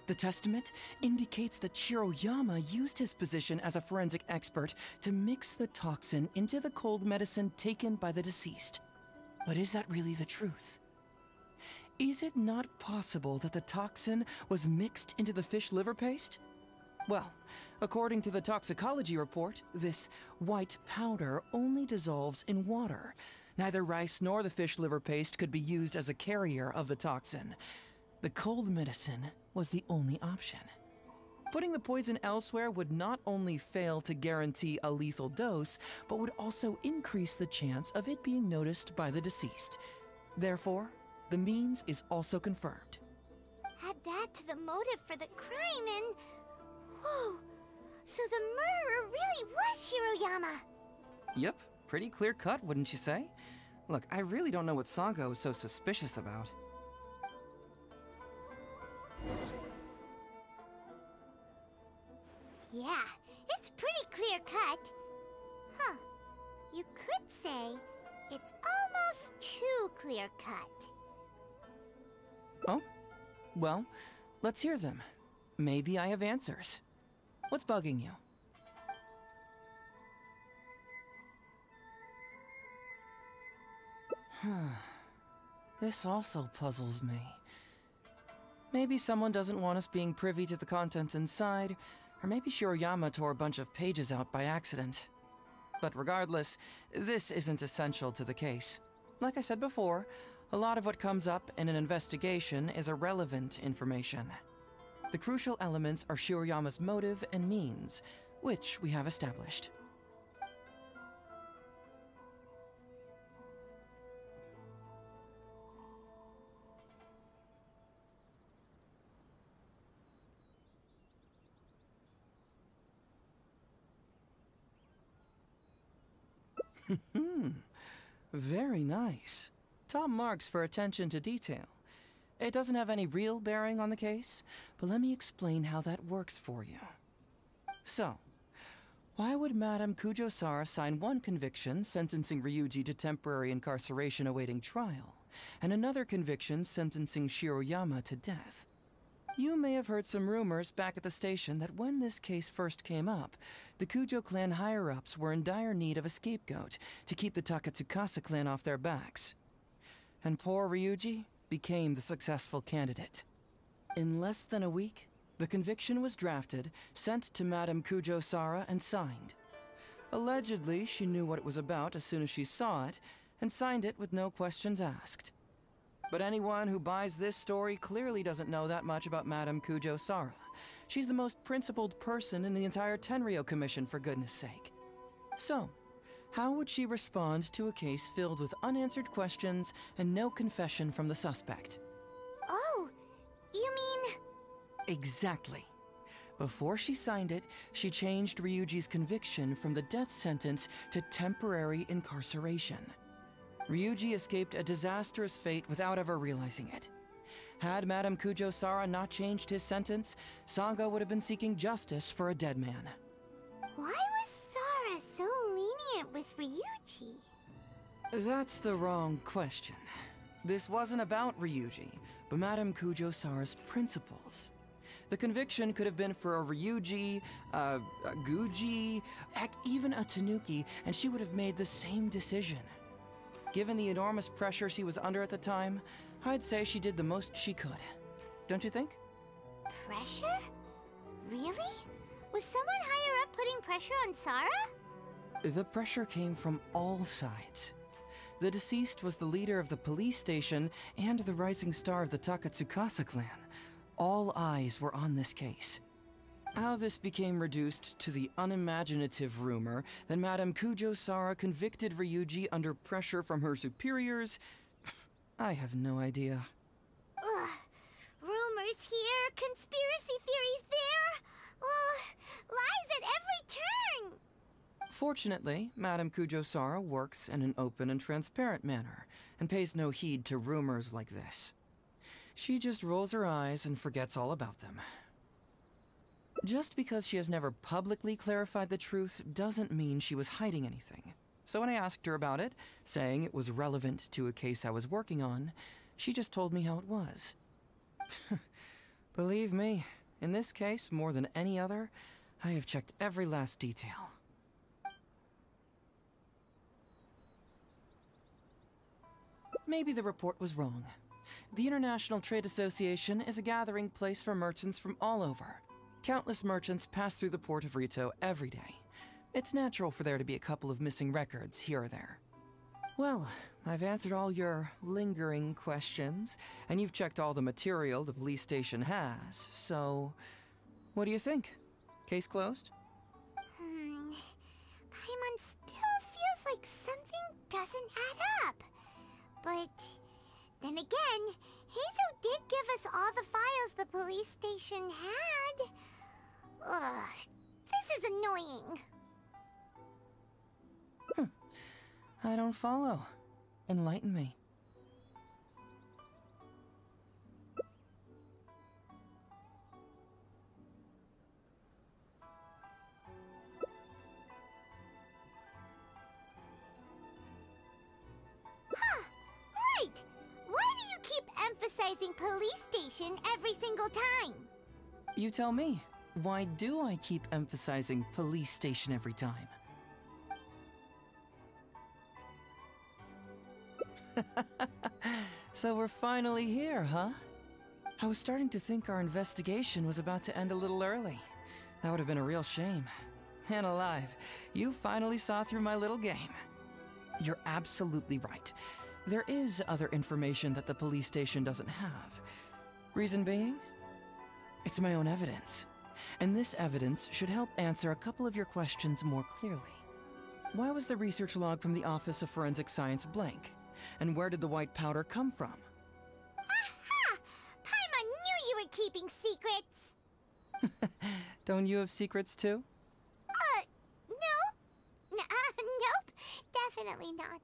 The testament indicates that Shiroyama used his position as a forensic expert to mix the toxin into the cold medicine taken by the deceased. But is that really the truth? Is it not possible that the toxin was mixed into the fish liver paste? Well, according to the toxicology report, this white powder only dissolves in water. Neither rice nor the fish liver paste could be used as a carrier of the toxin. The cold medicine was the only option. Putting the poison elsewhere would not only fail to guarantee a lethal dose, but would also increase the chance of it being noticed by the deceased. Therefore, the means is also confirmed. Add that to the motive for the crime and... Whoa! So the murderer really was Shiroyama! Yep, pretty clear cut, wouldn't you say? Look, I really don't know what Sango is so suspicious about. Yeah, it's pretty clear cut. Huh. You could say it's almost too clear cut. Oh? Well, let's hear them. Maybe I have answers. What's bugging you? This also puzzles me. Maybe someone doesn't want us being privy to the contents inside, or maybe Shiroyama tore a bunch of pages out by accident. But regardless, this isn't essential to the case. Like I said before, a lot of what comes up in an investigation is irrelevant information. The crucial elements are Shiroyama's motive and means, which we have established. Very nice. Top marks for attention to detail. It doesn't have any real bearing on the case, but let me explain how that works for you. So, why would Madame Kujo-Sara sign one conviction sentencing Ryuji to temporary incarceration awaiting trial, and another conviction sentencing Shiroyama to death? You may have heard some rumors back at the station that when this case first came up, the Kujo clan higher-ups were in dire need of a scapegoat to keep the Takatsukasa clan off their backs. And poor Ryuji became the successful candidate. In less than a week, the conviction was drafted, sent to Madame Kujo-Sara, and signed. Allegedly, she knew what it was about as soon as she saw it, and signed it with no questions asked. But anyone who buys this story clearly doesn't know that much about Madame Kujo-Sara. She's the most principled person in the entire Tenryo Commission, for goodness sake. So, how would she respond to a case filled with unanswered questions and no confession from the suspect? Oh, you mean... Exactly. Before she signed it, she changed Ryuji's conviction from the death sentence to temporary incarceration. Ryuji escaped a disastrous fate without ever realizing it. Had Madame Kujo-Sara not changed his sentence, Sanga would have been seeking justice for a dead man. Why was Sara so lenient with Ryuji? That's the wrong question. This wasn't about Ryuji, but Madame Kujo-Sara's principles. The conviction could have been for a Ryuji, a Guji, heck, even a Tanuki, and she would have made the same decision. Given the enormous pressure she was under at the time, I'd say she did the most she could. Don't you think? Pressure? Really? Was someone higher up putting pressure on Sara? The pressure came from all sides. The deceased was the leader of the police station and the rising star of the Takatsukasa clan. All eyes were on this case. How this became reduced to the unimaginative rumor that Madame Kujo-Sara convicted Ryuji under pressure from her superiors, I have no idea. Ugh. Rumors here, conspiracy theories there. Lies at every turn. Fortunately, Madame Kujo-Sara works in an open and transparent manner, and pays no heed to rumors like this. She just rolls her eyes and forgets all about them. Just because she has never publicly clarified the truth doesn't mean she was hiding anything. So when I asked her about it, saying it was relevant to a case I was working on, she just told me how it was. Believe me, in this case, more than any other, I have checked every last detail. Maybe the report was wrong. The International Trade Association is a gathering place for merchants from all over. Countless merchants pass through the port of Rito every day. It's natural for there to be a couple of missing records here or there. Well, I've answered all your lingering questions, and you've checked all the material the police station has, so... what do you think? Case closed? Paimon still feels like something doesn't add up. But then again, Heizou did give us all the files the police station had. Ugh, this is annoying. I don't follow. Enlighten me. Right! Why do you keep emphasizing police station every single time? You tell me. Why do I keep emphasizing police station every time? So we're finally here, huh? I was starting to think our investigation was about to end a little early. That would have been a real shame. And alive, you finally saw through my little game. You're absolutely right. There is other information that the police station doesn't have. Reason being? It's my own evidence. And this evidence should help answer a couple of your questions more clearly. Why was the research log from the Office of Forensic Science blank? And where did the white powder come from? Aha! Paimon knew you were keeping secrets! Don't you have secrets too? No. Nope. Definitely not.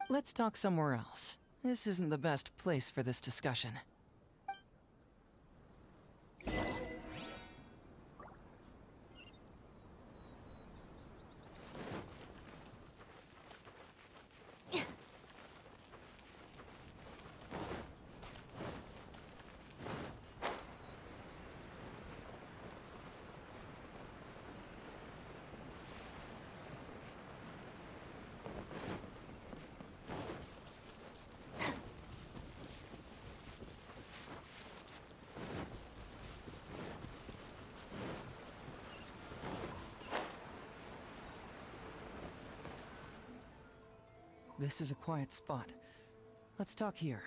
Let's talk somewhere else. This isn't the best place for this discussion. This is a quiet spot. Let's talk here.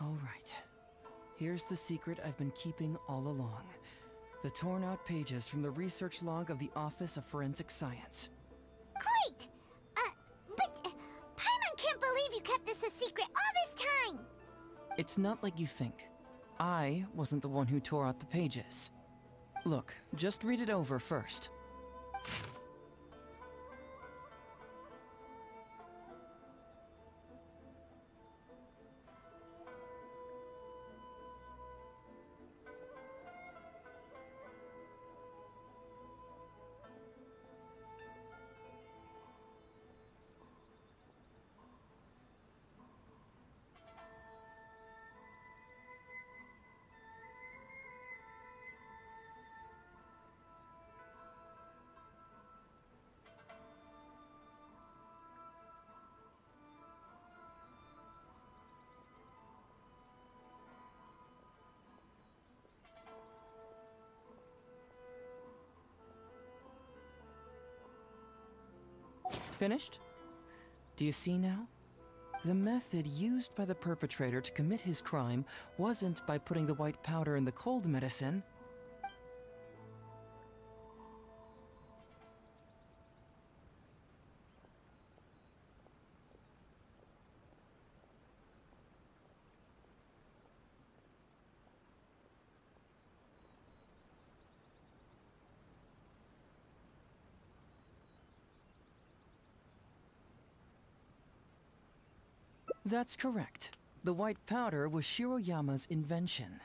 All right. Here's the secret I've been keeping all along. The torn out pages from the research log of the Office of Forensic Science. Great! But Paimon can't believe you kept this a secret all this time! It's not like you think. I wasn't the one who tore out the pages. Look, just read it over first. Finished? Do you see now? The method used by the perpetrator to commit his crime wasn't by putting the white powder in the cold medicine. That's correct. The white powder was Shiroyama's invention.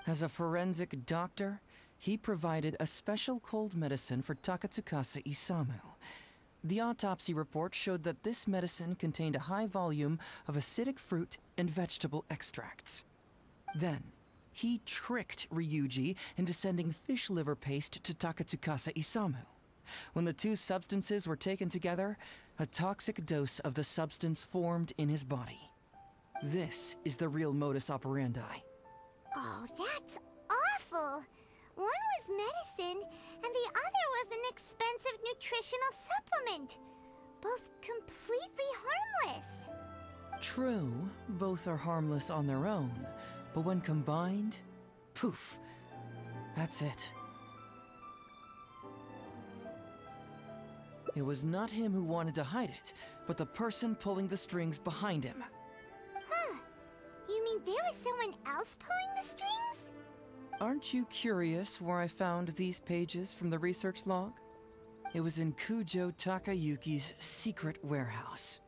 As a forensic doctor, he provided a special cold medicine for Takatsukasa Isamu. The autopsy report showed that this medicine contained a high volume of acidic fruit and vegetable extracts. Then, he tricked Ryuji into sending fish liver paste to Takatsukasa Isamu. When the two substances were taken together, a toxic dose of the substance formed in his body. This is the real modus operandi. Oh, that's awful! One was medicine, and the other was an expensive nutritional supplement. Both completely harmless. True, both are harmless on their own, but when combined, poof, that's it. It was not him who wanted to hide it, but the person pulling the strings behind him. Huh. You mean there was someone else pulling the strings? Aren't you curious where I found these pages from the research log? It was in Kujo Takayuki's secret warehouse.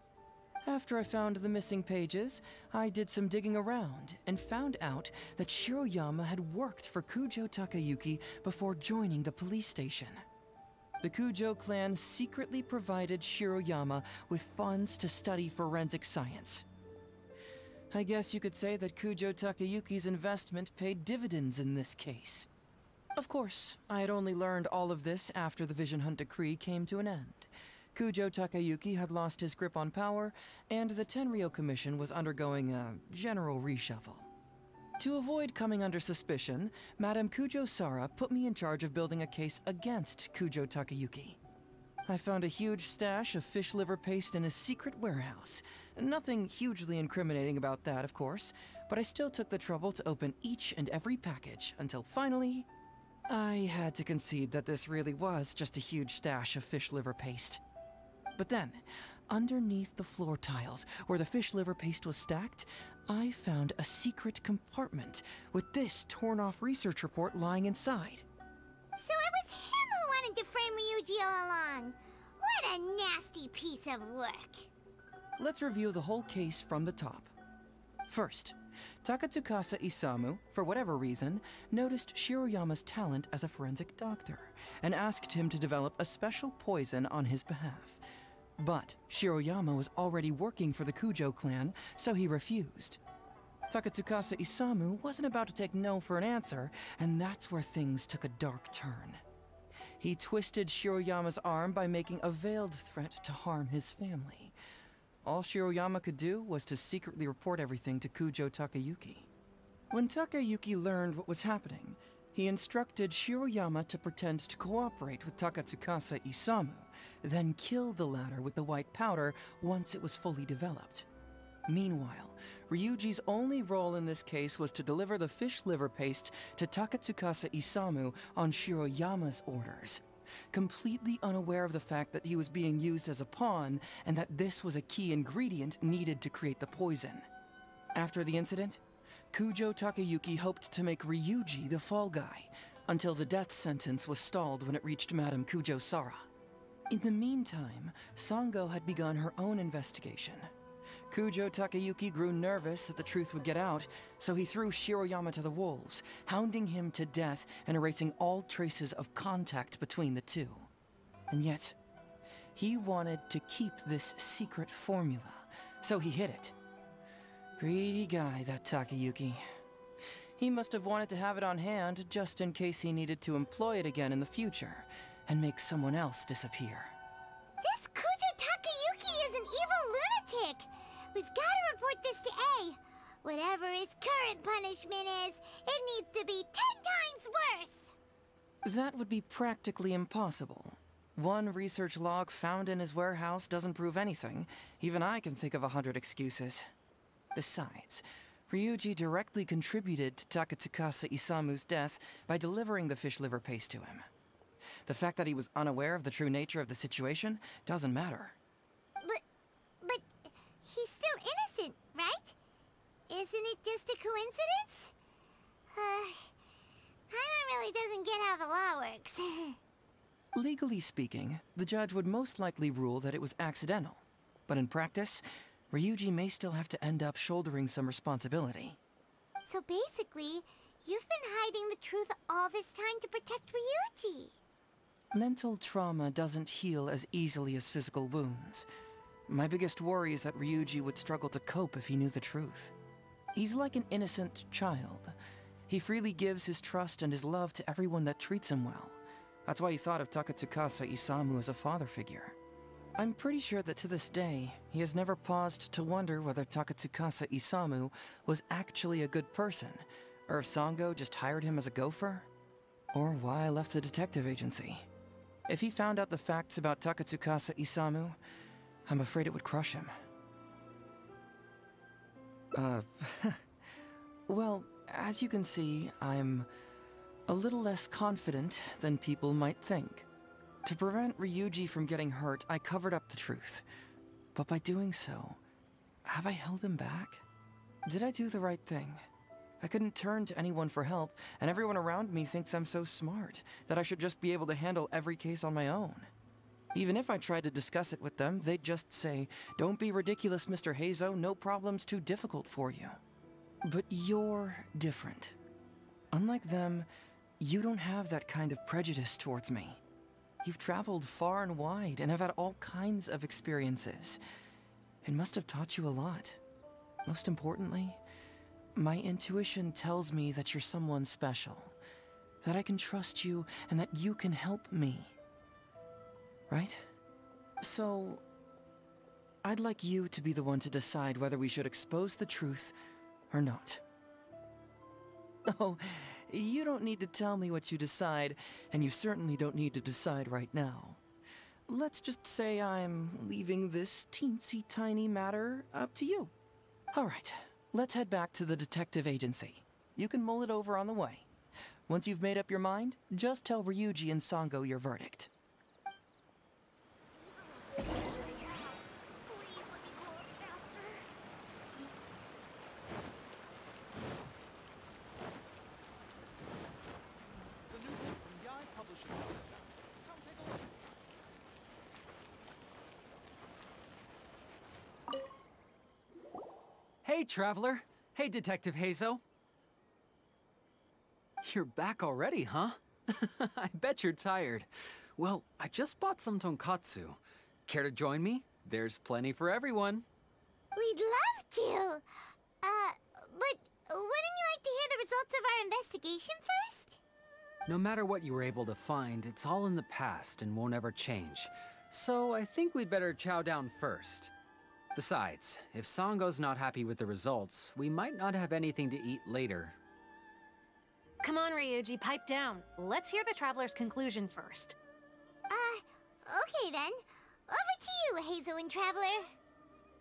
After I found the missing pages, I did some digging around and found out that Shiroyama had worked for Kujo Takayuki before joining the police station. The Kujo clan secretly provided Shiroyama with funds to study forensic science. I guess you could say that Kujo Takayuki's investment paid dividends in this case. Of course, I had only learned all of this after the Vision Hunt decree came to an end. Kujo Takayuki had lost his grip on power, and the Tenryou Commission was undergoing a general reshuffle. To avoid coming under suspicion, Madame Kujo Sara put me in charge of building a case against Kujo Takayuki. I found a huge stash of fish liver paste in a secret warehouse. Nothing hugely incriminating about that, of course, but I still took the trouble to open each and every package until finally, I had to concede that this really was just a huge stash of fish liver paste. But then, underneath the floor tiles, where the fish liver paste was stacked, I found a secret compartment with this torn-off research report lying inside. So it was him who wanted to frame Ryuji all along. What a nasty piece of work. Let's review the whole case from the top. First, Takatsukasa Isamu, for whatever reason, noticed Shiroyama's talent as a forensic doctor and asked him to develop a special poison on his behalf. But Shiroyama was already working for the Kujo clan, so he refused. Takatsukasa Isamu wasn't about to take no for an answer, and that's where things took a dark turn. He twisted Shiroyama's arm by making a veiled threat to harm his family. All Shiroyama could do was to secretly report everything to Kujo Takayuki. When Takayuki learned what was happening, he instructed Shiroyama to pretend to cooperate with Takatsukasa Isamu, then kill the latter with the white powder once it was fully developed. Meanwhile, Ryuji's only role in this case was to deliver the fish liver paste to Takatsukasa Isamu on Shiroyama's orders, completely unaware of the fact that he was being used as a pawn and that this was a key ingredient needed to create the poison. After the incident, Kujo Takayuki hoped to make Ryuji the fall guy, until the death sentence was stalled when it reached Madame Kujo Sara. In the meantime, Sango had begun her own investigation. Kujo Takayuki grew nervous that the truth would get out, so he threw Shiroyama to the wolves, hounding him to death and erasing all traces of contact between the two. And yet, he wanted to keep this secret formula, so he hid it. Greedy guy, that Takayuki. He must have wanted to have it on hand just in case he needed to employ it again in the future and make someone else disappear. This Kujo Takayuki is an evil lunatic. We've got to report this to A. Whatever his current punishment is, it needs to be 10 times worse. That would be practically impossible. One research log found in his warehouse doesn't prove anything. Even I can think of 100 excuses. Besides, Ryuji directly contributed to Takatsukasa Isamu's death by delivering the fish liver paste to him. The fact that he was unaware of the true nature of the situation doesn't matter. But he's still innocent, right? Isn't it just a coincidence? Paimon really doesn't get how the law works. Legally speaking, the judge would most likely rule that it was accidental. But in practice, Ryuji may still have to end up shouldering some responsibility. So basically, you've been hiding the truth all this time to protect Ryuji. Mental trauma doesn't heal as easily as physical wounds. My biggest worry is that Ryuji would struggle to cope if he knew the truth. He's like an innocent child. He freely gives his trust and his love to everyone that treats him well. That's why he thought of Takatsukasa Isamu as a father figure. I'm pretty sure that to this day, he has never paused to wonder whether Takatsukasa Isamu was actually a good person, or if Sango just hired him as a gopher, or why I left the detective agency. If he found out the facts about Takatsukasa Isamu, I'm afraid it would crush him. Well, as you can see, I'm a little less confident than people might think. To prevent Ryuji from getting hurt, I covered up the truth. But by doing so, have I held him back? Did I do the right thing? I couldn't turn to anyone for help, and everyone around me thinks I'm so smart that I should just be able to handle every case on my own. Even if I tried to discuss it with them, they'd just say, "Don't be ridiculous, Mr. Heizou, no problem's too difficult for you." But you're different. Unlike them, you don't have that kind of prejudice towards me. You've traveled far and wide and have had all kinds of experiences. It must have taught you a lot. Most importantly, my intuition tells me that you're someone special, that I can trust you and that you can help me. Right? So, I'd like you to be the one to decide whether we should expose the truth or not. Oh, you don't need to tell me what you decide, and you certainly don't need to decide right now. let's just say I'm leaving this teensy tiny matter up to you. All right, let's head back to the detective agency. You can mull it over on the way. Once you've made up your mind, just tell Ryuji and Sango your verdict. Hey, Traveler. Hey, Detective Heizou. You're back already, huh? I bet you're tired. Well, I just bought some tonkatsu. Care to join me? There's plenty for everyone. We'd love to. But wouldn't you like to hear the results of our investigation first? No matter what you were able to find, it's all in the past and won't ever change. So I think we'd better chow down first. Besides, if Sango's not happy with the results, we might not have anything to eat later. Come on, Ryuji, pipe down. Let's hear the Traveler's conclusion first. Okay then. Over to you, Heizou and Traveler.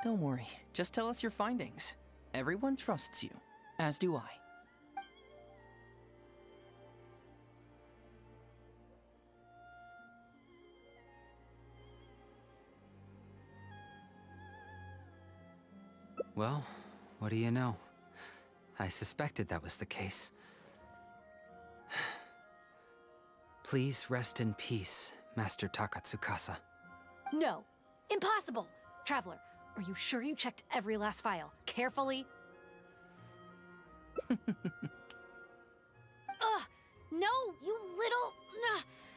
Don't worry, just tell us your findings. Everyone trusts you, as do I. Well, what do you know? I suspected that was the case. Please rest in peace, Master Takatsukasa. No, impossible! Traveler, are you sure you checked every last file, carefully? Ugh! No, you little...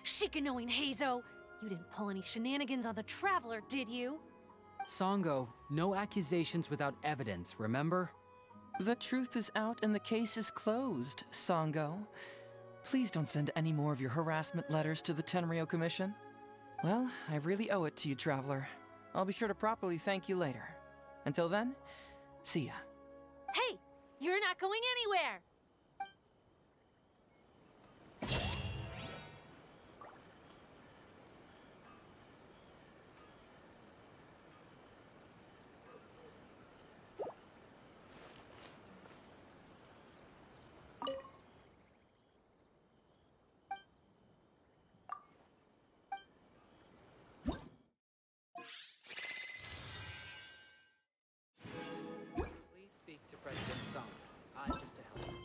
Shikanoin Heizou! You didn't pull any shenanigans on the Traveler, did you? Sango, no accusations without evidence, remember? The truth is out and the case is closed, Sango. Please don't send any more of your harassment letters to the Tenryo Commission. Well, I really owe it to you, Traveler. I'll be sure to properly thank you later. Until then, see ya. Hey! You're not going anywhere! Please speak to President Song. I'm just a helper.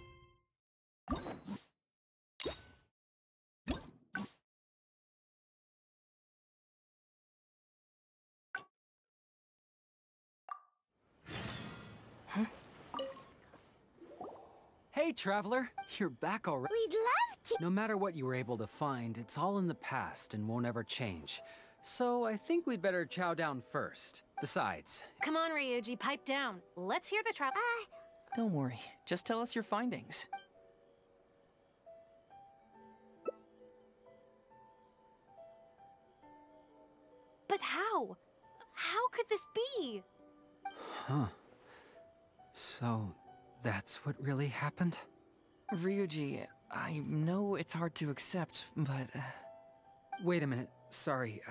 Hey, Traveler! You're back already. We'd love to. No matter what you were able to find, it's all in the past and won't ever change. So I think we'd better chow down first. Besides... Come on, Ryuji, pipe down. Let's hear the Don't worry, just tell us your findings. But how? How could this be? Huh. So, that's what really happened? Ryuji, I know it's hard to accept, but... Wait a minute. Sorry,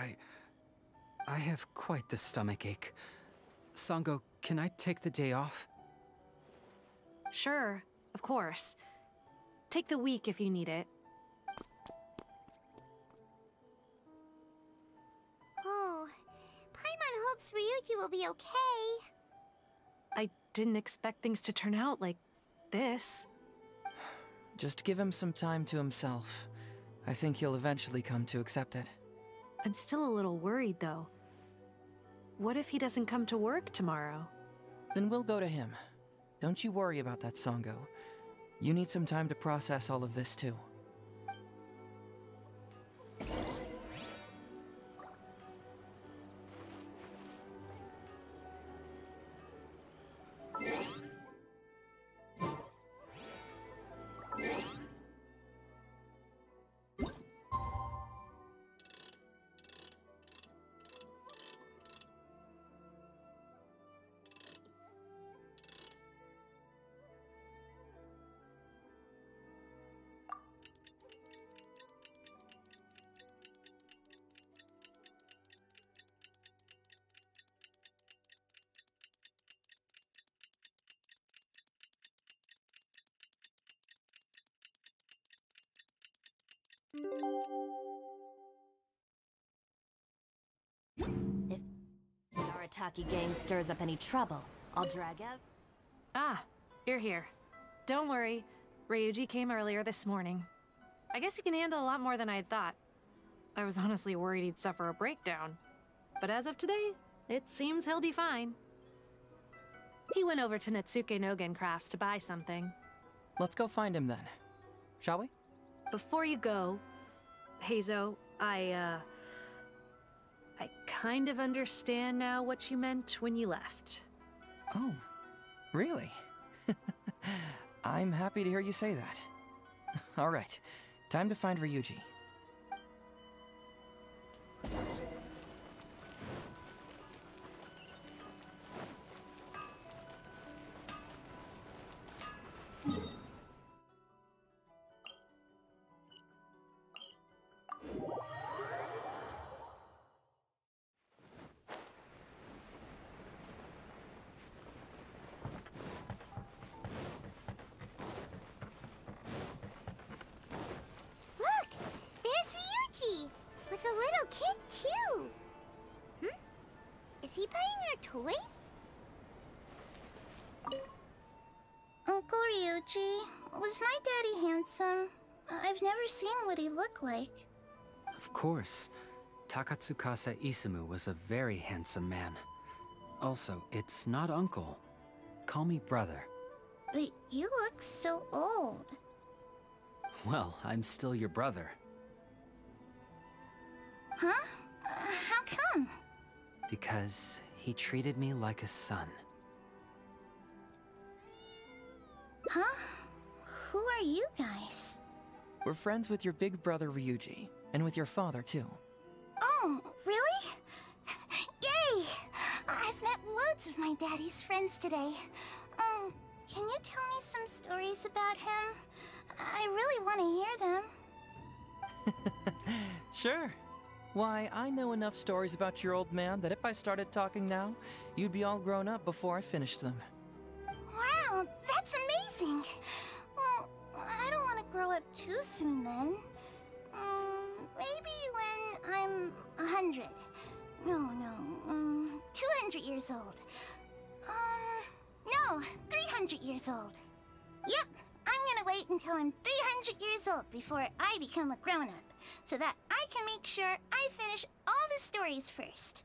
I have quite the stomachache. Sango, can I take the day off? Sure, of course. Take the week if you need it. Oh, Paimon hopes Ryuji will be okay. I didn't expect things to turn out like this. Just give him some time to himself. I think he'll eventually come to accept it. I'm still a little worried, though. What if he doesn't come to work tomorrow? Then we'll go to him. Don't you worry about that, Sango. You need some time to process all of this, too. Arataki gang stirs up any trouble, I'll drag out. Ah, you're here. Don't worry, Ryuji came earlier this morning. I guess he can handle a lot more than I had thought. I was honestly worried he'd suffer a breakdown. But as of today, it seems he'll be fine. He went over to Natsuke Nogen Crafts to buy something. Let's go find him then. Shall we? Before you go, Heizou, I kind of understand now what you meant when you left. Oh, really? I'm happy to hear you say that. All right, time to find Ryuji. With a little kid, too. Is he buying our toys? Uncle Ryuji, was my daddy handsome? I've never seen what he looked like. Of course. Takatsukasa Isumu was a very handsome man. Also, it's not uncle. Call me brother. But you look so old. Well, I'm still your brother. Huh? How come? Because he treated me like a son. Huh? Who are you guys? We're friends with your big brother Ryuji, and with your father too. Oh, really? Yay! I've met loads of my daddy's friends today. Can you tell me some stories about him? I really want to hear them. Sure. Why, I know enough stories about your old man that if I started talking now, you'd be all grown up before I finished them. Wow, that's amazing! Well, I don't want to grow up too soon then. Maybe when I'm 100. No, 200 years old. No, 300 years old. Yep, I'm gonna wait until I'm 300 years old before I become a grown-up, so that I can make sure I finish all the stories first.